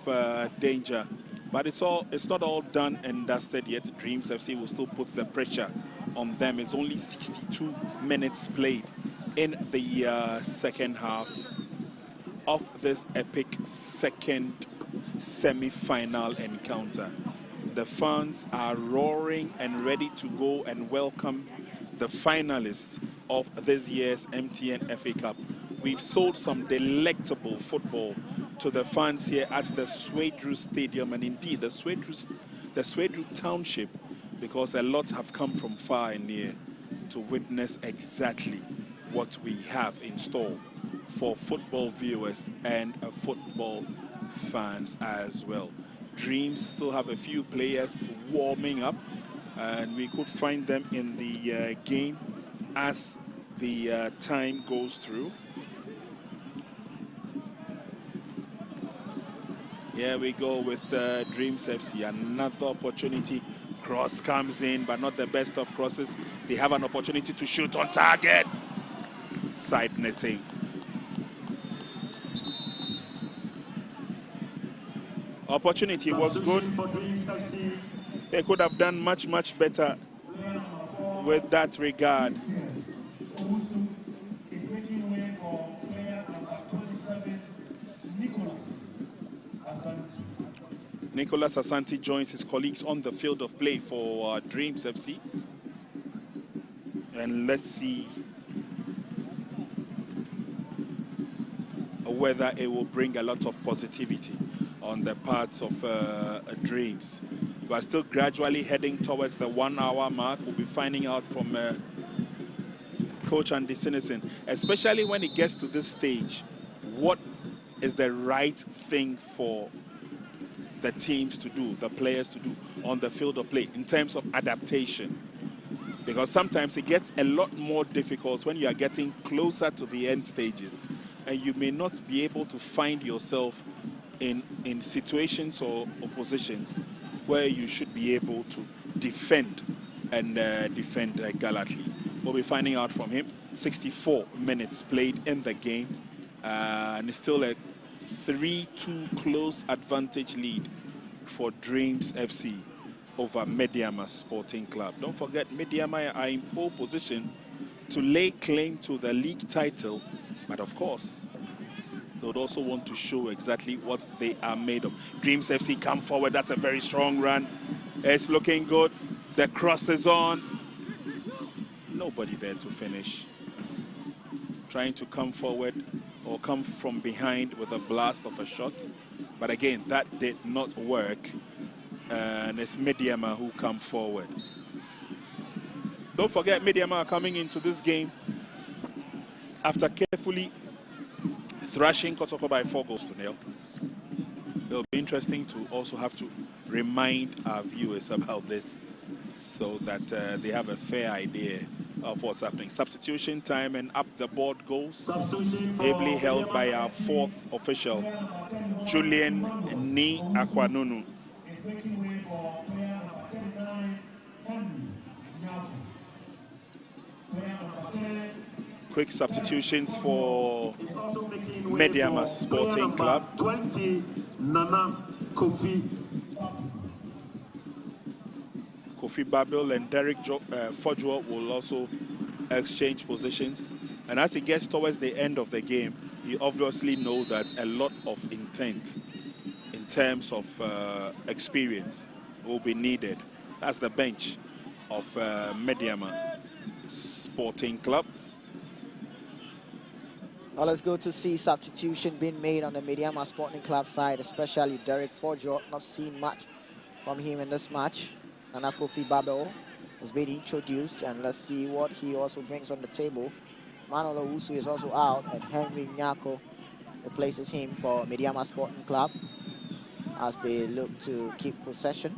danger. But it's not all done and dusted yet. Dreams FC will still put the pressure on them. It's only 62 minutes played in the second half of this epic second semi-final encounter. The fans are roaring and ready to go and welcome the finalists of this year's MTN FA Cup. We've sold some delectable football to the fans here at the Swedru Stadium, and indeed the Swedru Township, because a lot have come from far and near to witness exactly what we have in store for football viewers and football fans as well. Dreams still have a few players warming up, and we could find them in the game as the time goes through. Here we go with Dreams FC. Another opportunity. Cross comes in, but not the best of crosses. They have an opportunity to shoot on target. Side netting. Opportunity was good. They could have done much, much better with that regard. Nicholas Asante joins his colleagues on the field of play for Dreams FC. And let's see whether it will bring a lot of positivity on the parts of Dreams. We're still gradually heading towards the 1 hour mark. We'll be finding out from Coach Andy Sinison, especially when it gets to this stage, what is the right thing for the teams to do, the players to do on the field of play in terms of adaptation. Because sometimes it gets a lot more difficult when you are getting closer to the end stages, and you may not be able to find yourself in situations or positions where you should be able to defend and defend gallantly. We'll be finding out from him. 64 minutes played in the game, and it's still a 3-2 close advantage lead for Dreams FC over Medeama Sporting Club. Don't forget, Medeama are in pole position to lay claim to the league title, but of course, they would also want to show exactly what they are made of. Dreams FC come forward. That's a very strong run. It's looking good. The cross is on. Nobody there to finish. Trying to come forward or come from behind with a blast of a shot. But again, that did not work. And it's Medeama who come forward. Don't forget, Medeama are coming into this game after carefully thrashing Kotoko by 4-0. It'll be interesting to also have to remind our viewers about this so that they have a fair idea of what's happening. Substitution time, and up the board goes. Ably held by our fourth official, Julian Ni Akwanunu. Quick substitutions for Medeama Sporting Club. 20, Nana Kofi. Kofi Babel and Derek Fodjo will also exchange positions. And as he gets towards the end of the game, you obviously know that a lot of intent in terms of experience will be needed. That's the bench of Medeama Sporting Club. Well, let's go to see substitution being made on the Medeama Sporting Club side, especially Derek Fodjo. Not seen much from him in this match. Nana Kofi Babel has been introduced, and let's see what he also brings on the table. Manuel Owusu is also out, and Henry Nyako replaces him for Medeama Sporting Club as they look to keep possession.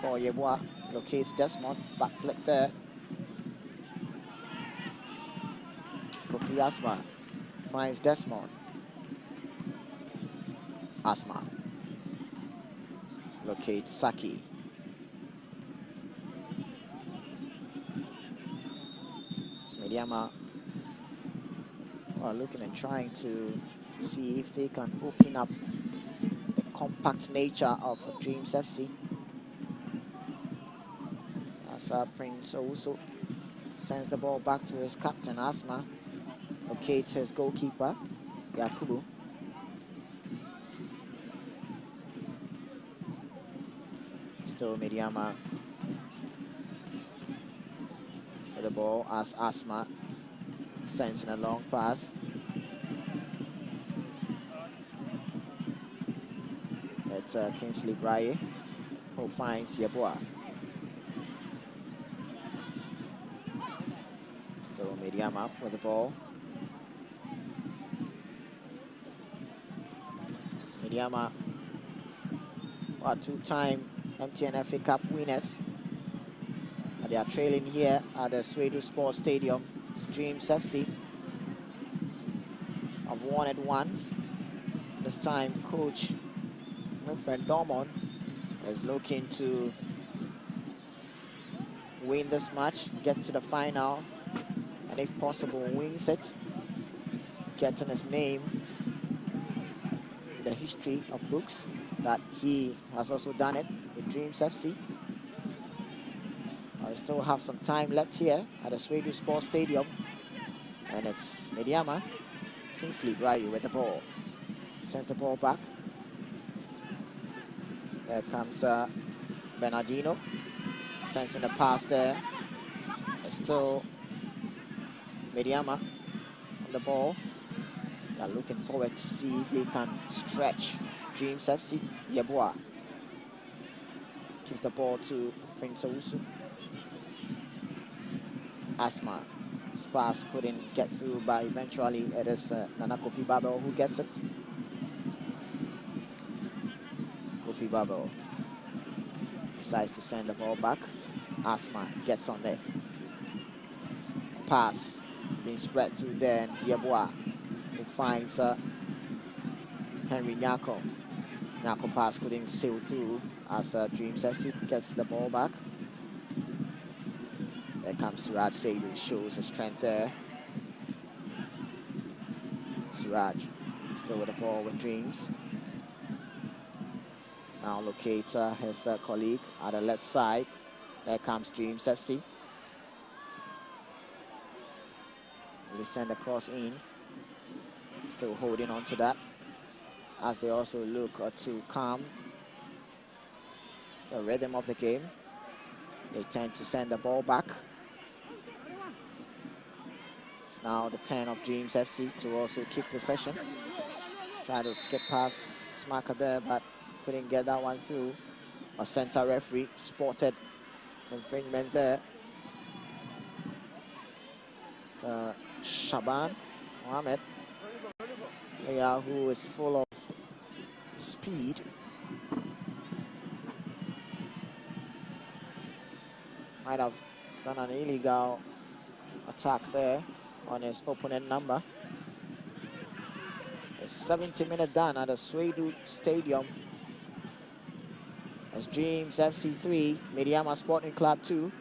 For Yeboah, locates Desmond, back flick there. Kofi Asma finds Desmond. Asma locates Saki. Medeama are looking and trying to see if they can open up the compact nature of Dreams FC. As Prince also sends the ball back to his captain, Asma. Locates his goalkeeper, Yakubu. Still Medeama with the ball as Asma sends in a long pass. It's Kingsley Braye who finds Yeboah. Still Medeama with the ball. It's Medeama are two-time MTN FA Cup winners. And they are trailing here at the Swedu Sports Stadium. It's Dreams FC. I've won it once. This time, coach Wilfred Dormon is looking to win this match, get to the final, and if possible, wins it, getting his name in the history of books that he has also done it with Dreams FC. We still have some time left here at the Swedu Sports Stadium, and it's Medeama. Kingsley Braye with the ball. Sends the ball back. There comes Bernardino. Sends in the pass there. It's still Medeama on the ball. They're looking forward to see if they can stretch Dreams FC. Yeboah gives the ball to Prince Owusu. Asma. His pass couldn't get through, but eventually it is Nana Kofi Babel who gets it. Kofi Babel decides to send the ball back. Asma gets on there. Pass being spread through there, and Yeboah who finds Henry Nyako. Nyako pass couldn't sail through as Dreams FC gets the ball back. There comes Suraj Saidu, shows his strength there. Suraj still with the ball with Dreams. Now locates his colleague at the left side. There comes Dreams FC. They send the cross in. Still holding on to that as they also look to calm the rhythm of the game. They tend to send the ball back. It's now the turn of Dreams FC to also keep possession. Trying to skip past Smacker there, but couldn't get that one through. A center referee spotted infringement there. It's Shaban Mohamed, player who is full of speed. Might have done an illegal attack there on his opponent number. A 70-minute done at the Swedu Stadium. As Dreams FC 3, Medeama Sporting Club 2.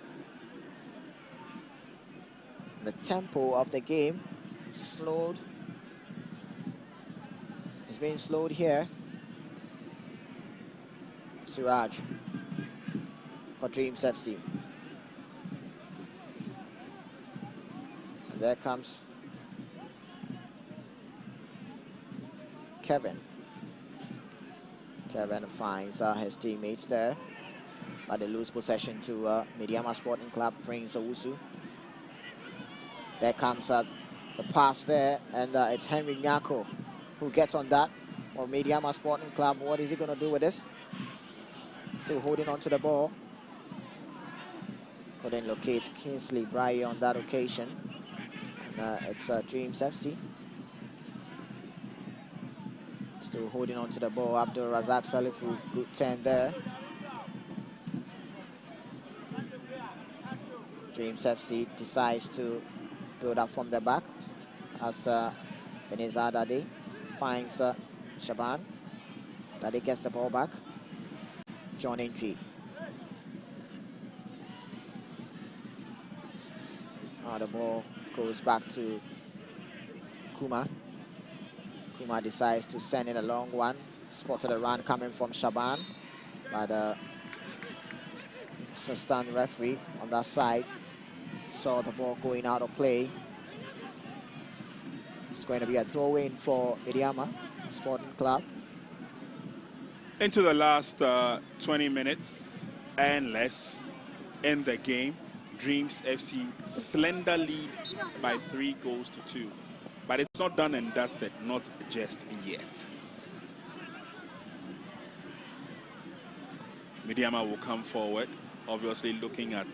The tempo of the game slowed. It's being slowed here. Siraj for Dreams FC. And there comes Kevin. Kevin finds his teammates there, but they lose possession to Medeama Sporting Club, Prince Owusu. There comes the pass there, and it's Henry Nyako who gets on that for Medeama Sporting Club. What is he going to do with this? Still holding on to the ball. Couldn't locate Kingsley Bry on that occasion. And it's Dreams FC. Still holding on to the ball. Abdul Razak Salifu, good turn there. Dreams FC decides to build up from the back as Beneza Dade finds Shaban. Dade gets the ball back. John Entry. The ball goes back to Kuma. Kuma decides to send in a long one. Spotted a run coming from Shaban, but the assistant referee on that side saw the ball going out of play. It's going to be a throw-in for Medeama Sporting Club. Into the last 20 minutes and less in the game, Dreams FC slender lead by 3 goals to 2. But it's not done and dusted, not just yet. Medeama will come forward, obviously looking at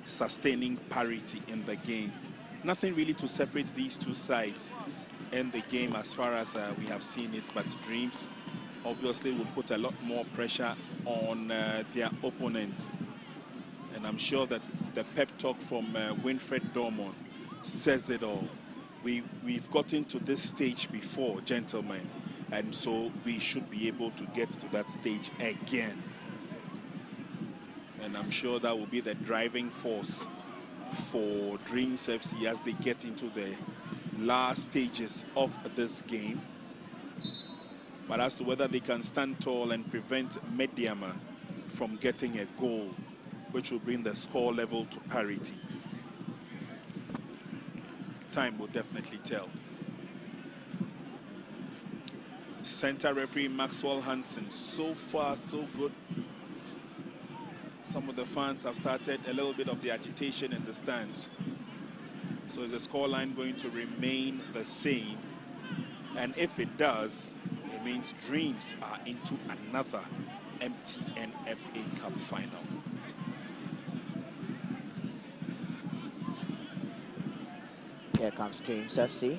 sustaining parity in the game. Nothing really to separate these two sides in the game as far as we have seen it, but Dreams obviously will put a lot more pressure on their opponents. And I'm sure that the pep talk from Winfred Dormon says it all. We've gotten to this stage before, gentlemen, and so we should be able to get to that stage again. And I'm sure that will be the driving force for Dreams FC as they get into the last stages of this game. But as to whether they can stand tall and prevent Medeama from getting a goal, which will bring the score level to parity, time will definitely tell. Center referee Maxwell Hansen, so far so good. Some of the fans have started a little bit of the agitation in the stands. So is the scoreline going to remain the same? And if it does, it means Dreams are into another MTN FA Cup final. Here comes Dreams FC.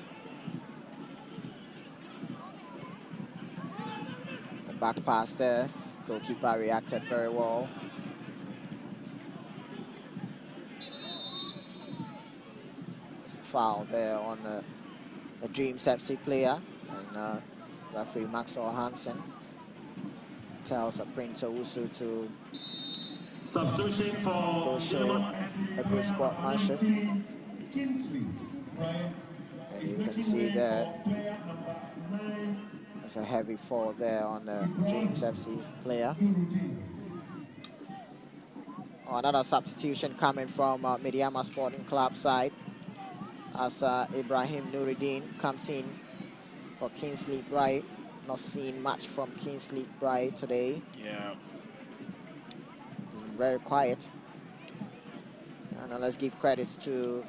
The back pass there. Goalkeeper reacted very well. There's a foul there on the Dreams FC player. And referee Maxwell Hansen tells Prince Owusu to go show a good sportsmanship. And you can see there, there's a heavy fall there on the Dreams FC player. Another substitution coming from Medeama Sporting Club side as Ibrahim Nuruddin comes in for Kingsley Bright. Not seeing much from Kingsley Bright today. Yeah. Very quiet. And let's give credit to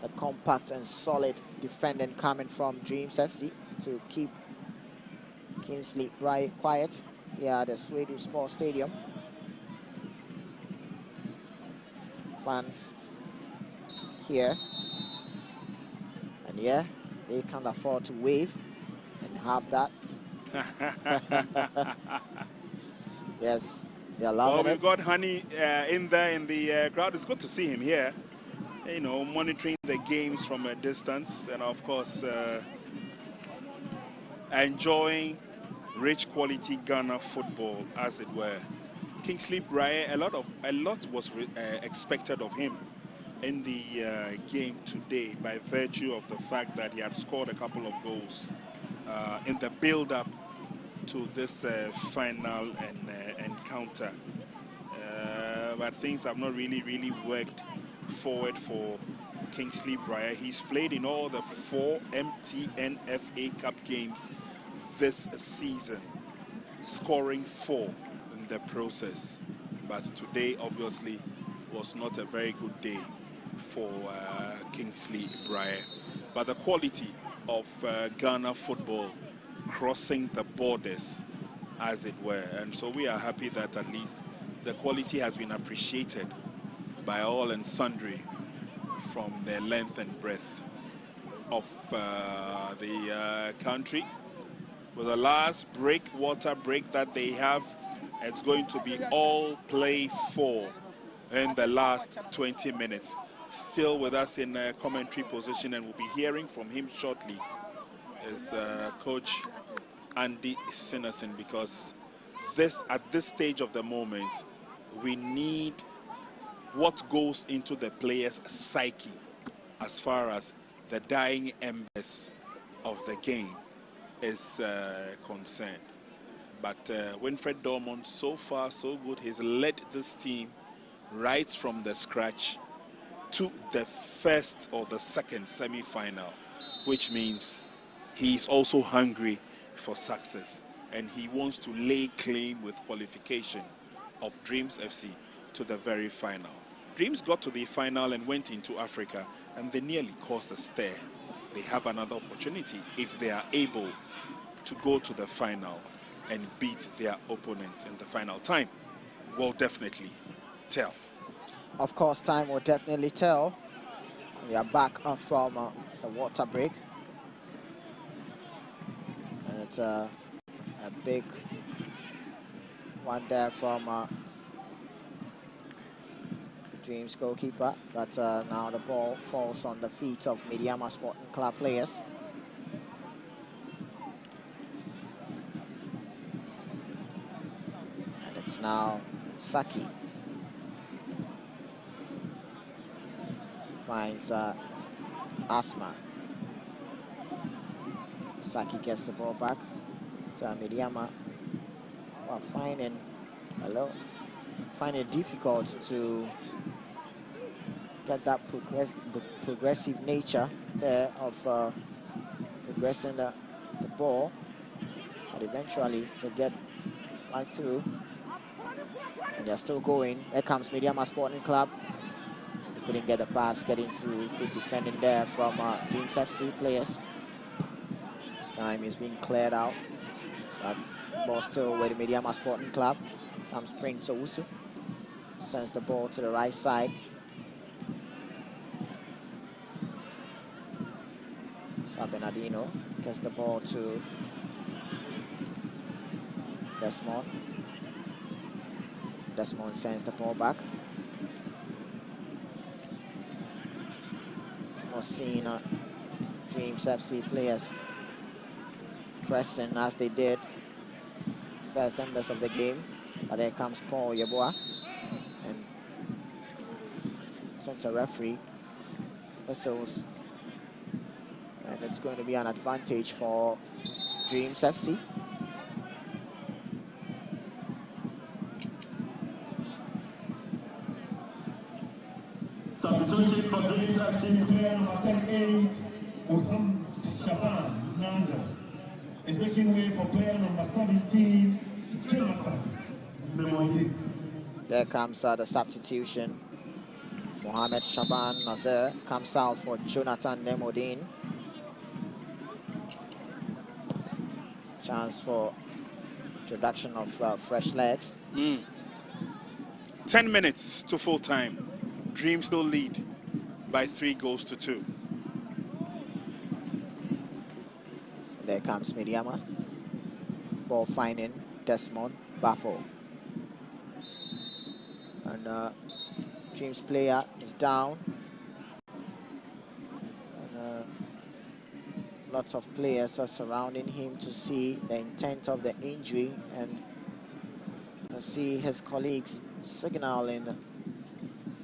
the compact and solid defending coming from Dreams FC to keep Kingsley Bright quiet here at the Swedu Sports Stadium. Fans here. And yeah, they can't afford to wave and have that. Yes, they are loving well, we've it. got Honey in there in the crowd. It's good to see him here. you know, monitoring the games from a distance, and of course, enjoying rich quality Ghana football, as it were. Kingsley Brian, a lot was expected of him in the game today by virtue of the fact that he had scored a couple of goals in the build-up to this final encounter. But things have not really worked forward for Kingsley Brian. He's played in all the 4 MTN FA Cup games this season, scoring 4 in the process. But today, obviously, was not a very good day for Kingsley Brian. But the quality of Ghana football crossing the borders, as it were. And so we are happy that at least the quality has been appreciated by all and sundry from the length and breadth of the country. With the last water break that they have, it's going to be all play for in the last 20 minutes. Still with us in commentary position, and we'll be hearing from him shortly, is Coach Andy Sinnerson, because at this stage of the moment, we need what goes into the player's psyche as far as the dying embers of the game is concerned. But Winfred Dormont, so far so good. He's led this team right from the scratch to the first or the second semi-final, which means he's also hungry for success, and he wants to lay claim with qualification of Dreams FC to the very final. Dreams got to the final and went into Africa, and they nearly caused a stir. They have another opportunity if they are able to go to the final and beat their opponents in the final. Time will definitely tell. Of course, time will definitely tell. We are back from the water break. And it's a big one there from Dreams goalkeeper. But now the ball falls on the feet of Medeama Sporting Club players. And it's now Saki. Finds Asma. Saki gets the ball back. So Medeama are finding it difficult to get that progressive nature there of progressing the ball. But eventually they get right through. And they're still going. There comes Medeama Sporting Club. Couldn't get the pass, getting through. Good defending there from Dreams FC players. This time is being cleared out. But ball still with the Medeama Sporting Club. Comes Prince Owusu. Sends the ball to the right side. Bernardino gets the ball to Desmond. Desmond sends the ball back. Seen Dreams FC players pressing as they did first members of the game. But there comes Paul Yeboah and center referee whistles, and it's going to be an advantage for Dreams FC. Substitution for Dreams FC, player number 10-8, Mohammed Shaban Nazar is making way for player number 17, Jonathan Memoidi. There comes the substitution. Mohammed Shaban Nazar comes out for Jonathan Nemodin. Chance for introduction of fresh legs. 10 minutes to full time. Dreams still lead by 3 goals to 2. There comes Medeama. Ball finding Desmond Baffo. And Dreams player is down. Lots of players are surrounding him to see the intent of the injury and see his colleagues signaling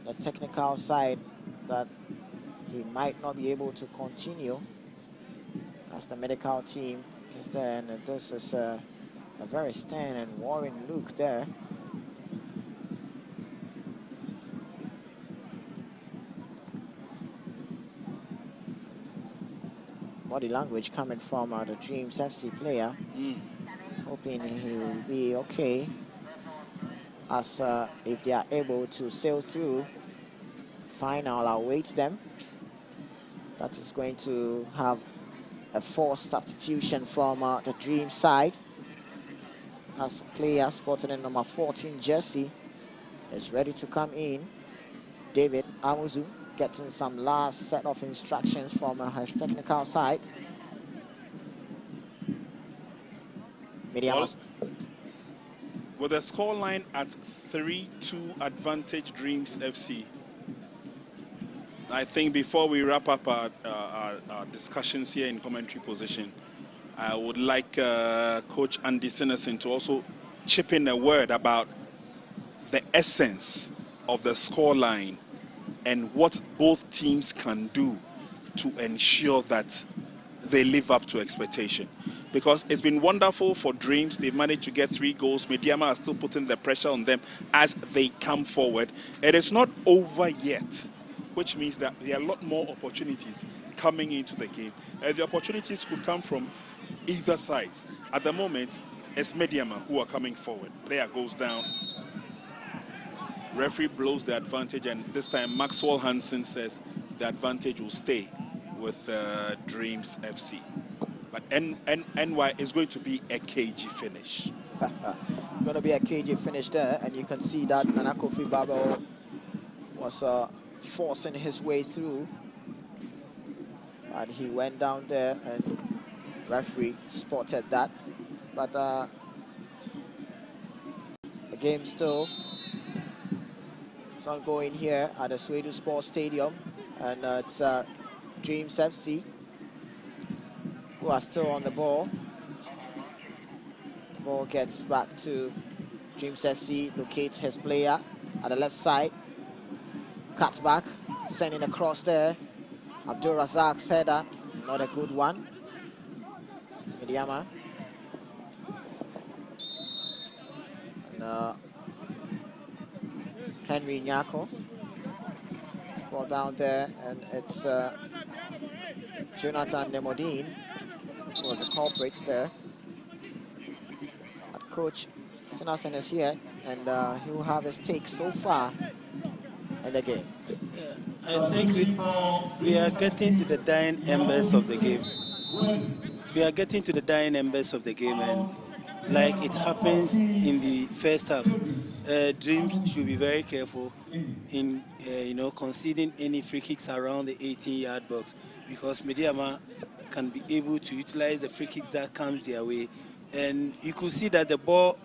the technical side that he might not be able to continue as the medical team is there. And this is a very stern and worrying look there. Body language coming from the Dreams FC player, hoping he will be okay as if they are able to sail through. Final awaits them. That is going to have a forced substitution from the Dream side as player spotted in number 14 jersey is ready to come in. David Amuzu getting some last set of instructions from his technical side. Well, with the scoreline at 3-2 advantage Dreams FC, I think before we wrap up our discussions here in commentary position, I would like Coach Andy Sinnerson to also chip in a word about the essence of the scoreline and what both teams can do to ensure that they live up to expectation. Because it's been wonderful for Dreams. They've managed to get 3 goals. Medeama are still putting the pressure on them as they come forward. It is not over yet, which means that there are a lot more opportunities coming into the game. And the opportunities could come from either side. At the moment, it's Medeama who are coming forward. Player goes down. Referee blows the advantage, and this time Maxwell Hansen says the advantage will stay with Dreams FC. But NY is going to be a cagey finish. Going to be a cagey finish there, and you can see that Nana Kofi Babo was forcing his way through, and he went down there, and referee spotted that. But the game still is ongoing here at the Swedu Sports Stadium, and it's Dreams FC who are still on the ball. The ball gets back to Dreams FC, locates his player at the left side, cuts back, sending across there. Abdul Razak's header, not a good one. Medeama. And Henry Nyako. It's ball down there, and it's Jonathan Nemodine who was the culprit there. But Coach Sinasen is here, and he will have his take so far in the game. Yeah, I think we are getting to the dying embers of the game. We are getting to the dying embers of the game, and like it happens in the first half, Dreams should be very careful in conceding any free kicks around the 18-yard box, because Medeama can be able to utilize the free kicks that comes their way. And you could see that the ball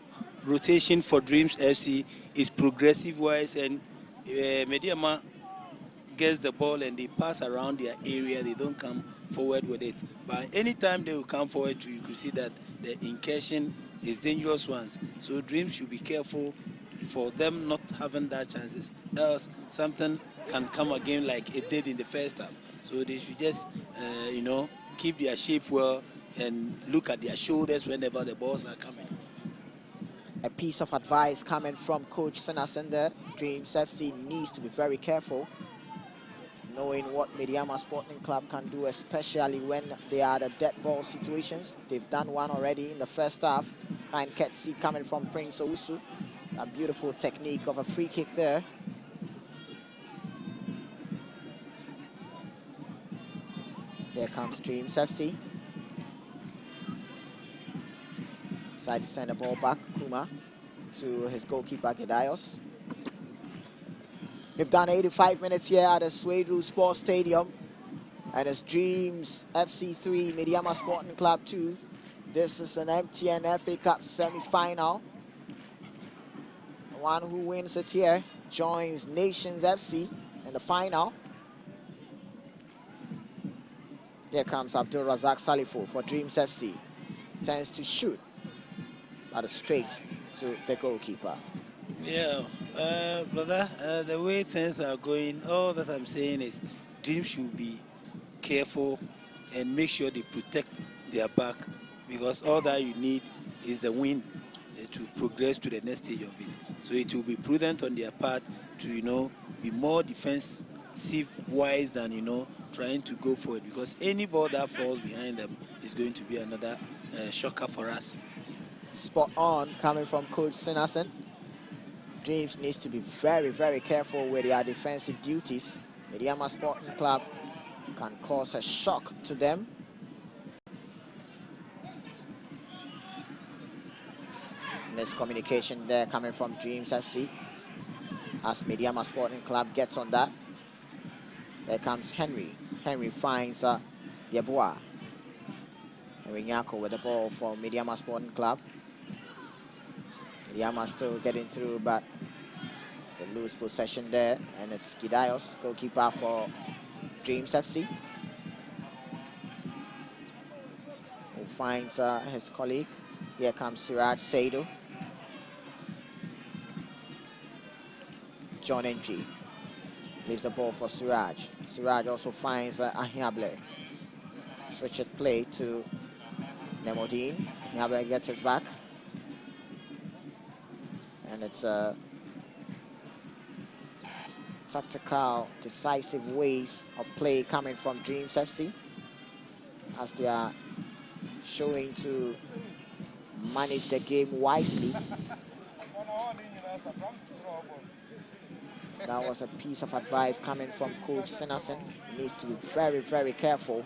rotation for Dreams FC is progressive wise, and Medeama gets the ball and they pass around their area. They don't come forward with it. But anytime they will come forward, you could see that the incursion is dangerous ones. So Dreams should be careful for them not having that chances, else something can come again like it did in the first half. So they should just keep their shape well and look at their shoulders whenever the balls are coming. A piece of advice coming from Coach Sinasen there. Dreams FC needs to be very careful, knowing what Medeama Sporting Club can do, especially when they are the dead ball situations. They've done one already in the first half. Kind Ketsi coming from Prince Owusu. A beautiful technique of a free kick there. Here comes Dreams FC. Side to send the ball back, Kuma, to his goalkeeper, Gedaios. We've done 85 minutes here at the Swedu Sports Stadium. And it's Dreams FC 3, Medeama Sporting Club 2. This is an MTN FA Cup semi-final. The one who wins it here joins Nations FC in the final. Here comes Abdul Razak Salifo for Dreams FC. Tends to shoot, but straight to the goalkeeper. Yeah, brother, the way things are going, all that I'm saying is Dreams should be careful and make sure they protect their back, because all that you need is the win to progress to the next stage of it. So it will be prudent on their part to, be more defensive wise than, trying to go for it, because any ball that falls behind them is going to be another shocker for us. Spot on coming from Coach Sinasen. Dreams needs to be very, very careful with their defensive duties. Medeama Sporting Club can cause a shock to them. Miscommunication there coming from Dreams FC as Medeama Sporting Club gets on that. There comes Henry. Henry finds Yeboah. Henry Nyako with the ball for Medeama Sporting Club. Medeama still getting through, but they lose possession there, and it's Gidayos, goalkeeper for Dreams FC, who finds his colleague. Here comes Suraj Saidu. John Ng leaves the ball for Suraj. Suraj also finds Ahiable. Switch it play to Nemodine. Ahiable gets it back. And it's a tactical, decisive ways of play coming from Dreams FC, as they are showing to manage the game wisely. That was a piece of advice coming from Coach Sinasen. He needs to be very, very careful,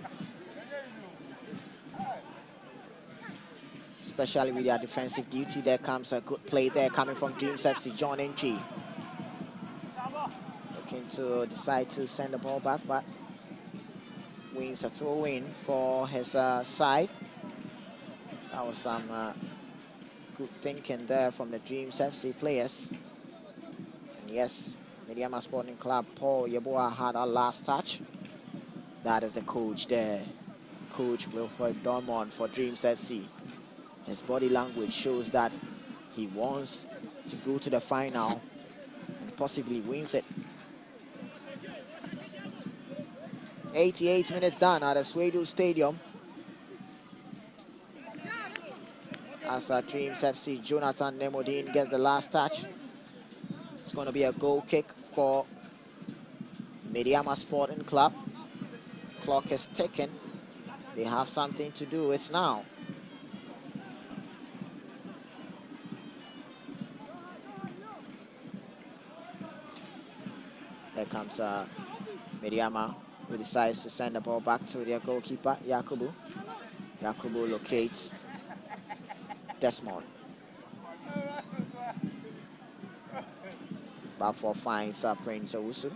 especially with their defensive duty. There comes a good play there coming from Dreams FC. John Ng looking to decide to send the ball back, but wins a throw-in for his side. That was some good thinking there from the Dreams FC players. And yes, Medeama Sporting Club, Paul Yeboah had a last touch. That is the coach there, Coach Wilfred Dormont for Dreams FC. His body language shows that he wants to go to the final and possibly wins it. 88 minutes done at the Swedu Stadium. As Dreams FC, Jonathan Nemodine gets the last touch. It's going to be a goal kick for Medeama Sporting Club. Clock is ticking. They have something to do. It's now. There comes Medeama, who decides to send the ball back to their goalkeeper, Yakubu. Yakubu locates Desmond. Balfour finds Prince Owusu.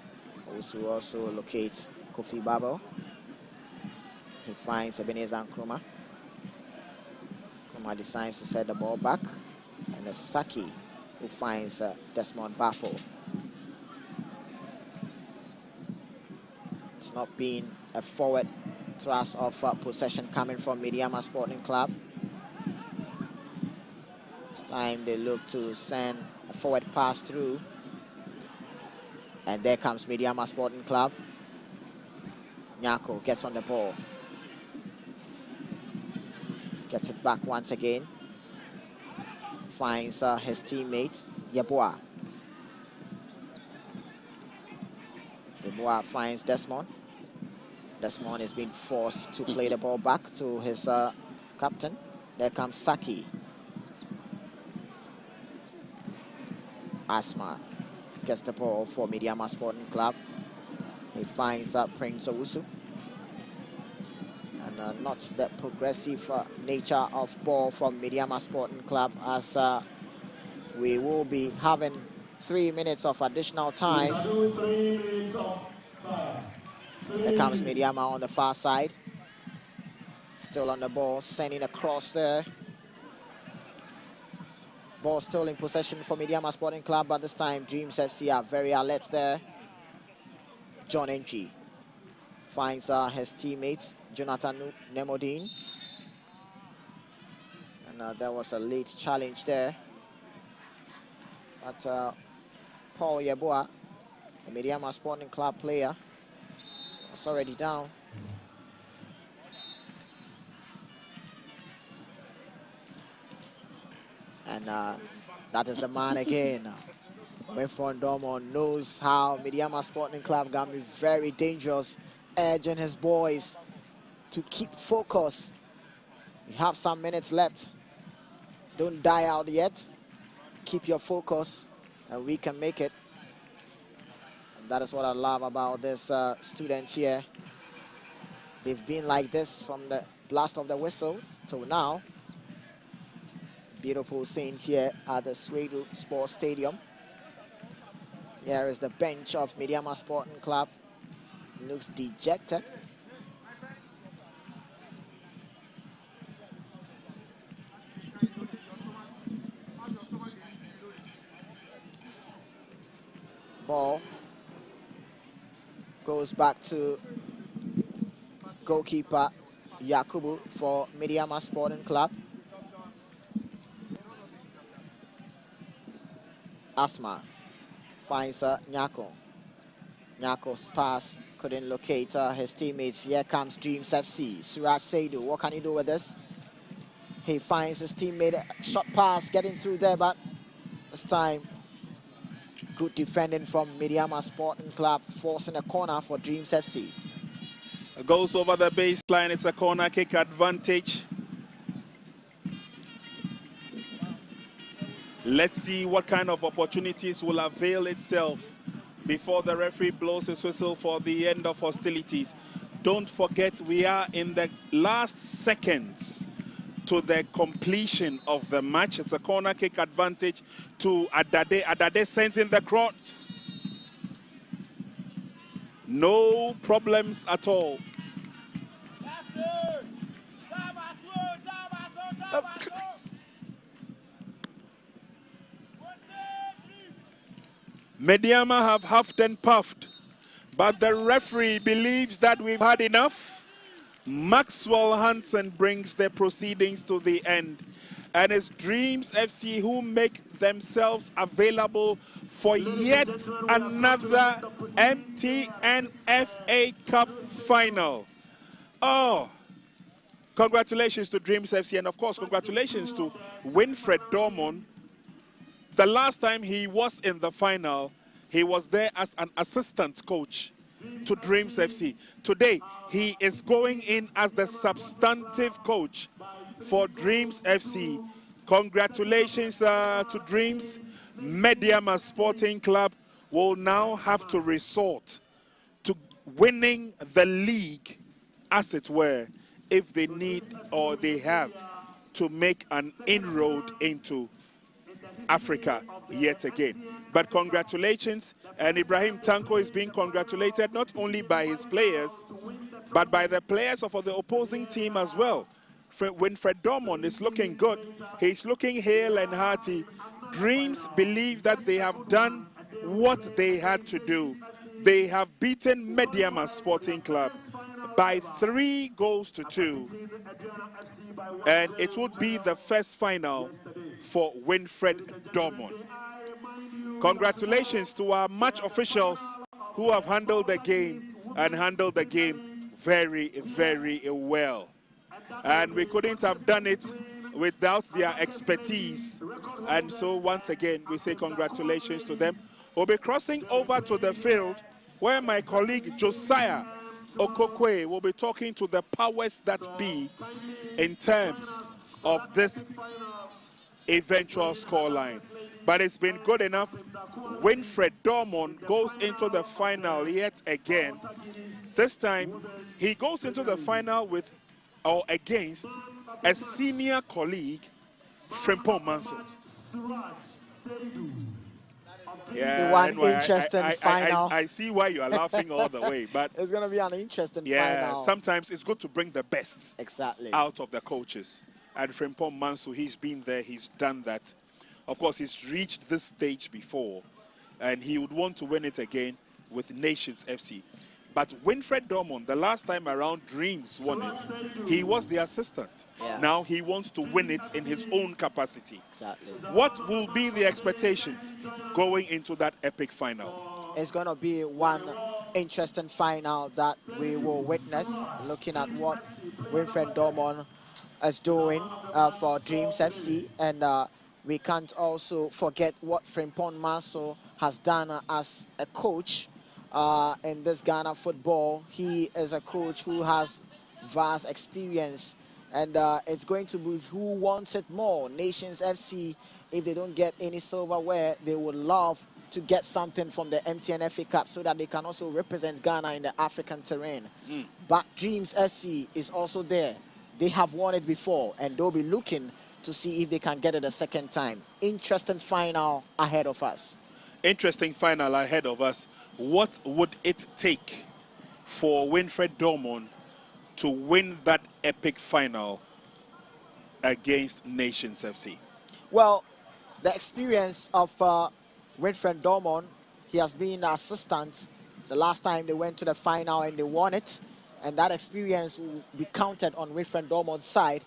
Owusu also locates Kofi Babo. He finds Ebenezer Nkrumah. Nkrumah decides to set the ball back. And it's Saki who finds Desmond Balfour. It's not been a forward thrust of possession coming from Medeama Sporting Club. This time they look to send a forward pass through. And there comes Medeama Sporting Club. Nyako gets on the ball. Gets it back once again. Finds his teammates, Yeboah. Yeboah finds Desmond. Desmond is being forced to play the ball back to his captain. There comes Saki. Asma gets the ball for Medeama Sporting Club. He finds Prince Owusu. And not the progressive nature of ball from Medeama Sporting Club, as we will be having 3 minutes of additional time. There comes Medeama on the far side. Still on the ball, sending a cross there. Ball still in possession for Medeama Sporting Club, but this time Dreams FC are very alert there. John Ng finds his teammates, Jonathan Nemodine. And there was a late challenge there. But Paul Yeboah, a Medeama Sporting Club player, was already down. And that is the man again. Winfred Dormon knows how Medeama Sporting Club can be very dangerous, urging his boys to keep focus. We have some minutes left. Don't die out yet. Keep your focus, and we can make it. And that is what I love about this students here. They've been like this from the blast of the whistle till now. Beautiful scenes here at the Swedu Sports Stadium. Here is the bench of Medeama Sporting Club. Looks dejected. Ball goes back to goalkeeper Yakubu for Medeama Sporting Club. Asma finds Nyako. Nyako's pass couldn't locate his teammates. Here comes Dreams FC. Suraj Saidu, what can he do with this? He finds his teammate, shot pass getting through there, but this time good defending from Medeama Sporting Club, forcing a corner for Dreams FC. It goes over the baseline. It's a corner kick advantage. Let's see what kind of opportunities will avail itself before the referee blows his whistle for the end of hostilities. Don't forget, we are in the last seconds to the completion of the match. It's a corner kick advantage to Adade. Adade sends in the cross. No problems at all. Medeama have huffed and puffed, but the referee believes that we've had enough. Maxwell Hansen brings the proceedings to the end, and it's Dreams FC who make themselves available for yet another MTN FA Cup final. Oh, congratulations to Dreams FC, and of course congratulations to Winfred Dormon. The last time he was in the final, he was there as an assistant coach to Dreams FC. Today, he is going in as the substantive coach for Dreams FC. Congratulations to Dreams. Medeama Sporting Club will now have to resort to winning the league, as it were, if they need or they have to make an inroad into Africa yet again. But congratulations, and Ibrahim Tanko is being congratulated not only by his players, but by the players of the opposing team as well. Winfred Dormon is looking good. He's looking hale and hearty. Dreams believe that they have done what they had to do. They have beaten Medeama Sporting Club by 3-2, and it would be the first final for Winfred Dormon. Congratulations to our match officials who have handled the game and handled the game very, very well. And we couldn't have done it without their expertise. And so once again, we say congratulations to them. We'll be crossing over to the field where my colleague Josiah Okokwe will be talking to the powers that be in terms of this eventual scoreline. But it's been good enough. Winfred Dormon goes into the final yet again. This time, he goes into the final with or against a senior colleague, Frimpong Manso. Yeah, one interesting final. I see why you are laughing all the way, but it's going to be an interesting final. Yeah, sometimes it's good to bring the best out of the coaches. And Frimpong Manso, he's been there, he's done that. Of course, he's reached this stage before, and he would want to win it again with Nations FC. But Winfred Dormont, the last time around Dreams won it, he was the assistant. Yeah. Now he wants to win it in his own capacity. Exactly. What will be the expectations going into that epic final? It's going to be one interesting final that we will witness, looking at what Winfred Dormont is doing for Dreams FC. And we can't also forget what Frimpong Manso has done as a coach in this Ghana football. He is a coach who has vast experience, and it's going to be who wants it more. Nations FC, if they don't get any silverware, they would love to get something from the MTN FA Cup so that they can also represent Ghana in the African terrain. But Dreams FC is also there. They have won it before, and they'll be looking to see if they can get it a second time. Interesting final ahead of us. Interesting final ahead of us. What would it take for Winfred Dormont to win that epic final against Nations FC? Well, the experience of Winfred Dormont, he has been an assistant the last time they went to the final and they won it. And that experience will be counted on Winfred Dormont's side.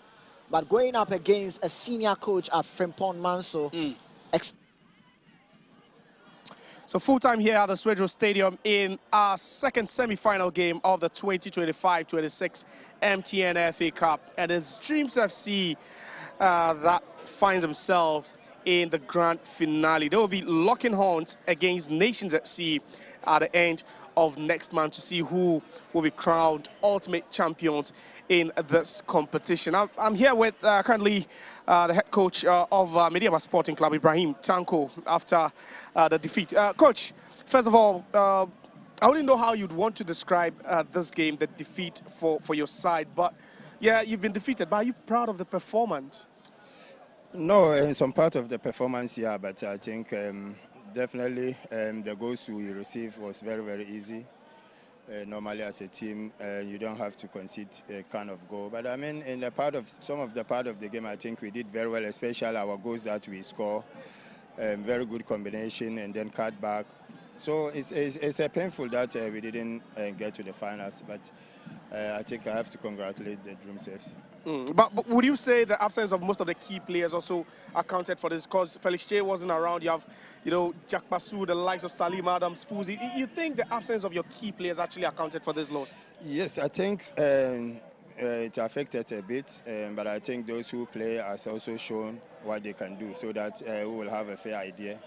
But going up against a senior coach at Frimpong Manso, So full time here at the Swedro Stadium in our second semi-final game of the 2025-26 MTN FA Cup. And it's Dreams FC that finds themselves in the grand finale. They will be locking horns against Nations FC at the end of next month to see who will be crowned ultimate champions in this competition. I'm here with currently the head coach of Medeama Sporting Club, Ibrahim Tanko, after the defeat. Coach, first of all, I wouldn't know how you'd want to describe this game, the defeat for your side, but yeah, you've been defeated, but are you proud of the performance? No, in some part of the performance, yeah, but I think definitely the goals we received was very, very easy. Normally as a team, you don't have to concede a kind of goal. But I mean, in the part of some of the part of the game, I think we did very well, especially our goals that we score. Very good combination and then cut back. So it's a painful that we didn't get to the finals, but I think I have to congratulate the Dreams FC. But would you say the absence of most of the key players also accounted for this? Because Felix Che wasn't around. You have, Jack Basu, the likes of Salim Adams, Fuzi. You think the absence of your key players actually accounted for this loss? Yes, I think it affected a bit, but I think those who play has also shown what they can do, so that we will have a fair idea.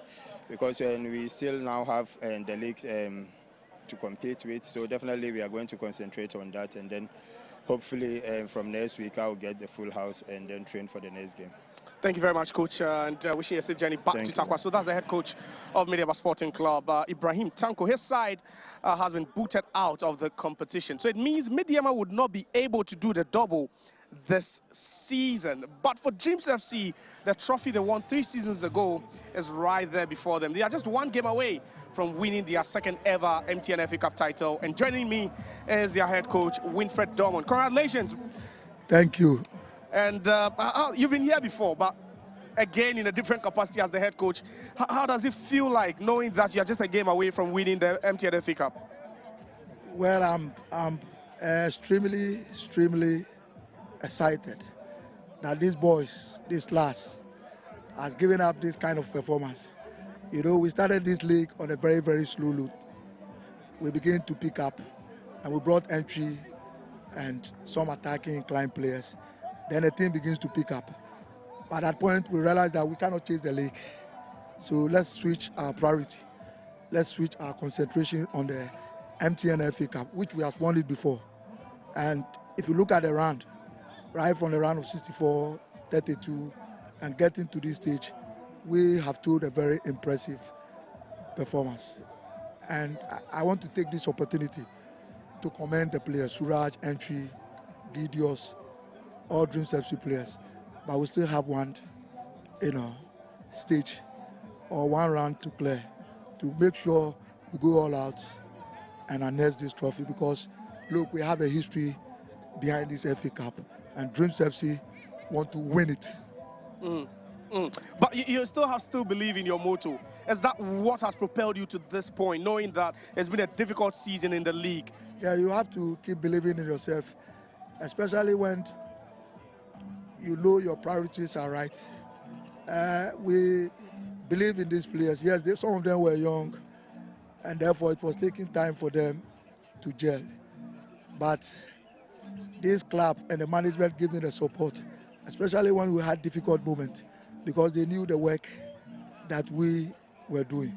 Because we still now have the league to compete with, so definitely we are going to concentrate on that, and then hopefully from next week I'll get the full house and then train for the next game. Thank you very much, Coach, and wishing you a safe journey back to Takwa. So that's the head coach of Medeama Sporting Club, Ibrahim Tanko. His side has been booted out of the competition. So it means Medeama would not be able to do the double this season. But for Dreams FC, the trophy they won 3 seasons ago is right there before them. They are just one game away from winning their second ever MTN FA Cup title. And joining me is their head coach, Winfred Dormont. Congratulations. Thank you. And you've been here before, but again in a different capacity as the head coach. How does it feel like knowing that you're just a game away from winning the MTN FA Cup? Well, I'm extremely excited that these boys, this lads, has given up this kind of performance. We started this league on a very, very slow loop. We began to pick up, and we brought entry and some attacking inclined players. Then the team begins to pick up. At that point, we realized that we cannot chase the league. So let's switch our priority. Let's switch our concentration on the MTN FA Cup, which we have won it before. And if you look at the round, right from the round of 64, 32, and getting to this stage, we have told a very impressive performance. And I want to take this opportunity to commend the players, Suraj, Entry, Gideos, all Dreams FC players. But we still have one, stage or one round to clear to make sure we go all out and harness this trophy, because, look, we have a history behind this FA Cup, and Dreams FC want to win it. But you still believe in your motto. Is that what has propelled you to this point, knowing that it's been a difficult season in the league? Yeah, you have to keep believing in yourself, especially when you know your priorities are right. We believe in these players. Yes, some of them were young, and therefore it was taking time for them to gel. But this club and the management giving the support, especially when we had difficult moments, because they knew the work that we were doing.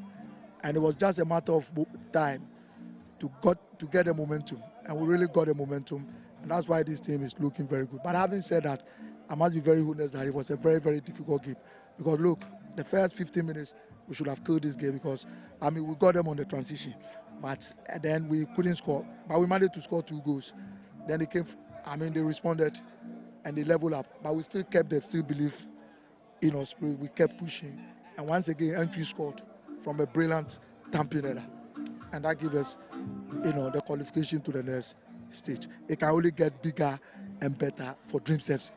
And it was just a matter of time to get the momentum. And we really got the momentum. And that's why this team is looking very good. But having said that, I must be very honest that it was a very, very difficult game. Because look, the first 15 minutes, we should have killed this game because, we got them on the transition. But then we couldn't score. But we managed to score 2 goals. Then they came, they responded and they leveled up. But we still kept the still belief in our spirit. We kept pushing. And once again, Entry scored from a brilliant tamping header. And that gave us, the qualification to the next stage. It can only get bigger and better for Dreams FC.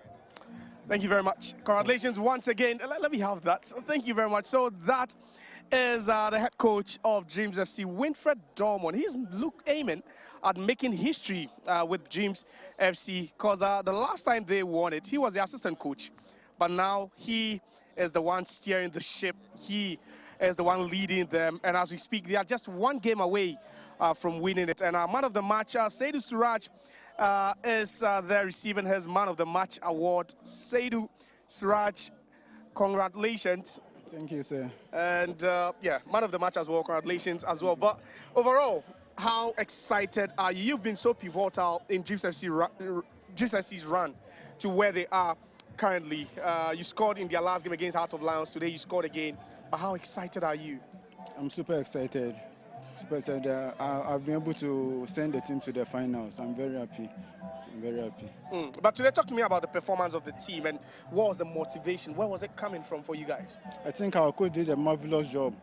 Thank you very much. Congratulations once again. Let me have that. Thank you very much. So that is the head coach of Dreams FC, Winfred Dormon. He's aiming at making history with Dreams FC because the last time they won it, he was the assistant coach. But now he is the one steering the ship. He is the one leading them. And as we speak, they are just 1 game away from winning it. And man of the match, Seydou Suraj, is there receiving his man of the match award. Seydou Suraj, congratulations. Thank you, sir. And yeah, man of the match as well. Congratulations as well. But overall, how excited are you? You've been so pivotal in Dreams FC's run to where they are currently. You scored in their last game against Heart of Lions. Today you scored again. But how excited are you? I'm super excited. Super excited. I've been able to send the team to the finals. I'm very happy. I'm very happy. But today, talk to me about the performance of the team and what was the motivation? Where was it coming from for you guys? I think our coach did a marvelous job.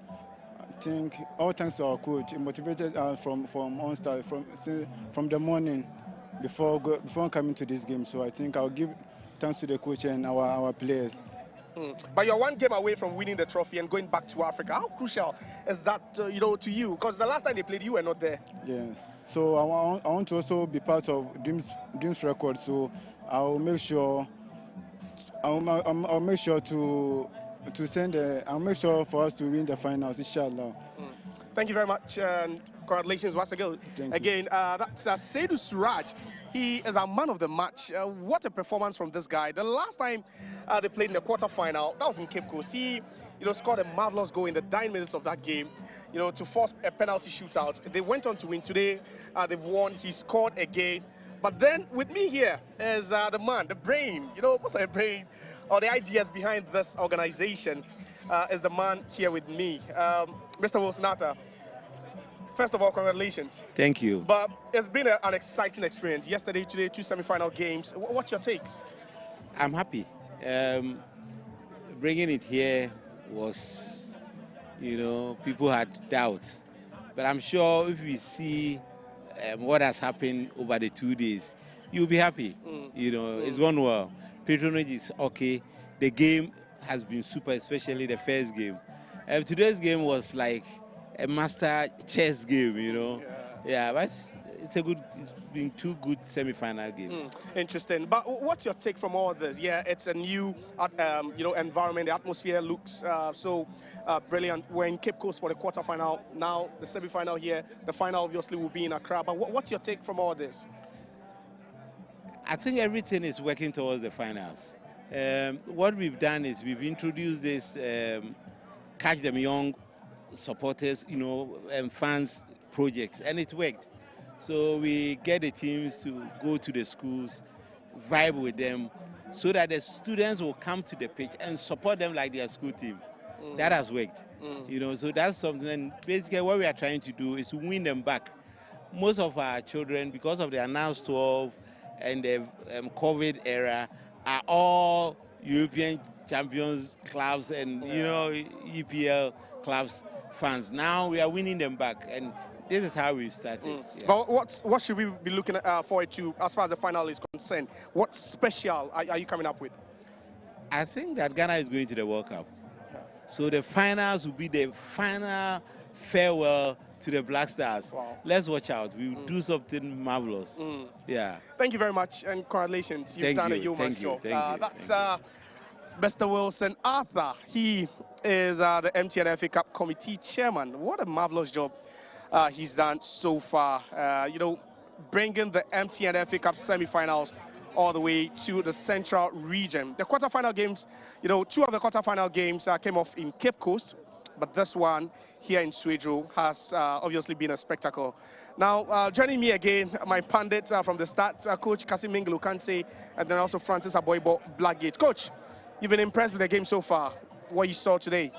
I think all thanks to our coach. He motivated us from on start, from the morning before coming to this game. So I think I'll give thanks to the coach and our players. But you're 1 game away from winning the trophy and going back to Africa. How crucial is that, to you? Because the last time they played, you were not there. Yeah. So I want to also be part of Dreams record. So I'll make sure. I'll make sure to send. I'll make sure for us to win the finals, inshallah. Thank you very much, and congratulations once again. That's Seydou Suraj. He is our man of the match. What a performance from this guy. The last time they played in the quarterfinal, that was in Cape Coast. He, scored a marvelous goal in the 9 minutes of that game, to force a penalty shootout. They went on to win. Today, they've won. He scored again. But then with me here is the man, the brain, most of the brain, or the ideas behind this organization is the man here with me, Mr. Wilsonata. First of all, congratulations. Thank you. But it's been an exciting experience. Yesterday, today, 2 semi-final games. What's your take? I'm happy. Bringing it here was, people had doubts. But I'm sure if we see what has happened over the 2 days, you'll be happy. It's gone well. Patronage is okay. The game has been super, especially the first game. Today's game was like a master chess game, Yeah, but it's been 2 good semi-final games. Interesting. But what's your take from all this? Yeah, it's a new, environment. The atmosphere looks so brilliant. We're in Cape Coast for the quarterfinal. Now the semi-final here. The final obviously will be in Accra. But what's your take from all this? I think everything is working towards the finals. What we've done is we've introduced this Catch Them Young supporters, and fans projects, and it worked. So we get the teams to go to the schools, vibe with them, so that the students will come to the pitch and support them like their school team. That has worked. So that's something. And basically what we are trying to do is to win them back. Most of our children, because of the announced 12 and the COVID era, are all European champions clubs and EPL clubs fans. Now we are winning them back, and this is how we started. Yeah. But what should we be looking forward to as far as the final is concerned? What special are you coming up with? I think that Ghana is going to the World Cup. So the finals will be the final farewell to the Black Stars. Wow. Let's watch out. We will do something marvelous. Yeah. Thank you very much, and congratulations. You've done a yeoman's job. That's Mr. Wilson Arthur. He is the MTN FA Cup Committee Chairman. What a marvelous job he's done so far. You know, bringing the MTN FA Cup semi-finals all the way to the Central region. The quarterfinal games, you know, 2 of the quarterfinal games came off in Cape Coast, but this one here in Swedro has obviously been a spectacle. Now, joining me again, my pundits from the start, Coach Kasim Minglu Kante, and then also Francis Aboibo Blackgate. Coach, you've been impressed with the game so far, what you saw today?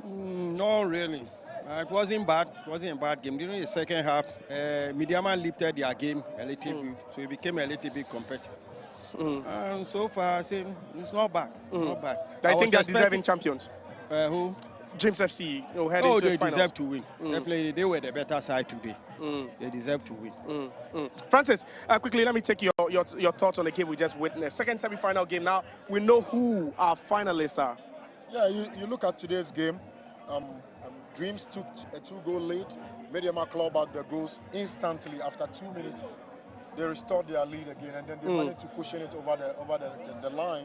No, really. It wasn't bad. It wasn't a bad game. During the second half, Medeama lifted their game a little bit, so it became a little bit competitive. And so far, it's not bad. Not bad. I think they're deserving champions. Who? James FC. You know, oh, they deserve to win. Definitely, they were the better side today. They deserve to win. Francis, quickly, let me take your thoughts on the game we just witnessed. Second semi-final game now. We know who our finalists are. Yeah, you look at today's game. Dreams took a 2-goal lead. Medeama clawed back the goals instantly after 2 minutes. They restored their lead again, and then they managed to cushion it over the line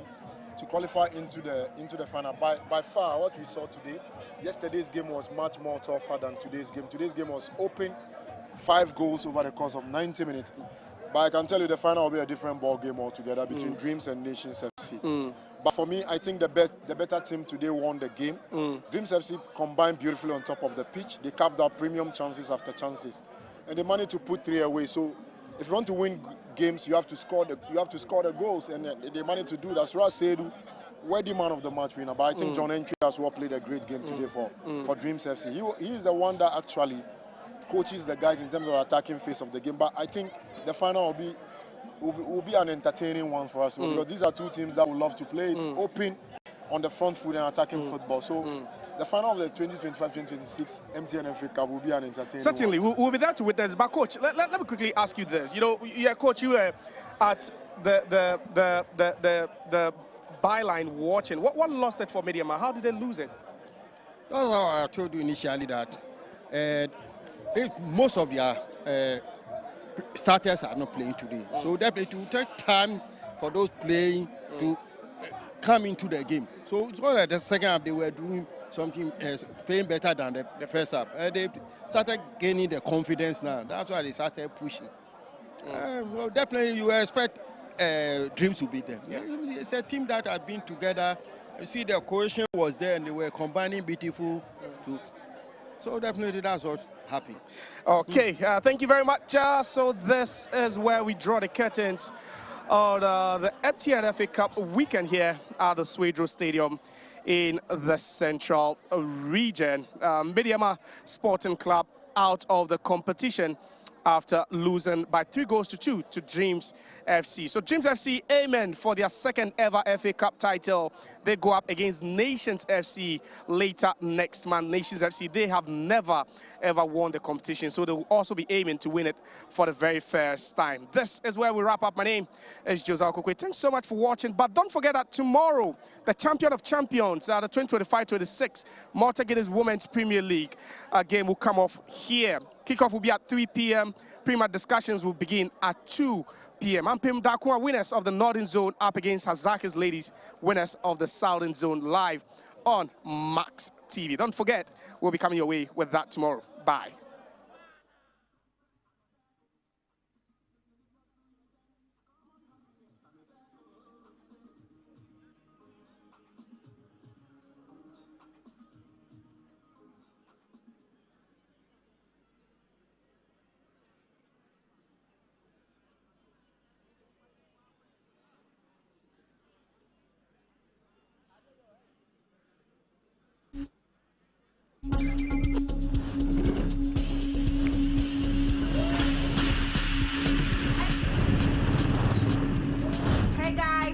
to qualify into the final. By far, what we saw today, yesterday's game was much more tougher than today's game. Today's game was open, 5 goals over the course of 90 minutes. But I can tell you the final will be a different ball game altogether between Dreams and Nations FC. But for me, I think the better team today won the game. Dreams FC combined beautifully on top of the pitch. They carved out premium chances after chances, and they managed to put 3 away. So if you want to win games, you have to score the goals, and they managed to do that. Suraj Seidu, worthy man of the match winner. But I think John Entry as well played a great game today for Dreams FC. He is the one that actually coaches the guys in terms of attacking phase of the game. But I think the final will be an entertaining one for us because these are 2 teams that would love to play it open on the front foot and attacking football. So the final of the 2025-2026 MTN FA Cup will be an entertaining Certainly, one. we'll be there to witness. But coach, let me quickly ask you this. You know, coach, you were at the byline watching. What lost it for Medeama? How did they lose it? That's how I told you initially that most of their starters are not playing today. So definitely it will take time for those playing to come into the game. So it's not like the second half they were doing something playing better than the first half. They started gaining the confidence now. That's why they started pushing. Well, definitely you expect Dreams to beat them. It's a team that has been together. You see the cohesion was there and they were combining beautiful. So definitely that's what happened. Okay, thank you very much. So this is where we draw the curtains on the MTN FA Cup weekend here at the Swedro Stadium in the Central region. Medeama Sporting Club out of the competition after losing by 3-2 to Dreams FC. So Dreams FC aiming for their second ever FA Cup title. They go up against Nations FC later next month. Nations FC, they have never ever won the competition, so they will also be aiming to win it for the very first time. This is where we wrap up. My name is Joseph Kokwe. Thanks so much for watching, but don't forget that tomorrow, the champion of champions, the 2025-26 Malta Guinness Women's Premier League game will come off here. Kickoff will be at 3 p.m. Pre-match discussions will begin at 2 p.m. Ampim Dakwa, winners of the Northern Zone, up against Hazakis Ladies, winners of the Southern Zone, live on Max TV. Don't forget, we'll be coming your way with that tomorrow. Bye.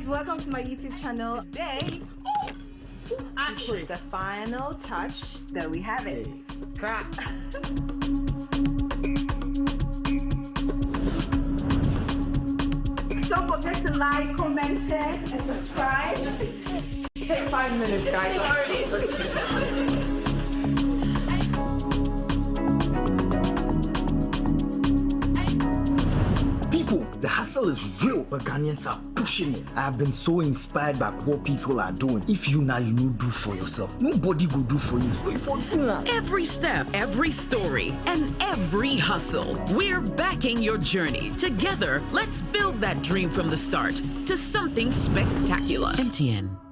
Welcome to my YouTube channel. Today, actually, the final touch. There we have it. Don't forget to like, comment, share, and subscribe. Take 5 minutes, guys. hustle is real, but Ghanaians are pushing it. I have been so inspired by what people are doing. If you now you know do for yourself, nobody go do for you. So you for do that. Every step, every story, and every hustle. We're backing your journey. Together, let's build that dream from the start to something spectacular. MTN.